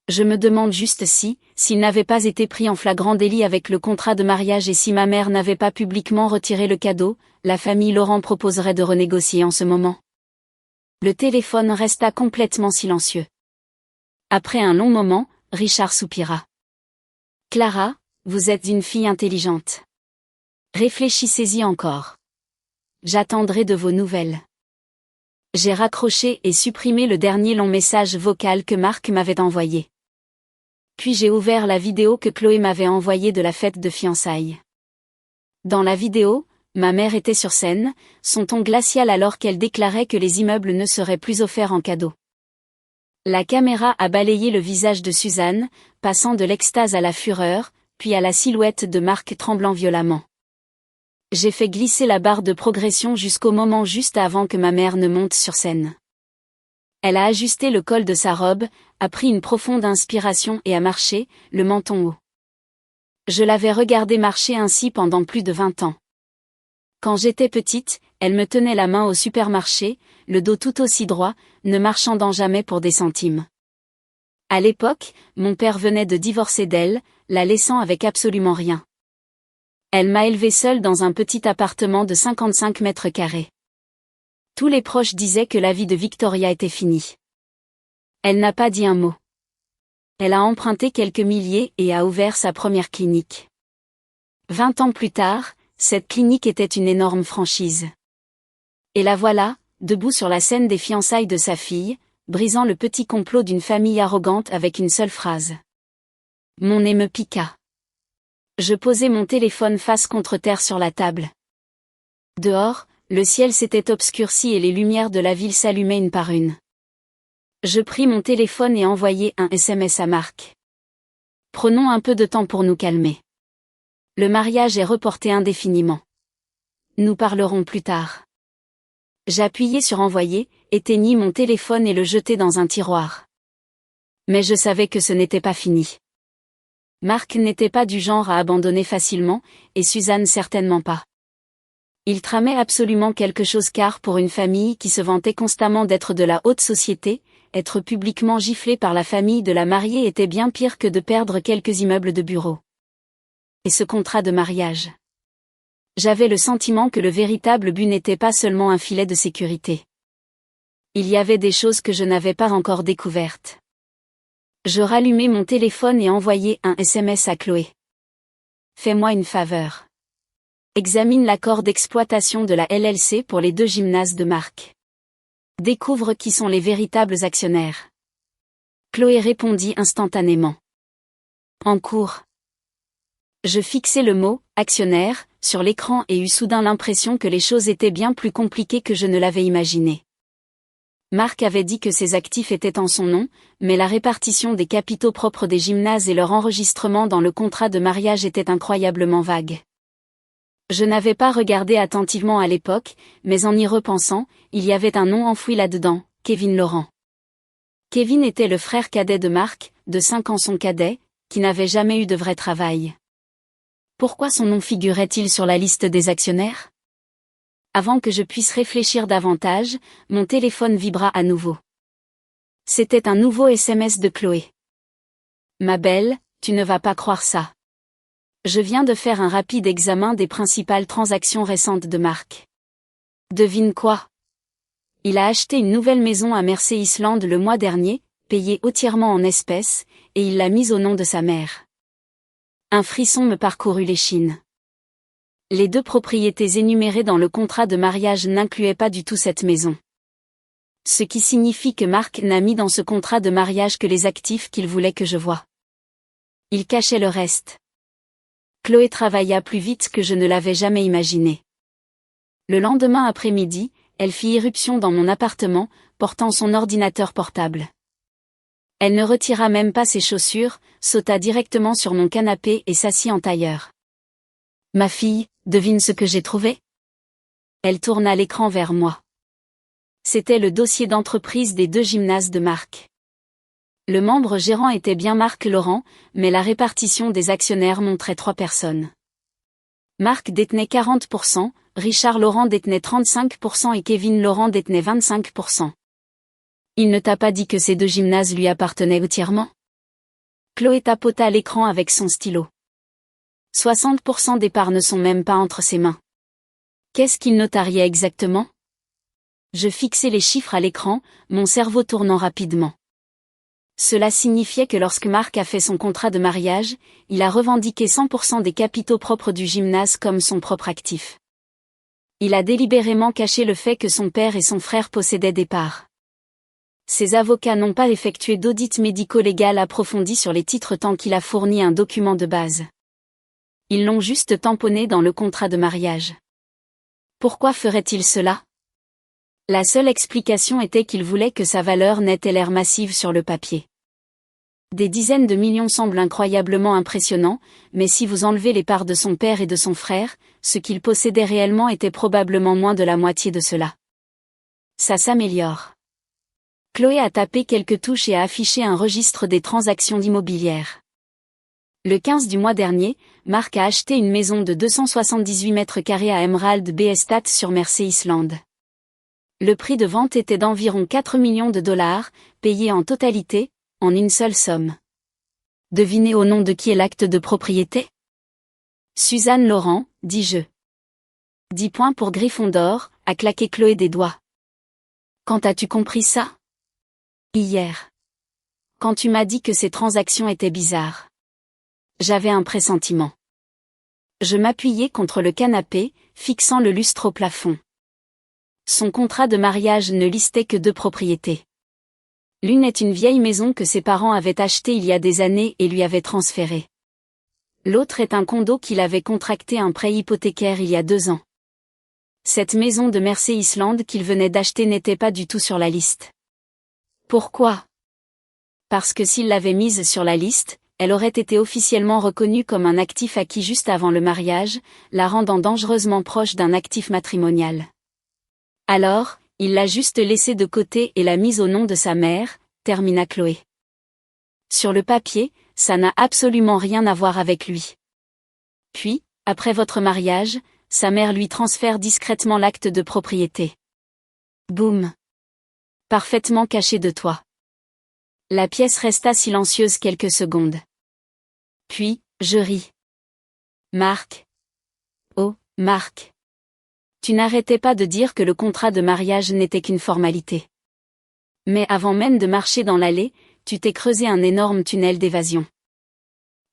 Je me demande juste s'il n'avait pas été pris en flagrant délit avec le contrat de mariage et si ma mère n'avait pas publiquement retiré le cadeau, la famille Laurent proposerait de renégocier en ce moment. Le téléphone resta complètement silencieux. Après un long moment, Richard soupira. Clara, vous êtes une fille intelligente. Réfléchissez-y encore. J'attendrai de vos nouvelles. J'ai raccroché et supprimé le dernier long message vocal que Marc m'avait envoyé. Puis j'ai ouvert la vidéo que Chloé m'avait envoyée de la fête de fiançailles. Dans la vidéo, ma mère était sur scène, son ton glacial alors qu'elle déclarait que les immeubles ne seraient plus offerts en cadeau. La caméra a balayé le visage de Suzanne, passant de l'extase à la fureur, puis à la silhouette de Marc tremblant violemment. J'ai fait glisser la barre de progression jusqu'au moment juste avant que ma mère ne monte sur scène. Elle a ajusté le col de sa robe, a pris une profonde inspiration et a marché, le menton haut. Je l'avais regardée marcher ainsi pendant plus de 20 ans. Quand j'étais petite, elle me tenait la main au supermarché, le dos tout aussi droit, ne marchandant jamais pour des centimes. À l'époque, mon père venait de divorcer d'elle, la laissant avec absolument rien. Elle m'a élevée seule dans un petit appartement de 55 mètres carrés. Tous les proches disaient que la vie de Victoria était finie. Elle n'a pas dit un mot. Elle a emprunté quelques milliers et a ouvert sa première clinique. 20 ans plus tard, cette clinique était une énorme franchise. Et la voilà, debout sur la scène des fiançailles de sa fille, brisant le petit complot d'une famille arrogante avec une seule phrase. Mon nez me piqua. Je posai mon téléphone face contre terre sur la table. Dehors, le ciel s'était obscurci et les lumières de la ville s'allumaient une par une. Je pris mon téléphone et envoyai un SMS à Marc. Prenons un peu de temps pour nous calmer. Le mariage est reporté indéfiniment. Nous parlerons plus tard. J'appuyai sur envoyer, éteignis mon téléphone et le jetai dans un tiroir. Mais je savais que ce n'était pas fini. Marc n'était pas du genre à abandonner facilement, et Suzanne certainement pas. Il tramait absolument quelque chose car pour une famille qui se vantait constamment d'être de la haute société, être publiquement giflé par la famille de la mariée était bien pire que de perdre quelques immeubles de bureaux. Et ce contrat de mariage. J'avais le sentiment que le véritable but n'était pas seulement un filet de sécurité. Il y avait des choses que je n'avais pas encore découvertes. Je rallumai mon téléphone et envoyai un SMS à Chloé. Fais-moi une faveur. Examine l'accord d'exploitation de la LLC pour les 2 gymnases de Marc. Découvre qui sont les véritables actionnaires. Chloé répondit instantanément. En cours. Je fixai le mot « actionnaire » sur l'écran et eus soudain l'impression que les choses étaient bien plus compliquées que je ne l'avais imaginé. Marc avait dit que ses actifs étaient en son nom, mais la répartition des capitaux propres des gymnases et leur enregistrement dans le contrat de mariage était incroyablement vague. Je n'avais pas regardé attentivement à l'époque, mais en y repensant, il y avait un nom enfoui là-dedans, Kevin Laurent. Kevin était le frère cadet de Marc, de 5 ans son cadet, qui n'avait jamais eu de vrai travail. Pourquoi son nom figurait-il sur la liste des actionnaires ? Avant que je puisse réfléchir davantage, mon téléphone vibra à nouveau. C'était un nouveau SMS de Chloé. Ma belle, tu ne vas pas croire ça. Je viens de faire un rapide examen des principales transactions récentes de Marc. Devine quoi ? Il a acheté une nouvelle maison à Mersey Island le mois dernier, payée entièrement en espèces, et il l'a mise au nom de sa mère. Un frisson me parcourut l'échine. Les 2 propriétés énumérées dans le contrat de mariage n'incluaient pas du tout cette maison. Ce qui signifie que Marc n'a mis dans ce contrat de mariage que les actifs qu'il voulait que je voie. Il cachait le reste. Chloé travailla plus vite que je ne l'avais jamais imaginé. Le lendemain après-midi, elle fit irruption dans mon appartement, portant son ordinateur portable. Elle ne retira même pas ses chaussures, sauta directement sur mon canapé et s'assit en tailleur. « Ma fille, devine ce que j'ai trouvé ?» Elle tourna l'écran vers moi. C'était le dossier d'entreprise des 2 gymnases de Marc. Le membre gérant était bien Marc Laurent, mais la répartition des actionnaires montrait 3 personnes. Marc détenait 40%, Richard Laurent détenait 35% et Kevin Laurent détenait 25%. Il ne t'a pas dit que ces 2 gymnases lui appartenaient entièrement? Chloé tapota l'écran avec son stylo. 60% des parts ne sont même pas entre ses mains. Qu'est-ce qu'il notariait exactement? Je fixais les chiffres à l'écran, mon cerveau tournant rapidement. Cela signifiait que lorsque Marc a fait son contrat de mariage, il a revendiqué 100% des capitaux propres du gymnase comme son propre actif. Il a délibérément caché le fait que son père et son frère possédaient des parts. Ses avocats n'ont pas effectué d'audit médico-légal approfondi sur les titres tant qu'il a fourni un document de base. Ils l'ont juste tamponné dans le contrat de mariage. Pourquoi ferait-il cela? La seule explication était qu'il voulait que sa valeur nette ait l'air massive sur le papier. Des dizaines de millions semblent incroyablement impressionnants, mais si vous enlevez les parts de son père et de son frère, ce qu'il possédait réellement était probablement moins de la moitié de cela. Ça s'améliore. Chloé a tapé quelques touches et a affiché un registre des transactions immobilières. Le 15 du mois dernier, Marc a acheté une maison de 278 mètres carrés à Emerald Bay Estate sur Mersey Island. Le prix de vente était d'environ 4 millions de dollars, payés en totalité, en une seule somme. Devinez au nom de qui est l'acte de propriété? Suzanne Laurent, dis-je. 10 points pour Gryffondor, a claqué Chloé des doigts. Quand as-tu compris ça? Hier. Quand tu m'as dit que ces transactions étaient bizarres. J'avais un pressentiment. Je m'appuyais contre le canapé, fixant le lustre au plafond. Son contrat de mariage ne listait que 2 propriétés. L'une est une vieille maison que ses parents avaient achetée il y a des années et lui avaient transférée. L'autre est un condo qu'il avait contracté un prêt hypothécaire il y a 2 ans. Cette maison de Mersey Island qu'il venait d'acheter n'était pas du tout sur la liste. Pourquoi? Parce que s'il l'avait mise sur la liste, elle aurait été officiellement reconnue comme un actif acquis juste avant le mariage, la rendant dangereusement proche d'un actif matrimonial. Alors, il l'a juste laissée de côté et l'a mise au nom de sa mère, termina Chloé. Sur le papier, ça n'a absolument rien à voir avec lui. Puis, après votre mariage, sa mère lui transfère discrètement l'acte de propriété. Boum. Parfaitement caché de toi. La pièce resta silencieuse quelques secondes. Puis, je ris. Marc. Oh, Marc. Tu n'arrêtais pas de dire que le contrat de mariage n'était qu'une formalité. Mais avant même de marcher dans l'allée, tu t'es creusé un énorme tunnel d'évasion.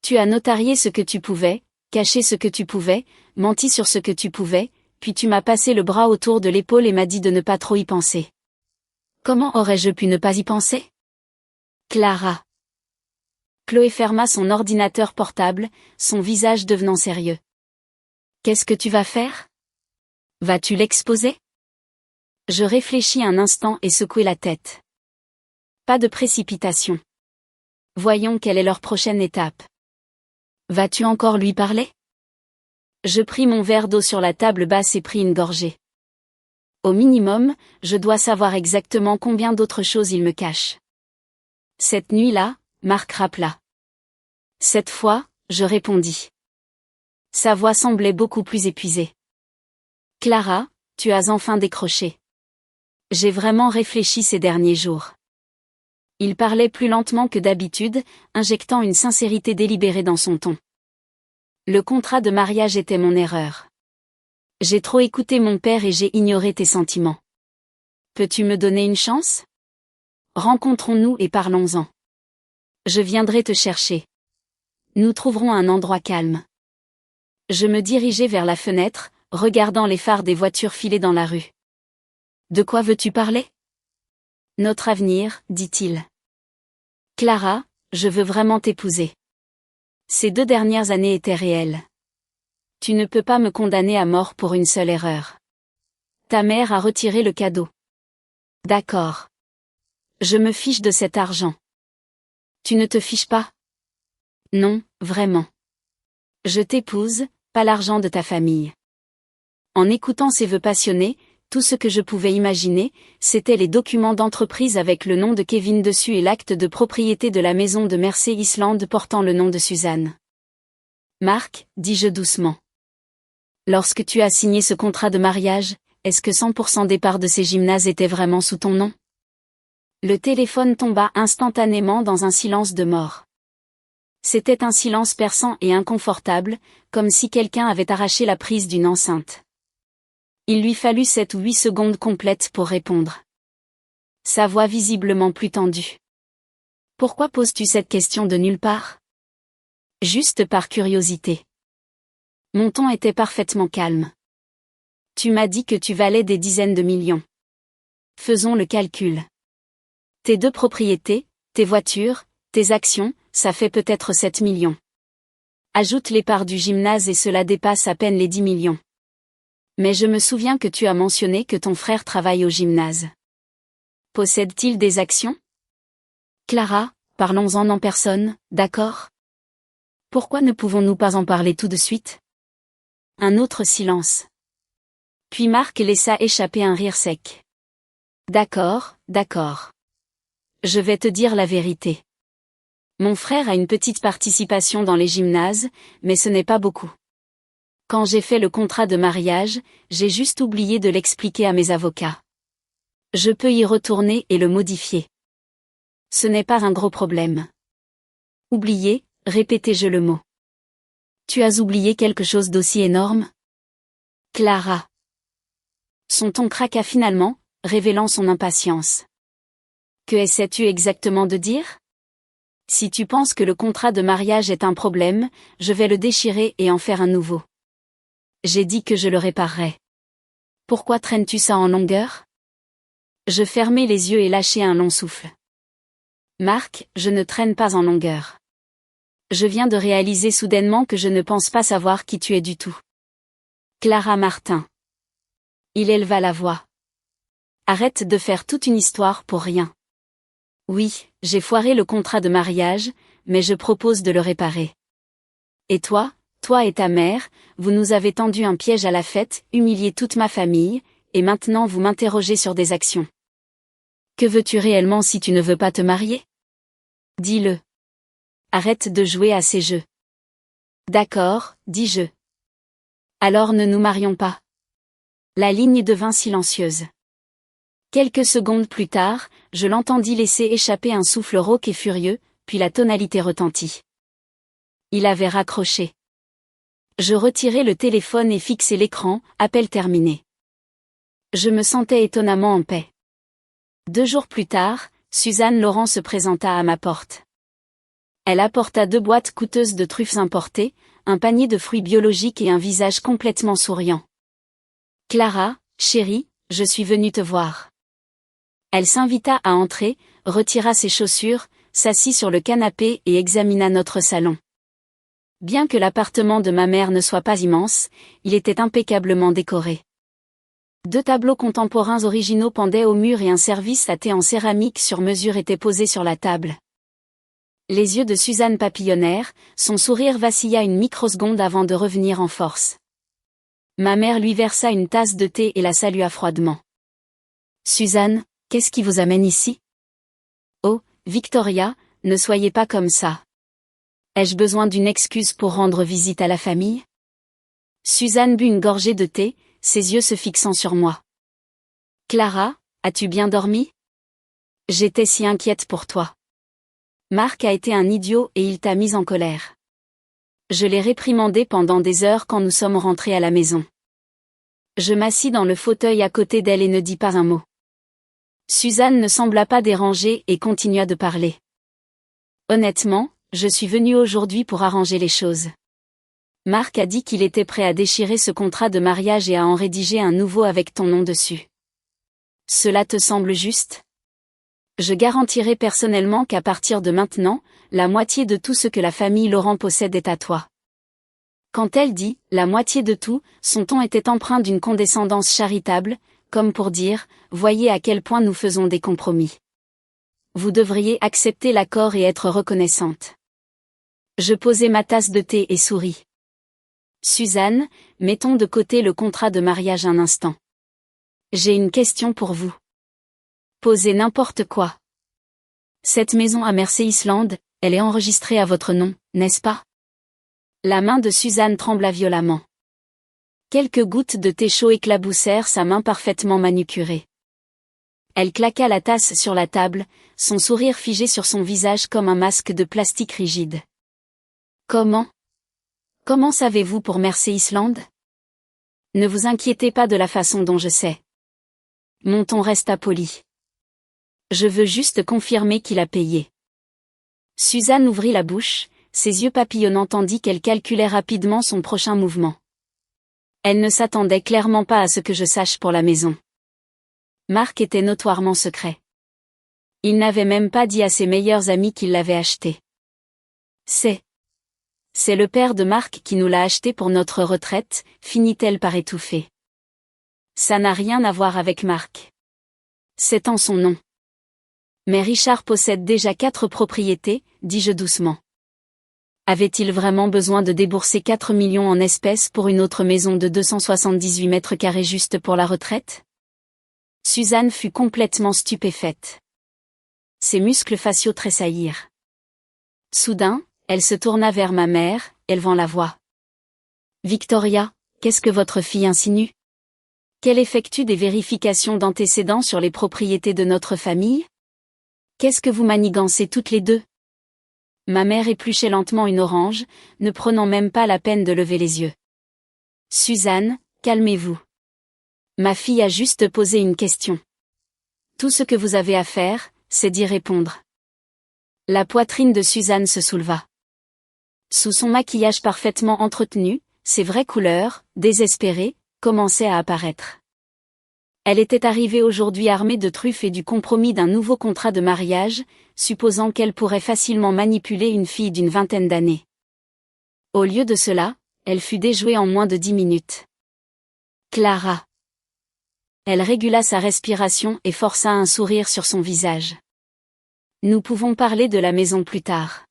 Tu as notarié ce que tu pouvais, caché ce que tu pouvais, menti sur ce que tu pouvais, puis tu m'as passé le bras autour de l'épaule et m'as dit de ne pas trop y penser. Comment aurais-je pu ne pas y penser? Clara. Chloé ferma son ordinateur portable, son visage devenant sérieux. Qu'est-ce que tu vas faire? Vas-tu l'exposer? Je réfléchis un instant et secouai la tête. Pas de précipitation. Voyons quelle est leur prochaine étape. Vas-tu encore lui parler? Je pris mon verre d'eau sur la table basse et pris une gorgée. Au minimum, je dois savoir exactement combien d'autres choses il me cache. Cette nuit-là, Marc rappela. Cette fois, je répondis. Sa voix semblait beaucoup plus épuisée. Clara, tu as enfin décroché. J'ai vraiment réfléchi ces derniers jours. Il parlait plus lentement que d'habitude, injectant une sincérité délibérée dans son ton. Le contrat de mariage était mon erreur. J'ai trop écouté mon père et j'ai ignoré tes sentiments. Peux-tu me donner une chance? Rencontrons-nous et parlons-en. Je viendrai te chercher. Nous trouverons un endroit calme. Je me dirigeai vers la fenêtre, regardant les phares des voitures filer dans la rue. De quoi veux-tu parler? Notre avenir, dit-il. Clara, je veux vraiment t'épouser. Ces 2 dernières années étaient réelles. Tu ne peux pas me condamner à mort pour une seule erreur. Ta mère a retiré le cadeau. D'accord. Je me fiche de cet argent. Tu ne te fiches pas? Non, vraiment. Je t'épouse, pas l'argent de ta famille. En écoutant ses vœux passionnés, Tout ce que je pouvais imaginer, c'était les documents d'entreprise avec le nom de Kevin dessus et l'acte de propriété de la maison de Mersey Island portant le nom de Suzanne. Marc, dis-je doucement. Lorsque tu as signé ce contrat de mariage, est-ce que 100% des parts de ces gymnases étaient vraiment sous ton nom? Le téléphone tomba instantanément dans un silence de mort. C'était un silence perçant et inconfortable, comme si quelqu'un avait arraché la prise d'une enceinte. Il lui fallut 7 ou 8 secondes complètes pour répondre. Sa voix visiblement plus tendue. Pourquoi poses-tu cette question de nulle part? Juste par curiosité. Mon ton était parfaitement calme. Tu m'as dit que tu valais des dizaines de millions. Faisons le calcul. Tes 2 propriétés, tes voitures, tes actions, ça fait peut-être 7 millions. Ajoute les parts du gymnase et cela dépasse à peine les 10 millions. Mais je me souviens que tu as mentionné que ton frère travaille au gymnase. Possède-t-il des actions? Clara, parlons-en en personne, d'accord? Pourquoi ne pouvons-nous pas en parler tout de suite? Un autre silence. Puis Marc laissa échapper un rire sec. D'accord, d'accord. Je vais te dire la vérité. Mon frère a une petite participation dans les gymnases, mais ce n'est pas beaucoup. Quand j'ai fait le contrat de mariage, j'ai juste oublié de l'expliquer à mes avocats. Je peux y retourner et le modifier. Ce n'est pas un gros problème. Oublier, répétai-je le mot. Tu as oublié quelque chose d'aussi énorme? Clara. Son ton craqua finalement, révélant son impatience. Que essaies-tu exactement de dire? Si tu penses que le contrat de mariage est un problème, je vais le déchirer et en faire un nouveau. J'ai dit que je le réparerais. Pourquoi traînes-tu ça en longueur? Je fermai les yeux et lâchai un long souffle. Marc, je ne traîne pas en longueur. Je viens de réaliser soudainement que je ne pense pas savoir qui tu es du tout. Clara Martin. Il éleva la voix. Arrête de faire toute une histoire pour rien. Oui, j'ai foiré le contrat de mariage, mais je propose de le réparer. Et toi et ta mère, vous nous avez tendu un piège à la fête, humilié toute ma famille, et maintenant vous m'interrogez sur des actions. Que veux-tu réellement si tu ne veux pas te marier? Dis-le. Arrête de jouer à ces jeux. D'accord, dis-je. Alors ne nous marions pas. La ligne devint silencieuse. Quelques secondes plus tard, je l'entendis laisser échapper un souffle rauque et furieux, puis la tonalité retentit. Il avait raccroché. Je retirai le téléphone et fixai l'écran, appel terminé. Je me sentais étonnamment en paix. 2 jours plus tard, Suzanne Laurent se présenta à ma porte. Elle apporta 2 boîtes coûteuses de truffes importées, un panier de fruits biologiques et un visage complètement souriant. Clara, chérie, je suis venue te voir. Elle s'invita à entrer, retira ses chaussures, s'assit sur le canapé et examina notre salon. Bien que l'appartement de ma mère ne soit pas immense, il était impeccablement décoré. 2 tableaux contemporains originaux pendaient au mur et un service à thé en céramique sur mesure était posé sur la table. Les yeux de Suzanne papillonnèrent, son sourire vacilla une microseconde avant de revenir en force. Ma mère lui versa une tasse de thé et la salua froidement. Suzanne, qu'est-ce qui vous amène ici? Oh, Victoria, ne soyez pas comme ça. Ai-je besoin d'une excuse pour rendre visite à la famille? Suzanne but une gorgée de thé, ses yeux se fixant sur moi. Clara, as-tu bien dormi? J'étais si inquiète pour toi. Marc a été un idiot et il t'a mise en colère. Je l'ai réprimandé pendant des heures quand nous sommes rentrés à la maison. Je m'assis dans le fauteuil à côté d'elle et ne dis pas un mot. Suzanne ne sembla pas dérangée et continua de parler. Honnêtement, je suis venue aujourd'hui pour arranger les choses. Marc a dit qu'il était prêt à déchirer ce contrat de mariage et à en rédiger un nouveau avec ton nom dessus. Cela te semble juste? Je garantirai personnellement qu'à partir de maintenant, la moitié de tout ce que la famille Laurent possède est à toi. Quand elle dit « la moitié de tout », son ton était empreint d'une condescendance charitable, comme pour dire « voyez à quel point nous faisons des compromis. Vous devriez accepter l'accord et être reconnaissante. » Je posai ma tasse de thé et souris. Suzanne, mettons de côté le contrat de mariage un instant. J'ai une question pour vous. Posez n'importe quoi. Cette maison à Mersey Island, elle est enregistrée à votre nom, n'est-ce pas? La main de Suzanne trembla violemment. Quelques gouttes de thé chaud éclaboussèrent sa main parfaitement manucurée. Elle claqua la tasse sur la table, son sourire figé sur son visage comme un masque de plastique rigide. Comment savez-vous pour Mersey Island? Ne vous inquiétez pas de la façon dont je sais. Mon ton resta poli. Je veux juste confirmer qu'il a payé. Suzanne ouvrit la bouche, ses yeux papillonnant tandis qu'elle calculait rapidement son prochain mouvement. Elle ne s'attendait clairement pas à ce que je sache pour la maison. Marc était notoirement secret. Il n'avait même pas dit à ses meilleurs amis qu'il l'avait acheté. C'est le père de Marc qui nous l'a acheté pour notre retraite, finit-elle par étouffer. Ça n'a rien à voir avec Marc. C'est en son nom. Mais Richard possède déjà 4 propriétés, dis-je doucement. Avait-il vraiment besoin de débourser 4 millions en espèces pour une autre maison de 278 mètres carrés juste pour la retraite? Suzanne fut complètement stupéfaite. Ses muscles faciaux tressaillirent. Soudain, elle se tourna vers ma mère, élevant la voix. Victoria, qu'est-ce que votre fille insinue? Qu'elle effectue des vérifications d'antécédents sur les propriétés de notre famille? Qu'est-ce que vous manigancez toutes les deux? Ma mère épluchait lentement une orange, ne prenant même pas la peine de lever les yeux. Suzanne, calmez-vous. Ma fille a juste posé une question. Tout ce que vous avez à faire, c'est d'y répondre. La poitrine de Suzanne se souleva. Sous son maquillage parfaitement entretenu, ses vraies couleurs, désespérées, commençaient à apparaître. Elle était arrivée aujourd'hui armée de truffes et du compromis d'un nouveau contrat de mariage, supposant qu'elle pourrait facilement manipuler une fille d'une vingtaine d'années. Au lieu de cela, elle fut déjouée en moins de 10 minutes. Clara. Elle régula sa respiration et força un sourire sur son visage. Nous pouvons parler de la maison plus tard.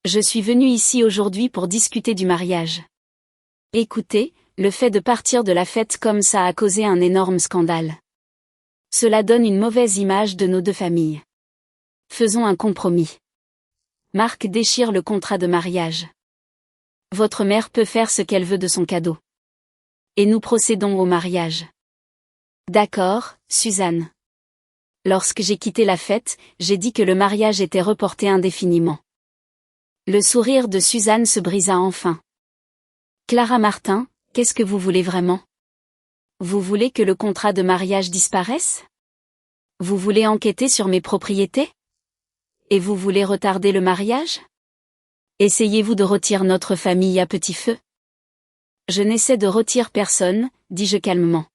Je suis venue ici aujourd'hui pour discuter du mariage. Écoutez, le fait de partir de la fête comme ça a causé un énorme scandale. Cela donne une mauvaise image de nos deux familles. Faisons un compromis. Marc déchire le contrat de mariage. Votre mère peut faire ce qu'elle veut de son cadeau. Et nous procédons au mariage. D'accord, Suzanne. Lorsque j'ai quitté la fête, j'ai dit que le mariage était reporté indéfiniment. Le sourire de Suzanne se brisa enfin. Clara Martin, qu'est-ce que vous voulez vraiment? Vous voulez que le contrat de mariage disparaisse? Vous voulez enquêter sur mes propriétés? Et vous voulez retarder le mariage? Essayez-vous de rôtir notre famille à petit feu? Je n'essaie de rôtir personne, dis-je calmement.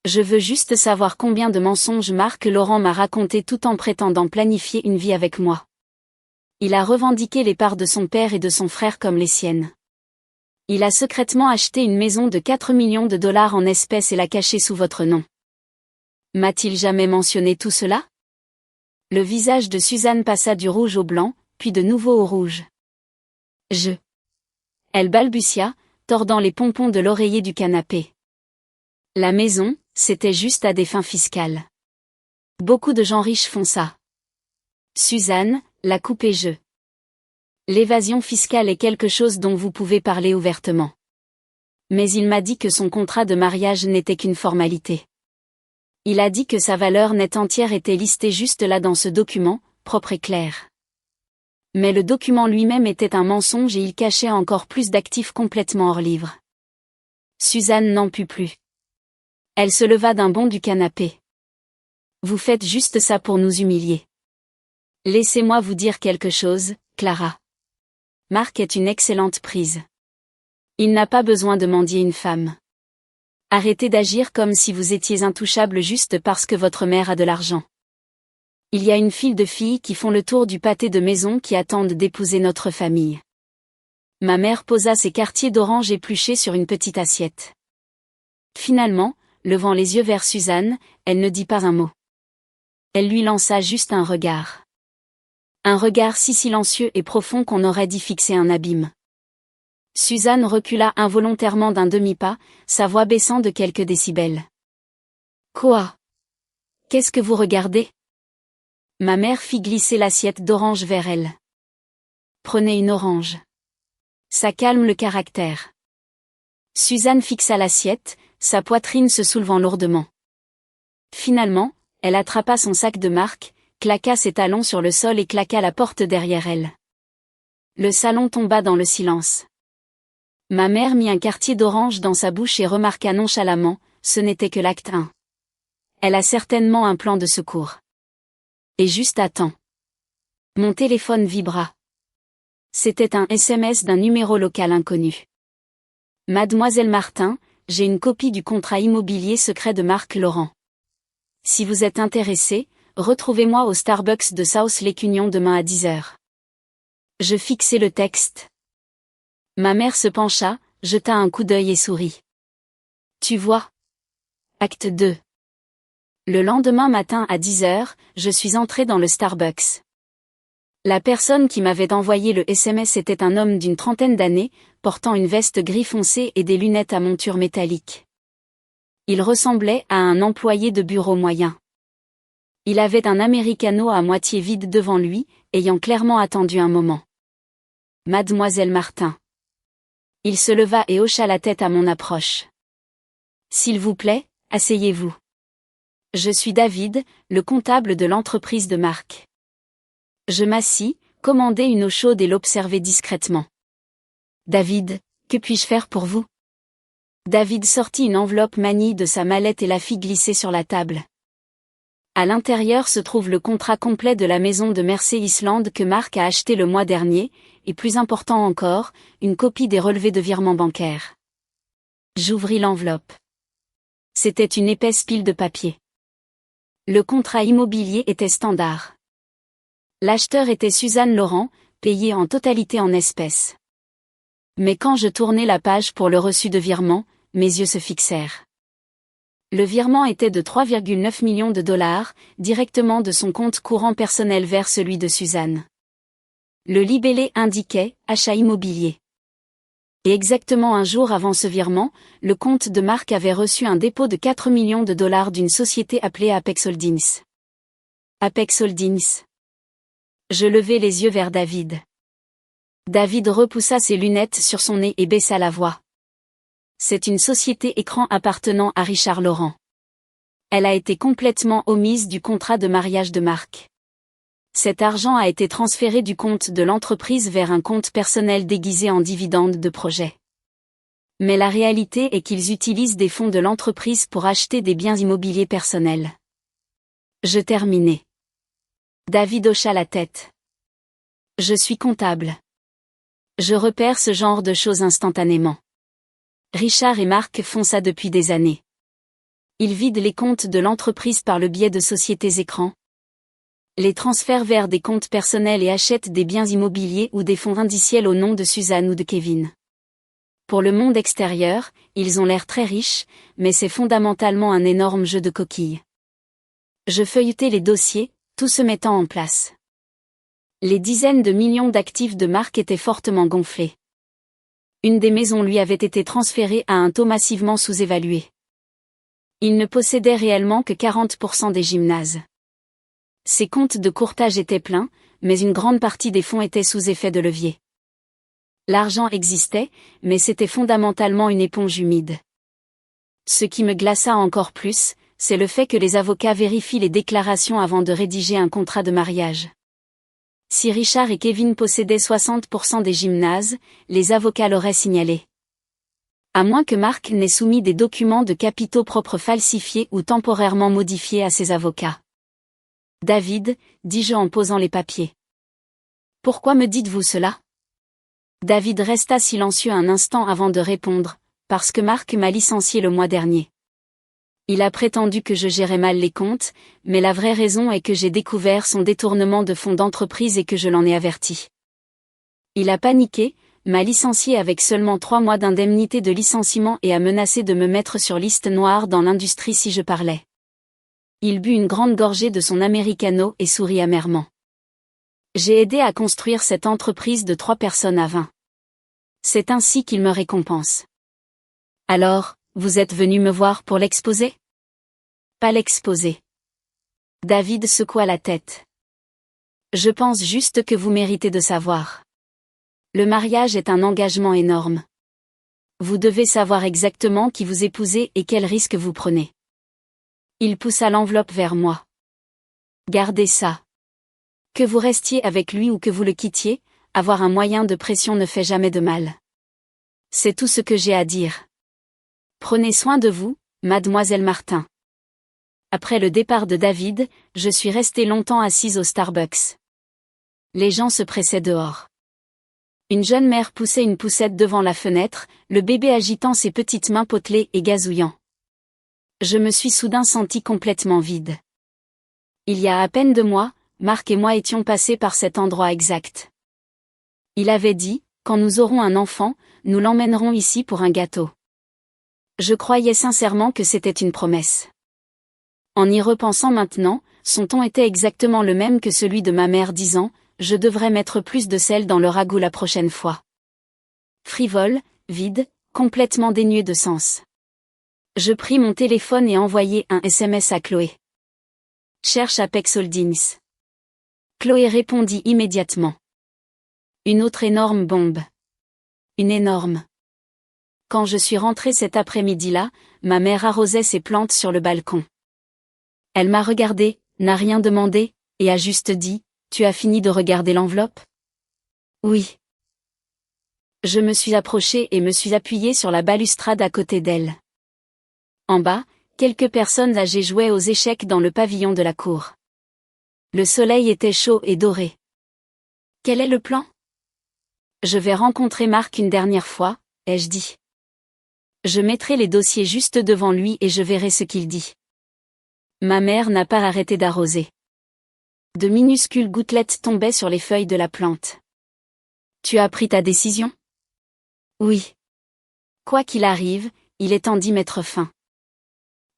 Je veux juste savoir combien de mensonges Marc Laurent m'a raconté tout en prétendant planifier une vie avec moi. Il a revendiqué les parts de son père et de son frère comme les siennes. Il a secrètement acheté une maison de 4 millions de dollars en espèces et l'a cachée sous votre nom. M'a-t-il jamais mentionné tout cela? Le visage de Suzanne passa du rouge au blanc, puis de nouveau au rouge. Elle balbutia, tordant les pompons de l'oreiller du canapé. La maison, c'était juste à des fins fiscales. Beaucoup de gens riches font ça. Suzanne, la coupez-je. L'évasion fiscale est quelque chose dont vous pouvez parler ouvertement. Mais il m'a dit que son contrat de mariage n'était qu'une formalité. Il a dit que sa valeur nette entière était listée juste là dans ce document, propre et clair. Mais le document lui-même était un mensonge et il cachait encore plus d'actifs complètement hors livre. Suzanne n'en put plus. Elle se leva d'un bond du canapé. Vous faites juste ça pour nous humilier. Laissez-moi vous dire quelque chose, Clara. Marc est une excellente prise. Il n'a pas besoin de mendier une femme. Arrêtez d'agir comme si vous étiez intouchable juste parce que votre mère a de l'argent. Il y a une file de filles qui font le tour du pâté de maison qui attendent d'épouser notre famille. Ma mère posa ses quartiers d'orange épluchés sur une petite assiette. Finalement, levant les yeux vers Suzanne, elle ne dit pas un mot. Elle lui lança juste un regard. Un regard si silencieux et profond qu'on aurait dit fixer un abîme. Suzanne recula involontairement d'un demi-pas, sa voix baissant de quelques décibels. Quoi? Qu'est-ce que vous regardez? Ma mère fit glisser l'assiette d'orange vers elle. Prenez une orange. Ça calme le caractère. Suzanne fixa l'assiette, sa poitrine se soulevant lourdement. Finalement, elle attrapa son sac de Marc, claqua ses talons sur le sol et claqua la porte derrière elle. Le salon tomba dans le silence. Ma mère mit un quartier d'orange dans sa bouche et remarqua nonchalamment, ce n'était que l'acte 1. Elle a certainement un plan de secours. Et juste à temps. Mon téléphone vibra. C'était un SMS d'un numéro local inconnu. Mademoiselle Martin, j'ai une copie du contrat immobilier secret de Marc Laurent. Si vous êtes intéressé, retrouvez-moi au Starbucks de South Lake Union demain à 10h. Je fixai le texte. Ma mère se pencha, jeta un coup d'œil et sourit. Tu vois? Acte 2. Le lendemain matin à 10h, je suis entré dans le Starbucks. La personne qui m'avait envoyé le SMS était un homme d'une trentaine d'années, portant une veste gris foncé et des lunettes à monture métallique. Il ressemblait à un employé de bureau moyen. Il avait un americano à moitié vide devant lui, ayant clairement attendu un moment. Mademoiselle Martin. Il se leva et hocha la tête à mon approche. S'il vous plaît, asseyez-vous. Je suis David, le comptable de l'entreprise de Marc. Je m'assis, commandai une eau chaude et l'observai discrètement. David, que puis-je faire pour vous? David sortit une enveloppe manille de sa mallette et la fit glisser sur la table. À l'intérieur se trouve le contrat complet de la maison de Mersey Island que Marc a acheté le mois dernier, et plus important encore, une copie des relevés de virement bancaire. J'ouvris l'enveloppe. C'était une épaisse pile de papier. Le contrat immobilier était standard. L'acheteur était Suzanne Laurent, payée en totalité en espèces. Mais quand je tournai la page pour le reçu de virement, mes yeux se fixèrent. Le virement était de 3,9 millions de dollars, directement de son compte courant personnel vers celui de Suzanne. Le libellé indiquait « Achat immobilier ». Et exactement un jour avant ce virement, le compte de Marc avait reçu un dépôt de 4 millions de dollars d'une société appelée Apex Holdings. Apex Holdings. Je levai les yeux vers David. David repoussa ses lunettes sur son nez et baissa la voix. C'est une société écran appartenant à Richard Laurent. Elle a été complètement omise du contrat de mariage de Marc. Cet argent a été transféré du compte de l'entreprise vers un compte personnel déguisé en dividende de projet. Mais la réalité est qu'ils utilisent des fonds de l'entreprise pour acheter des biens immobiliers personnels. Je terminai. David hocha la tête. Je suis comptable. Je repère ce genre de choses instantanément. Richard et Marc font ça depuis des années. Ils vident les comptes de l'entreprise par le biais de sociétés écrans, les transfèrent vers des comptes personnels et achètent des biens immobiliers ou des fonds indiciels au nom de Suzanne ou de Kevin. Pour le monde extérieur, ils ont l'air très riches, mais c'est fondamentalement un énorme jeu de coquilles. Je feuilletai les dossiers, tout se mettant en place. Les dizaines de millions d'actifs de Marc étaient fortement gonflés. Une des maisons lui avait été transférée à un taux massivement sous-évalué. Il ne possédait réellement que 40% des gymnases. Ses comptes de courtage étaient pleins, mais une grande partie des fonds étaient sous effet de levier. L'argent existait, mais c'était fondamentalement une éponge humide. Ce qui me glaça encore plus, c'est le fait que les avocats vérifient les déclarations avant de rédiger un contrat de mariage. Si Richard et Kevin possédaient 60% des gymnases, les avocats l'auraient signalé. À moins que Marc n'ait soumis des documents de capitaux propres falsifiés ou temporairement modifiés à ses avocats. David, dis-je en posant les papiers. Pourquoi me dites-vous cela? David resta silencieux un instant avant de répondre, parce que Marc m'a licencié le mois dernier. Il a prétendu que je gérais mal les comptes, mais la vraie raison est que j'ai découvert son détournement de fonds d'entreprise et que je l'en ai averti. Il a paniqué, m'a licencié avec seulement 3 mois d'indemnité de licenciement et a menacé de me mettre sur liste noire dans l'industrie si je parlais. Il but une grande gorgée de son americano et sourit amèrement. J'ai aidé à construire cette entreprise de 3 personnes à 20. C'est ainsi qu'il me récompense. Alors, vous êtes venu me voir pour l'exposer? Pas l'exposer. David secoua la tête. Je pense juste que vous méritez de savoir. Le mariage est un engagement énorme. Vous devez savoir exactement qui vous épousez et quels risques vous prenez. Il poussa l'enveloppe vers moi. Gardez ça. Que vous restiez avec lui ou que vous le quittiez, avoir un moyen de pression ne fait jamais de mal. C'est tout ce que j'ai à dire. Prenez soin de vous, mademoiselle Martin. Après le départ de David, je suis restée longtemps assise au Starbucks. Les gens se pressaient dehors. Une jeune mère poussait une poussette devant la fenêtre, le bébé agitant ses petites mains potelées et gazouillant. Je me suis soudain sentie complètement vide. Il y a à peine 2 mois, Marc et moi étions passés par cet endroit exact. Il avait dit, quand nous aurons un enfant, nous l'emmènerons ici pour un gâteau. Je croyais sincèrement que c'était une promesse. En y repensant maintenant, son ton était exactement le même que celui de ma mère disant « Je devrais mettre plus de sel dans le ragoût la prochaine fois ». Frivole, vide, complètement dénué de sens. Je pris mon téléphone et envoyai un SMS à Chloé. « Cherche Apex Holdings ». Chloé répondit immédiatement. Une autre énorme bombe. Une énorme. Quand je suis rentrée cet après-midi-là, ma mère arrosait ses plantes sur le balcon. Elle m'a regardé, n'a rien demandé, et a juste dit « Tu as fini de regarder l'enveloppe ?» Oui. Je me suis approchée et me suis appuyée sur la balustrade à côté d'elle. En bas, quelques personnes âgées jouaient aux échecs dans le pavillon de la cour. Le soleil était chaud et doré. Quel est le plan ? Je vais rencontrer Marc une dernière fois, ai-je dit. Je mettrai les dossiers juste devant lui et je verrai ce qu'il dit. Ma mère n'a pas arrêté d'arroser. De minuscules gouttelettes tombaient sur les feuilles de la plante. Tu as pris ta décision ? Oui. Quoi qu'il arrive, il est temps d'y mettre fin.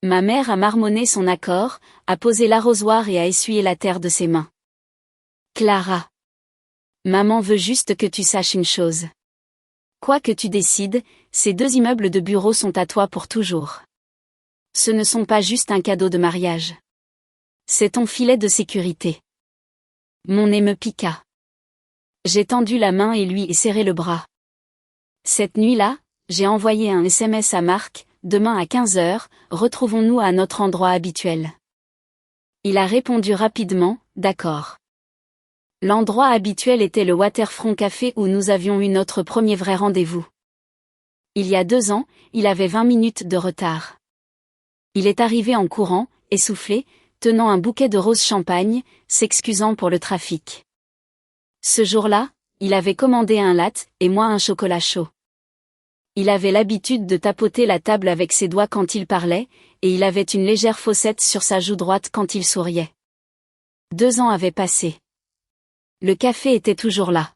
Ma mère a marmonné son accord, a posé l'arrosoir et a essuyé la terre de ses mains. Clara. Maman veut juste que tu saches une chose. Quoi que tu décides, ces 2 immeubles de bureaux sont à toi pour toujours. Ce ne sont pas juste un cadeau de mariage. C'est ton filet de sécurité. Mon nez me piqua. J'ai tendu la main et lui ai serré le bras. Cette nuit-là, j'ai envoyé un SMS à Marc, demain à 15h, retrouvons-nous à notre endroit habituel. Il a répondu rapidement, d'accord. L'endroit habituel était le Waterfront Café où nous avions eu notre premier vrai rendez-vous. Il y a 2 ans, il avait 20 minutes de retard. Il est arrivé en courant, essoufflé, tenant un bouquet de roses champagne, s'excusant pour le trafic. Ce jour-là, il avait commandé un latte, et moi un chocolat chaud. Il avait l'habitude de tapoter la table avec ses doigts quand il parlait, et il avait une légère fossette sur sa joue droite quand il souriait. 2 ans avaient passé. Le café était toujours là.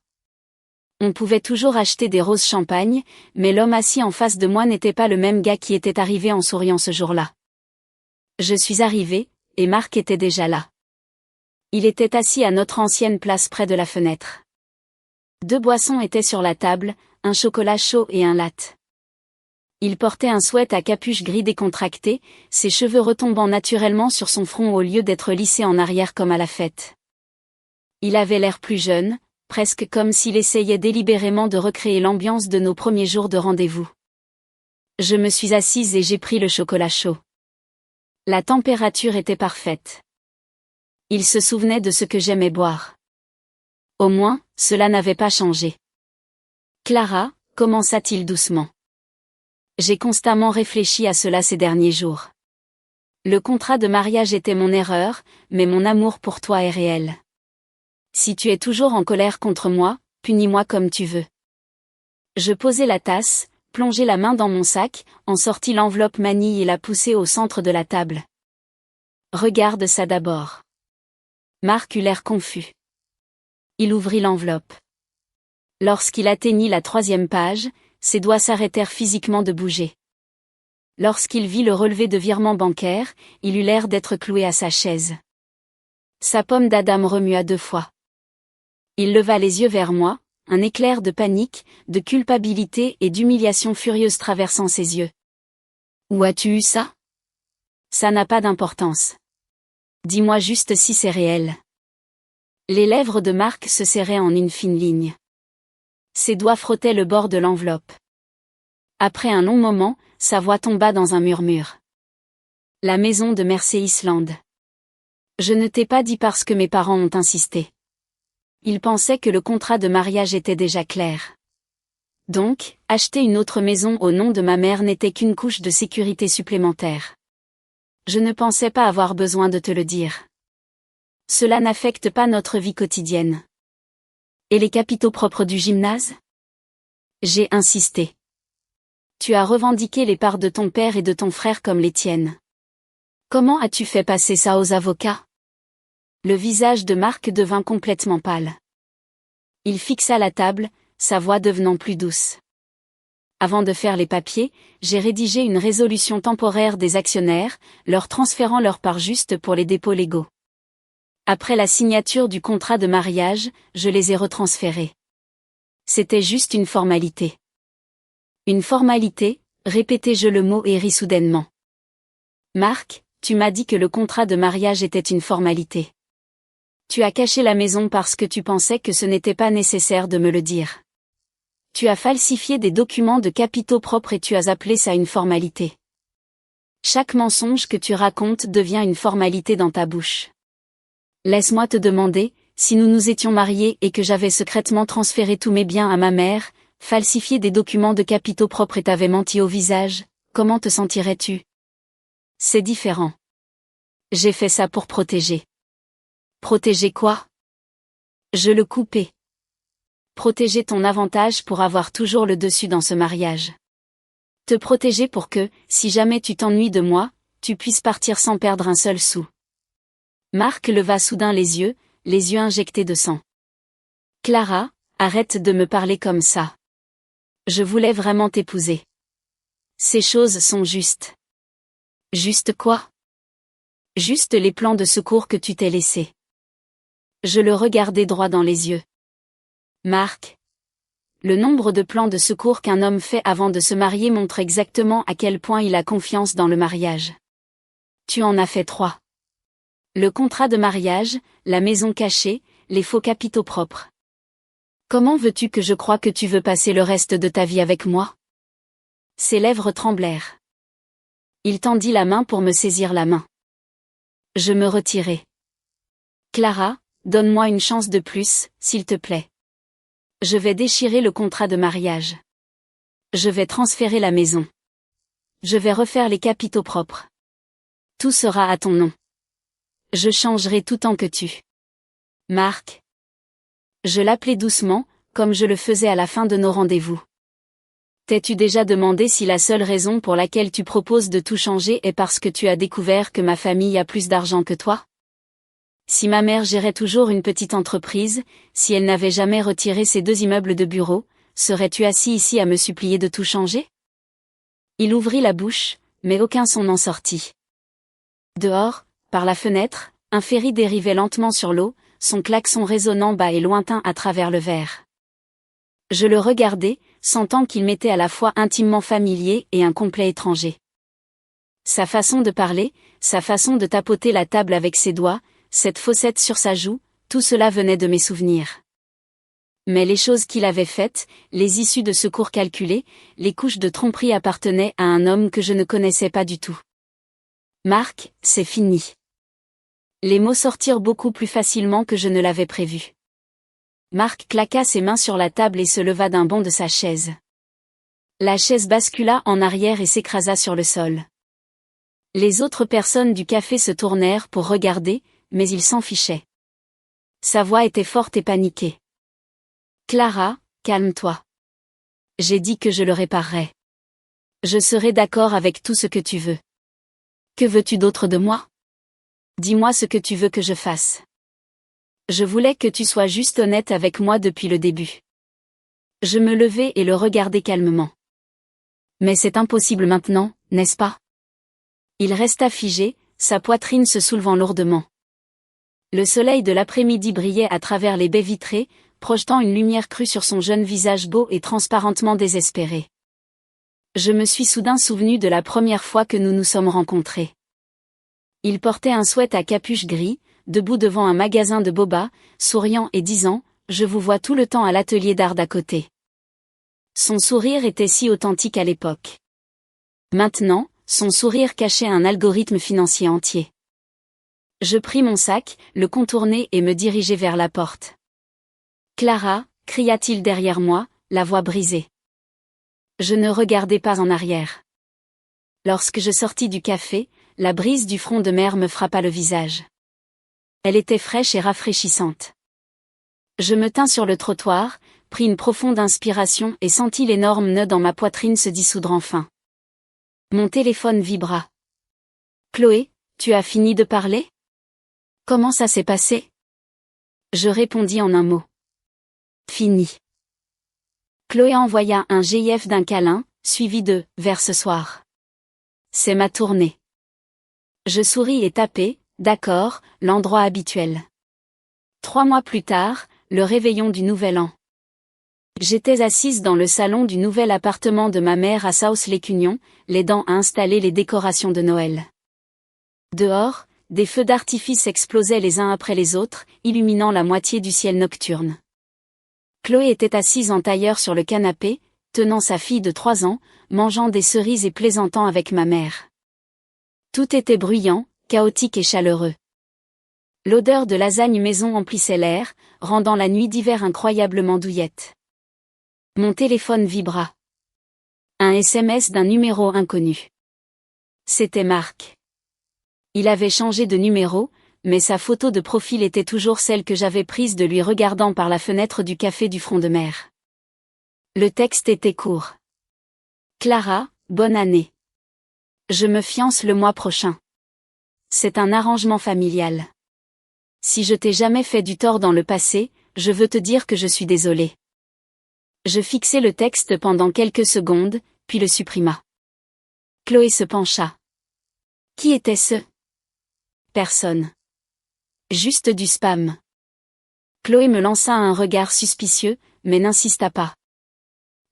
On pouvait toujours acheter des roses champagne, mais l'homme assis en face de moi n'était pas le même gars qui était arrivé en souriant ce jour-là. Je suis arrivée, et Marc était déjà là. Il était assis à notre ancienne place près de la fenêtre. 2 boissons étaient sur la table, un chocolat chaud et un latte. Il portait un sweat à capuche gris décontracté, ses cheveux retombant naturellement sur son front au lieu d'être lissés en arrière comme à la fête. Il avait l'air plus jeune, presque comme s'il essayait délibérément de recréer l'ambiance de nos premiers jours de rendez-vous. Je me suis assise et j'ai pris le chocolat chaud. La température était parfaite. Il se souvenait de ce que j'aimais boire. Au moins, cela n'avait pas changé. Clara, commença-t-il doucement. J'ai constamment réfléchi à cela ces derniers jours. Le contrat de mariage était mon erreur, mais mon amour pour toi est réel. Si tu es toujours en colère contre moi, punis-moi comme tu veux. Je posai la tasse, plongeai la main dans mon sac, en sortis l'enveloppe manille et la poussai au centre de la table. Regarde ça d'abord. Marc eut l'air confus. Il ouvrit l'enveloppe. Lorsqu'il atteignit la 3e page, ses doigts s'arrêtèrent physiquement de bouger. Lorsqu'il vit le relevé de virement bancaire, il eut l'air d'être cloué à sa chaise. Sa pomme d'Adam remua 2 fois. Il leva les yeux vers moi, un éclair de panique, de culpabilité et d'humiliation furieuse traversant ses yeux. Où as-tu eu ça ? Ça n'a pas d'importance. Dis-moi juste si c'est réel. Les lèvres de Marc se serraient en une fine ligne. Ses doigts frottaient le bord de l'enveloppe. Après un long moment, sa voix tomba dans un murmure. La maison de Mersey Island. Je ne t'ai pas dit parce que mes parents ont insisté. Ils pensaient que le contrat de mariage était déjà clair. Donc, acheter une autre maison au nom de ma mère n'était qu'une couche de sécurité supplémentaire. Je ne pensais pas avoir besoin de te le dire. Cela n'affecte pas notre vie quotidienne. Et les capitaux propres du gymnase? J'ai insisté. Tu as revendiqué les parts de ton père et de ton frère comme les tiennes. Comment as-tu fait passer ça aux avocats? Le visage de Marc devint complètement pâle. Il fixa la table, sa voix devenant plus douce. Avant de faire les papiers, j'ai rédigé une résolution temporaire des actionnaires, leur transférant leur part juste pour les dépôts légaux. Après la signature du contrat de mariage, je les ai retransférés. C'était juste une formalité. Une formalité, répétai-je le mot et ris soudainement. Marc, tu m'as dit que le contrat de mariage était une formalité. Tu as caché la maison parce que tu pensais que ce n'était pas nécessaire de me le dire. Tu as falsifié des documents de capitaux propres et tu as appelé ça une formalité. Chaque mensonge que tu racontes devient une formalité dans ta bouche. Laisse-moi te demander, si nous nous étions mariés et que j'avais secrètement transféré tous mes biens à ma mère, falsifié des documents de capitaux propres et t'avais menti au visage, comment te sentirais-tu? C'est différent. J'ai fait ça pour protéger. Protéger quoi? Je le coupais. Protéger ton avantage pour avoir toujours le dessus dans ce mariage. Te protéger pour que, si jamais tu t'ennuies de moi, tu puisses partir sans perdre un seul sou. Marc leva soudain les yeux injectés de sang. Clara, arrête de me parler comme ça. Je voulais vraiment t'épouser. Ces choses sont justes. Juste quoi? Juste les plans de secours que tu t'es laissés. Je le regardai droit dans les yeux. Marc. Le nombre de plans de secours qu'un homme fait avant de se marier montre exactement à quel point il a confiance dans le mariage. Tu en as fait 3. Le contrat de mariage, la maison cachée, les faux capitaux propres. Comment veux-tu que je croie que tu veux passer le reste de ta vie avec moi? Ses lèvres tremblèrent. Il tendit la main pour me saisir la main. Je me retirai. Clara, donne-moi une chance de plus, s'il te plaît. Je vais déchirer le contrat de mariage. Je vais transférer la maison. Je vais refaire les capitaux propres. Tout sera à ton nom. Je changerai tout tant que tu. Marc. Je l'appelai doucement, comme je le faisais à la fin de nos rendez-vous. T'es-tu déjà demandé si la seule raison pour laquelle tu proposes de tout changer est parce que tu as découvert que ma famille a plus d'argent que toi? Si ma mère gérait toujours une petite entreprise, si elle n'avait jamais retiré ses 2 immeubles de bureaux, serais-tu assis ici à me supplier de tout changer? Il ouvrit la bouche, mais aucun son n'en sortit. Dehors, par la fenêtre, un ferry dérivait lentement sur l'eau, son klaxon résonnant bas et lointain à travers le verre. Je le regardai, sentant qu'il m'était à la fois intimement familier et un complet étranger. Sa façon de parler, sa façon de tapoter la table avec ses doigts, cette fossette sur sa joue, tout cela venait de mes souvenirs. Mais les choses qu'il avait faites, les issues de secours calculées, les couches de tromperie appartenaient à un homme que je ne connaissais pas du tout. Marc, c'est fini. Les mots sortirent beaucoup plus facilement que je ne l'avais prévu. Marc claqua ses mains sur la table et se leva d'un bond de sa chaise. La chaise bascula en arrière et s'écrasa sur le sol. Les autres personnes du café se tournèrent pour regarder, mais ils s'en fichaient. Sa voix était forte et paniquée. Clara, calme-toi. J'ai dit que je le réparerais. Je serai d'accord avec tout ce que tu veux. Que veux-tu d'autre de moi? Dis-moi ce que tu veux que je fasse. Je voulais que tu sois juste honnête avec moi depuis le début. Je me levai et le regardai calmement. Mais c'est impossible maintenant, n'est-ce pas? Il resta figé, sa poitrine se soulevant lourdement. Le soleil de l'après-midi brillait à travers les baies vitrées, projetant une lumière crue sur son jeune visage beau et transparentement désespéré. Je me suis soudain souvenu de la première fois que nous nous sommes rencontrés. Il portait un sweat à capuche gris, debout devant un magasin de boba, souriant et disant « Je vous vois tout le temps à l'atelier d'art d'à côté ». Son sourire était si authentique à l'époque. Maintenant, son sourire cachait un algorithme financier entier. Je pris mon sac, le contournai et me dirigeai vers la porte. « Clara » cria-t-il derrière moi, la voix brisée. Je ne regardai pas en arrière. Lorsque je sortis du café, la brise du front de mer me frappa le visage. Elle était fraîche et rafraîchissante. Je me tins sur le trottoir, pris une profonde inspiration et sentis l'énorme nœud dans ma poitrine se dissoudre enfin. Mon téléphone vibra. « Chloé, tu as fini de parler ? Comment ça s'est passé ? » Je répondis en un mot. « Fini. » Chloé envoya un gif d'un câlin, suivi de « vers ce soir. » C'est ma tournée. Je souris et tapai, d'accord, l'endroit habituel. 3 mois plus tard, le réveillon du Nouvel An. J'étais assise dans le salon du nouvel appartement de ma mère à South-Lake-Union, l'aidant à installer les décorations de Noël. Dehors, des feux d'artifice explosaient les uns après les autres, illuminant la moitié du ciel nocturne. Chloé était assise en tailleur sur le canapé, tenant sa fille de 3 ans, mangeant des cerises et plaisantant avec ma mère. Tout était bruyant, chaotique et chaleureux. L'odeur de lasagne maison emplissait l'air, rendant la nuit d'hiver incroyablement douillette. Mon téléphone vibra. Un SMS d'un numéro inconnu. C'était Marc. Il avait changé de numéro, mais sa photo de profil était toujours celle que j'avais prise de lui regardant par la fenêtre du café du front de mer. Le texte était court. Clara, bonne année. Je me fiance le mois prochain. C'est un arrangement familial. Si je t'ai jamais fait du tort dans le passé, je veux te dire que je suis désolée. Je fixai le texte pendant quelques secondes, puis le supprima. Chloé se pencha. Qui était ce ? Personne. Juste du spam. Chloé me lança un regard suspicieux, mais n'insista pas.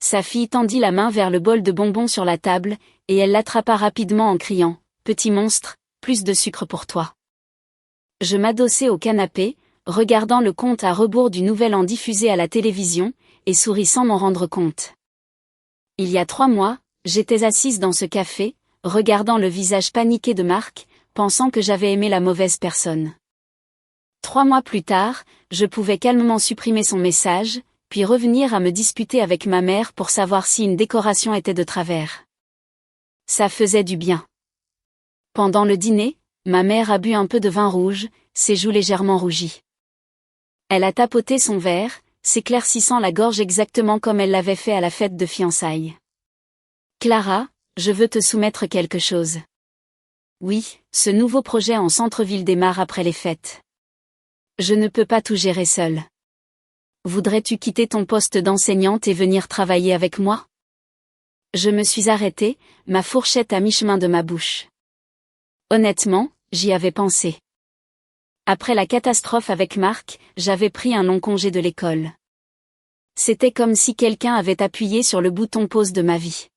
Sa fille tendit la main vers le bol de bonbons sur la table, et elle l'attrapa rapidement en criant « Petit monstre, plus de sucre pour toi ». Je m'adossai au canapé, regardant le compte à rebours du Nouvel An diffusé à la télévision, et souris sans m'en rendre compte. Il y a 3 mois, j'étais assise dans ce café, regardant le visage paniqué de Marc, pensant que j'avais aimé la mauvaise personne. 3 mois plus tard, je pouvais calmement supprimer son message, puis revenir à me disputer avec ma mère pour savoir si une décoration était de travers. Ça faisait du bien. Pendant le dîner, ma mère a bu un peu de vin rouge, ses joues légèrement rougies. Elle a tapoté son verre, s'éclaircissant la gorge exactement comme elle l'avait fait à la fête de fiançailles. « Clara, je veux te soumettre quelque chose. » Oui, ce nouveau projet en centre-ville démarre après les fêtes. Je ne peux pas tout gérer seule. Voudrais-tu quitter ton poste d'enseignante et venir travailler avec moi ? Je me suis arrêtée, ma fourchette à mi-chemin de ma bouche. Honnêtement, j'y avais pensé. Après la catastrophe avec Marc, j'avais pris un long congé de l'école. C'était comme si quelqu'un avait appuyé sur le bouton pause de ma vie.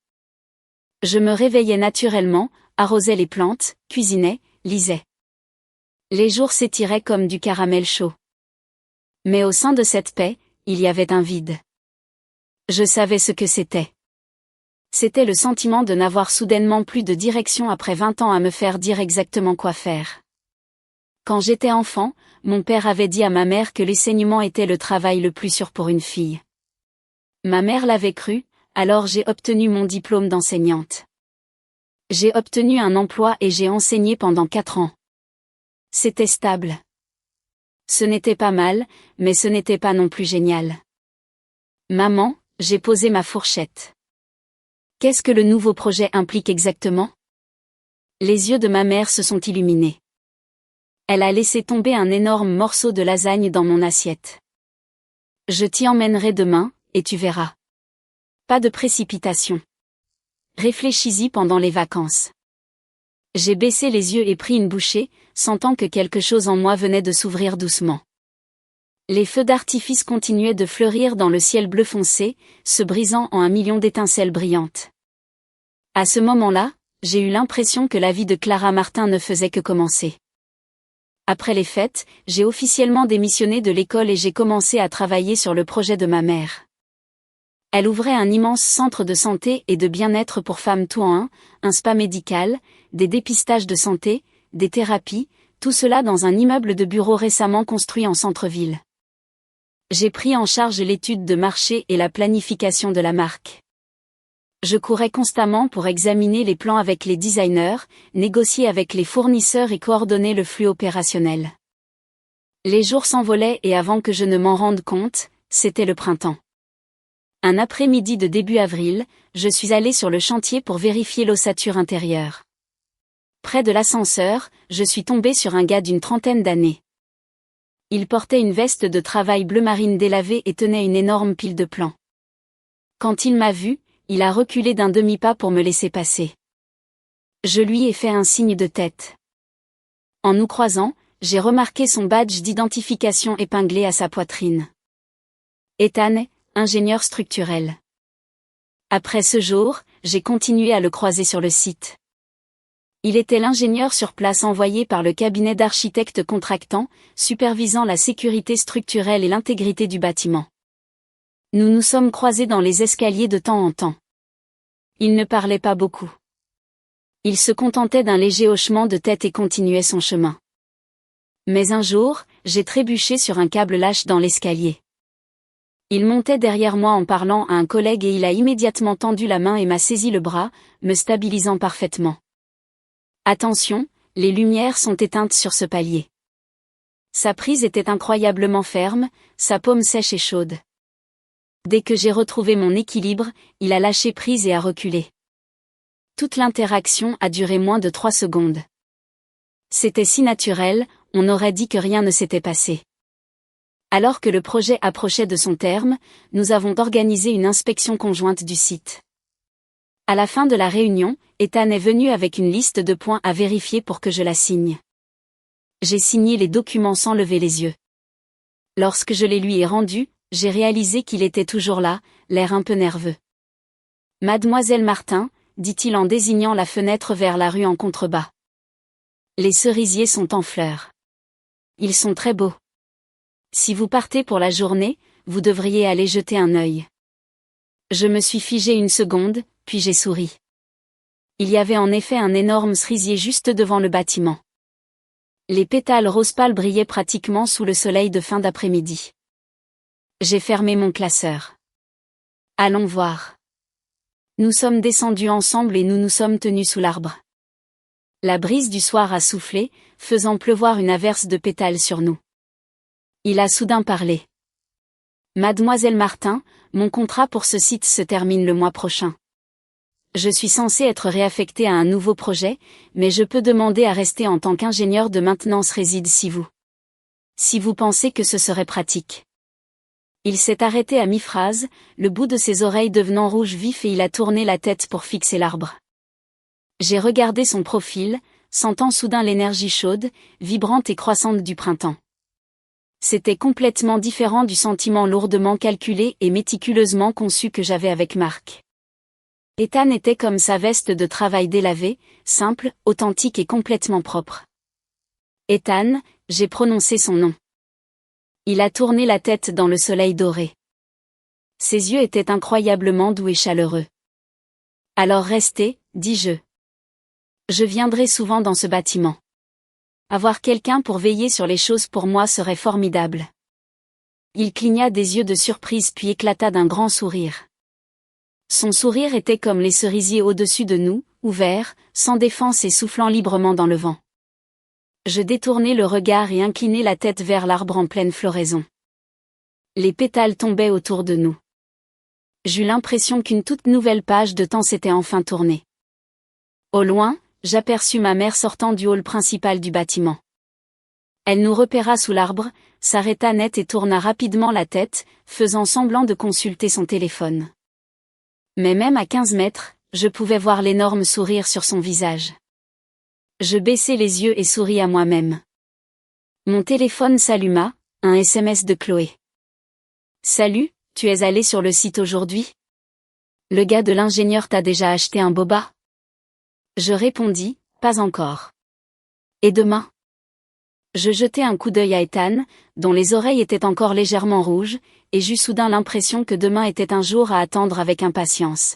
Je me réveillais naturellement, arrosais les plantes, cuisinais, lisais. Les jours s'étiraient comme du caramel chaud. Mais au sein de cette paix, il y avait un vide. Je savais ce que c'était. C'était le sentiment de n'avoir soudainement plus de direction après 20 ans à me faire dire exactement quoi faire. Quand j'étais enfant, mon père avait dit à ma mère que l'enseignement était le travail le plus sûr pour une fille. Ma mère l'avait cru, alors j'ai obtenu mon diplôme d'enseignante. J'ai obtenu un emploi et j'ai enseigné pendant 4 ans. C'était stable. Ce n'était pas mal, mais ce n'était pas non plus génial. Maman, j'ai posé ma fourchette. Qu'est-ce que le nouveau projet implique exactement ? Les yeux de ma mère se sont illuminés. Elle a laissé tomber un énorme morceau de lasagne dans mon assiette. Je t'y emmènerai demain, et tu verras. Pas de précipitation. Réfléchis-y pendant les vacances. J'ai baissé les yeux et pris une bouchée, sentant que quelque chose en moi venait de s'ouvrir doucement. Les feux d'artifice continuaient de fleurir dans le ciel bleu foncé, se brisant en 1 million d'étincelles brillantes. À ce moment-là, j'ai eu l'impression que la vie de Clara Martin ne faisait que commencer. Après les fêtes, j'ai officiellement démissionné de l'école et j'ai commencé à travailler sur le projet de ma mère. Elle ouvrait un immense centre de santé et de bien-être pour femmes tout en un spa médical, des dépistages de santé, des thérapies, tout cela dans un immeuble de bureaux récemment construit en centre-ville. J'ai pris en charge l'étude de marché et la planification de la marque. Je courais constamment pour examiner les plans avec les designers, négocier avec les fournisseurs et coordonner le flux opérationnel. Les jours s'envolaient et avant que je ne m'en rende compte, c'était le printemps. Un après-midi de début avril, je suis allée sur le chantier pour vérifier l'ossature intérieure. Près de l'ascenseur, je suis tombée sur un gars d'une trentaine d'années. Il portait une veste de travail bleu marine délavée et tenait une énorme pile de plans. Quand il m'a vue, il a reculé d'un demi-pas pour me laisser passer. Je lui ai fait un signe de tête. En nous croisant, j'ai remarqué son badge d'identification épinglé à sa poitrine. Ethan, ingénieur structurel. Après ce jour, j'ai continué à le croiser sur le site. Il était l'ingénieur sur place envoyé par le cabinet d'architectes contractant, supervisant la sécurité structurelle et l'intégrité du bâtiment. Nous nous sommes croisés dans les escaliers de temps en temps. Il ne parlait pas beaucoup. Il se contentait d'un léger hochement de tête et continuait son chemin. Mais un jour, j'ai trébuché sur un câble lâche dans l'escalier. Il montait derrière moi en parlant à un collègue et il a immédiatement tendu la main et m'a saisi le bras, me stabilisant parfaitement. Attention, les lumières sont éteintes sur ce palier. Sa prise était incroyablement ferme, sa paume sèche et chaude. Dès que j'ai retrouvé mon équilibre, il a lâché prise et a reculé. Toute l'interaction a duré moins de 3 secondes. C'était si naturel, on aurait dit que rien ne s'était passé. Alors que le projet approchait de son terme, nous avons organisé une inspection conjointe du site. À la fin de la réunion, Ethan est venu avec une liste de points à vérifier pour que je la signe. J'ai signé les documents sans lever les yeux. Lorsque je les lui ai rendus, j'ai réalisé qu'il était toujours là, l'air un peu nerveux. Mademoiselle Martin, dit-il en désignant la fenêtre vers la rue en contrebas. Les cerisiers sont en fleurs. Ils sont très beaux. Si vous partez pour la journée, vous devriez aller jeter un œil. Je me suis figée une seconde, puis j'ai souri. Il y avait en effet un énorme cerisier juste devant le bâtiment. Les pétales rose pâle brillaient pratiquement sous le soleil de fin d'après-midi. J'ai fermé mon classeur. Allons voir. Nous sommes descendus ensemble et nous nous sommes tenus sous l'arbre. La brise du soir a soufflé, faisant pleuvoir une averse de pétales sur nous. Il a soudain parlé. Mademoiselle Martin, mon contrat pour ce site se termine le mois prochain. Je suis censée être réaffectée à un nouveau projet, mais je peux demander à rester en tant qu'ingénieur de maintenance réside si vous pensez que ce serait pratique. Il s'est arrêté à mi-phrase, le bout de ses oreilles devenant rouge vif et il a tourné la tête pour fixer l'arbre. J'ai regardé son profil, sentant soudain l'énergie chaude, vibrante et croissante du printemps. C'était complètement différent du sentiment lourdement calculé et méticuleusement conçu que j'avais avec Marc. Ethan était comme sa veste de travail délavée, simple, authentique et complètement propre. Ethan, j'ai prononcé son nom. Il a tourné la tête dans le soleil doré. Ses yeux étaient incroyablement doux et chaleureux. Alors restez, dis-je. Je viendrai souvent dans ce bâtiment. Avoir quelqu'un pour veiller sur les choses pour moi serait formidable. Il cligna des yeux de surprise puis éclata d'un grand sourire. Son sourire était comme les cerisiers au-dessus de nous, ouverts, sans défense et soufflant librement dans le vent. Je détournai le regard et inclinai la tête vers l'arbre en pleine floraison. Les pétales tombaient autour de nous. J'eus l'impression qu'une toute nouvelle page de temps s'était enfin tournée. Au loin, j'aperçus ma mère sortant du hall principal du bâtiment. Elle nous repéra sous l'arbre, s'arrêta net et tourna rapidement la tête, faisant semblant de consulter son téléphone. Mais même à 15 mètres, je pouvais voir l'énorme sourire sur son visage. Je baissai les yeux et souris à moi-même. Mon téléphone s'alluma, un SMS de Chloé. Salut, tu es allé sur le site aujourd'hui? Le gars de l'ingénieur t'a déjà acheté un boba? Je répondis, pas encore. Et demain? Je jetai un coup d'œil à Ethan, dont les oreilles étaient encore légèrement rouges, et j'eus soudain l'impression que demain était un jour à attendre avec impatience.